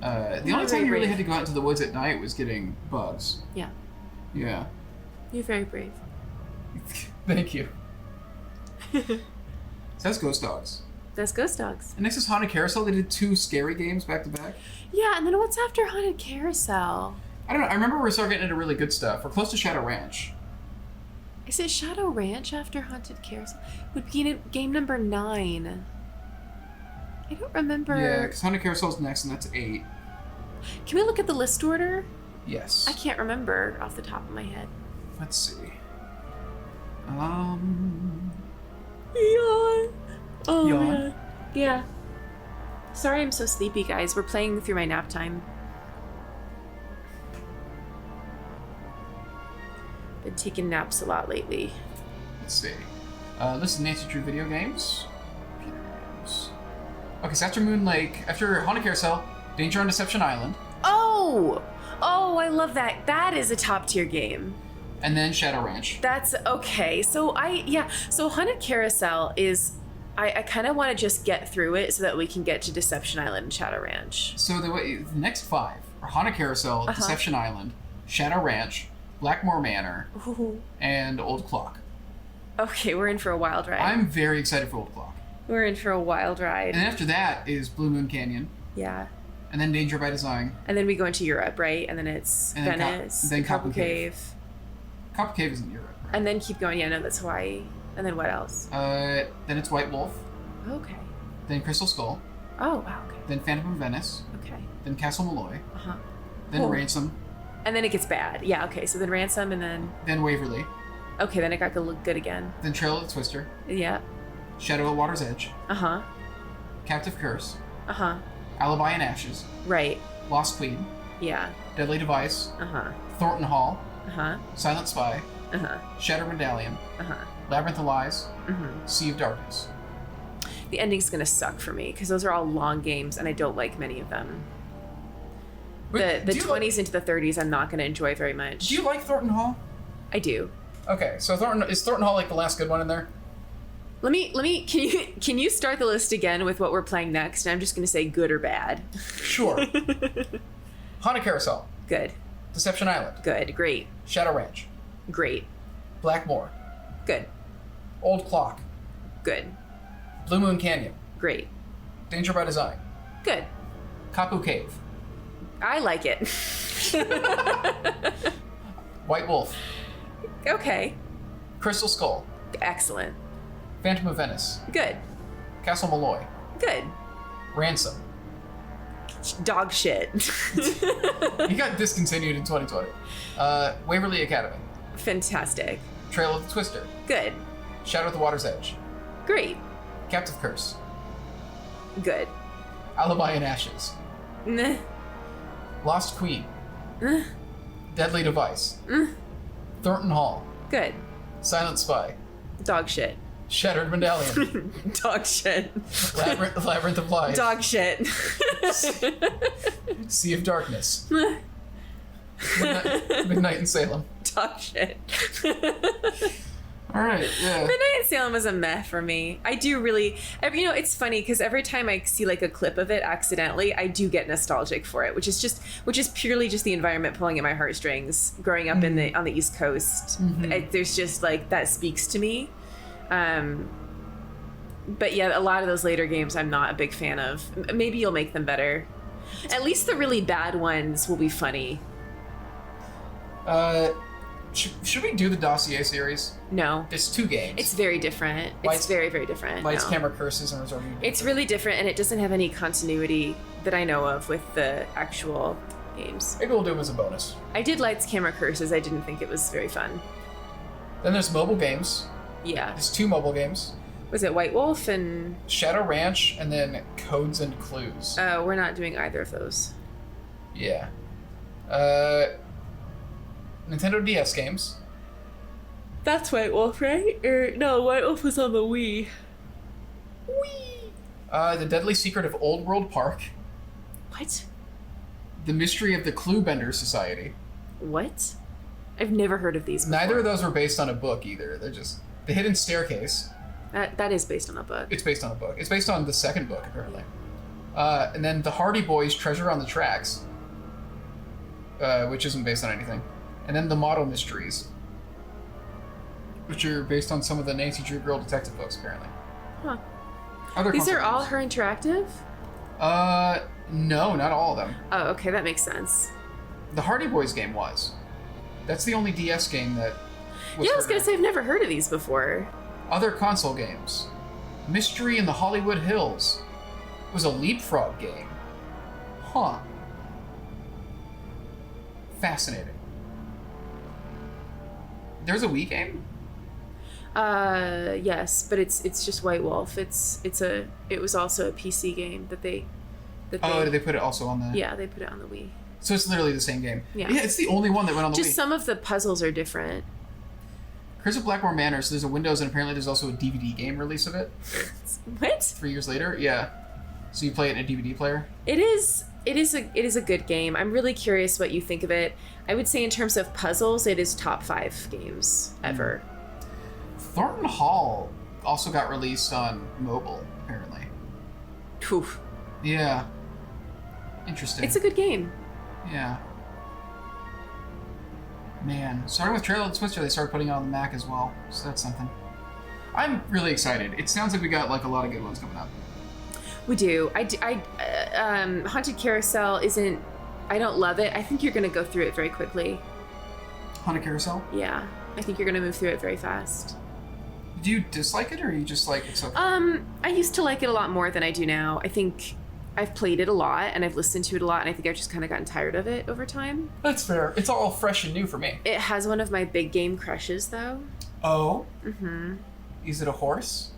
The only time you really had to go out into the woods at night was getting bugs. Yeah. Yeah. You're very brave. Thank you. So that's Ghost Dogs. That's Ghost Dogs. And next is Haunted Carousel. They did 2 scary games back to back. Yeah, and then what's after Haunted Carousel? I don't know. I remember we started getting into really good stuff. We're close to Shadow Ranch. Is it Shadow Ranch after Haunted Carousel? Would be game number 9. I don't remember. Yeah, because Haunted Carousel's next, and that's 8. Can we look at the list order? Yes. I can't remember off the top of my head. Let's see. Yawn. Oh, Yawn. man. Yeah. Sorry I'm so sleepy, guys. We're playing through my nap time. Been taking naps a lot lately. Let's see. This is Nancy Drew Video Games. Okay, so after Moon Lake, after Haunted Carousel, Danger on Deception Island. Oh, I love that. That is a top tier game. And then Shadow Ranch. That's okay. So So Haunted Carousel is, I kind of want to just get through it so that we can get to Deception Island and Shadow Ranch. So the next 5 are Haunted Carousel, Deception Island, Shadow Ranch, Blackmore Manor, and Old Clock. Okay, we're in for a wild ride. I'm very excited for Old Clock. We're in for a wild ride. And then after that is Blue Moon Canyon. Yeah. And then Danger by Design. And then we go into Europe, right? And then it's Venice, then Copper Copper Cave. Copper Cave is in Europe, right? And then keep going. Yeah, no, that's Hawaii. And then what else? Then it's White Wolf. Okay. Then Crystal Skull. Oh, wow. Okay. Then Phantom of Venice. Okay. Then Castle Malloy. Uh-huh. Then Ransom. And then it gets bad. Yeah, okay. So then Ransom and then... Then Waverly. Okay, then it got good again. Then Trail of the Twister. Yeah. Shadow at Water's Edge. Uh-huh. Captive Curse. Uh-huh. Alibi and Ashes, Right. Lost Queen, Yeah. Deadly Device, Uh-huh. Thornton Hall, Uh-huh. Silent Spy, Uh-huh. Shattered Medallion, Uh-huh. Labyrinth of Lies, Sea of Darkness. The ending's gonna suck for me because those are all long games and I don't like many of them. But The do you 20s into the 30s I'm not gonna enjoy very much. Do you like Thornton Hall? I do. Okay, so is Thornton Hall like the last good one in there? Let me can you start the list again with what we're playing next? And I'm just gonna say good or bad. Sure. Haunted Carousel, Good. Deception Island, Good. Great. Shadow Ranch, Great. Blackmoor, Good. Old Clock, Good. Blue Moon Canyon, Great. Danger by Design, Good. Kapu Cave, I like it. White Wolf, Okay. Crystal Skull, Excellent. Phantom of Venice, Good. Castle Malloy, Good. Ransom. Dog shit. He got discontinued in 2020. Waverly Academy, Fantastic. Trail of the Twister, Good. Shadow at the Water's Edge, Great. Captive Curse, Good. Alibi and Ashes, Nah. Lost Queen, Deadly Device, Thornton Hall, Good. Silent Spy, Dog shit. Shattered Medallion, Dog shit. Labyrinth of Lies, Dog shit. Sea of Darkness, Midnight in Salem. Dog shit. All right, yeah. Midnight in Salem was a meh for me. I do really, it's funny because every time I see like a clip of it accidentally, I do get nostalgic for it, which is purely just the environment pulling at my heartstrings. Growing up on the East Coast, there's just like that speaks to me. But yeah, a lot of those later games I'm not a big fan of. Maybe you'll make them better. At least the really bad ones will be funny. Should we do the Dossier series? No. It's 2 games. It's very different. Lights- It's very, very different. Lights, No. Camera, Curses, and Resort. It's really different, and it doesn't have any continuity that I know of with the actual games. Maybe we'll do them as a bonus. I did Lights, Camera, Curses. I didn't think it was very fun. Then there's mobile games. Yeah. There's 2 mobile games. Was it White Wolf and... Shadow Ranch, and then Codes and Clues. we're not doing either of those. Yeah. Nintendo DS games. That's White Wolf, right? Or no, White Wolf was on the Wii. The Deadly Secret of Old World Park. What? The Mystery of the Clue Bender Society. What? I've never heard of these before. Neither of those were based on a book either. They're just... The Hidden Staircase. That is based on a book. It's based on a book. It's based on the second book, apparently. And then the Hardy Boys Treasure on the Tracks. Which isn't based on anything. And then the Model Mysteries. Which are based on some of the Nancy Drew Girl detective books, apparently. Huh. Other These are console all games. her interactive? No, not all of them. Oh, okay, that makes sense. The Hardy Boys game was. That's the only DS game that was Yeah, I was her. gonna say I've never heard of these before. Other console games. Mystery in the Hollywood Hills was a leapfrog game. Huh. Fascinating. There's a Wii game? Yes, but it's just White Wolf. It was also a PC game that they Oh, did they put it also on the... Yeah, they put it on the Wii. So it's literally the same game. Yeah. Yeah, it's the only one that went on the Just Wii. some of the puzzles are different. Curse of Blackmore Manor, so there's a Windows and apparently there's also a DVD game release of it. What? 3 years later, yeah. So you play it in a DVD player? It is a good game. I'm really curious what you think of it. I would say in terms of puzzles, it is top 5 games ever. Thornton Hall also got released on mobile, apparently. Oof. Yeah. Interesting. It's a good game. Yeah. Man, starting with Trail of the Twister, they started putting it on the Mac as well, so that's something. I'm really excited. It sounds like we got like a lot of good ones coming up. We do. Haunted Carousel isn't... I don't love it. I think you're going to go through it very quickly. Haunted Carousel? Yeah. I think you're going to move through it very fast. Do you dislike it, or are you just like, it's okay? I used to like it a lot more than I do now. I think I've played it a lot, and I've listened to it a lot, and I think I've just kind of gotten tired of it over time. That's fair. It's all fresh and new for me. It has one of my big game crushes, though. Oh? Mm-hmm. Is it a horse?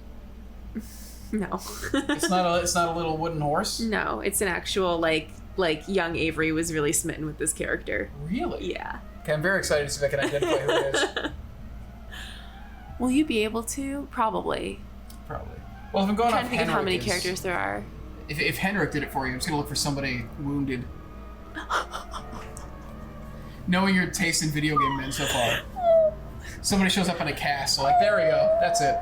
No. It's not a little wooden horse? No, it's an actual, like young Avery was really smitten with this character. Really? Yeah. Okay, I'm very excited to see if I can identify who it is. Will you be able to? Probably. Probably. Well, if I'm going I'm trying off to think of how many Henrik characters there are. If Henrik did it for you, I'm just gonna look for somebody wounded. Knowing your taste in video game men so far. Somebody shows up in a castle, like, there we go, that's it.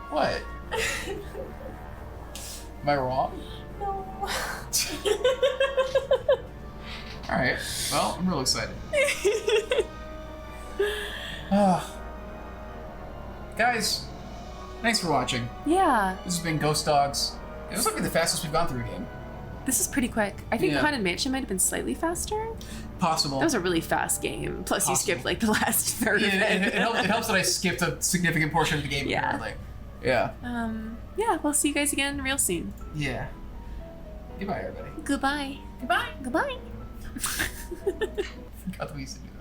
What? Am I wrong? No. Alright, well, I'm real excited. Guys, thanks for watching. Yeah. This has been Ghost Dogs. It was like the fastest we've gone through a game. This is pretty quick. I think Yeah. the Haunted Mansion might have been slightly faster. Possible. That was a really fast game. Plus, you skipped like the last third of Yeah, it. it helps that I skipped a significant portion of the game. Yeah. Apparently. Yeah. Yeah, we'll see you guys again real soon. Yeah. Goodbye, everybody. Goodbye. Goodbye. Goodbye. Forgot that we used to do that.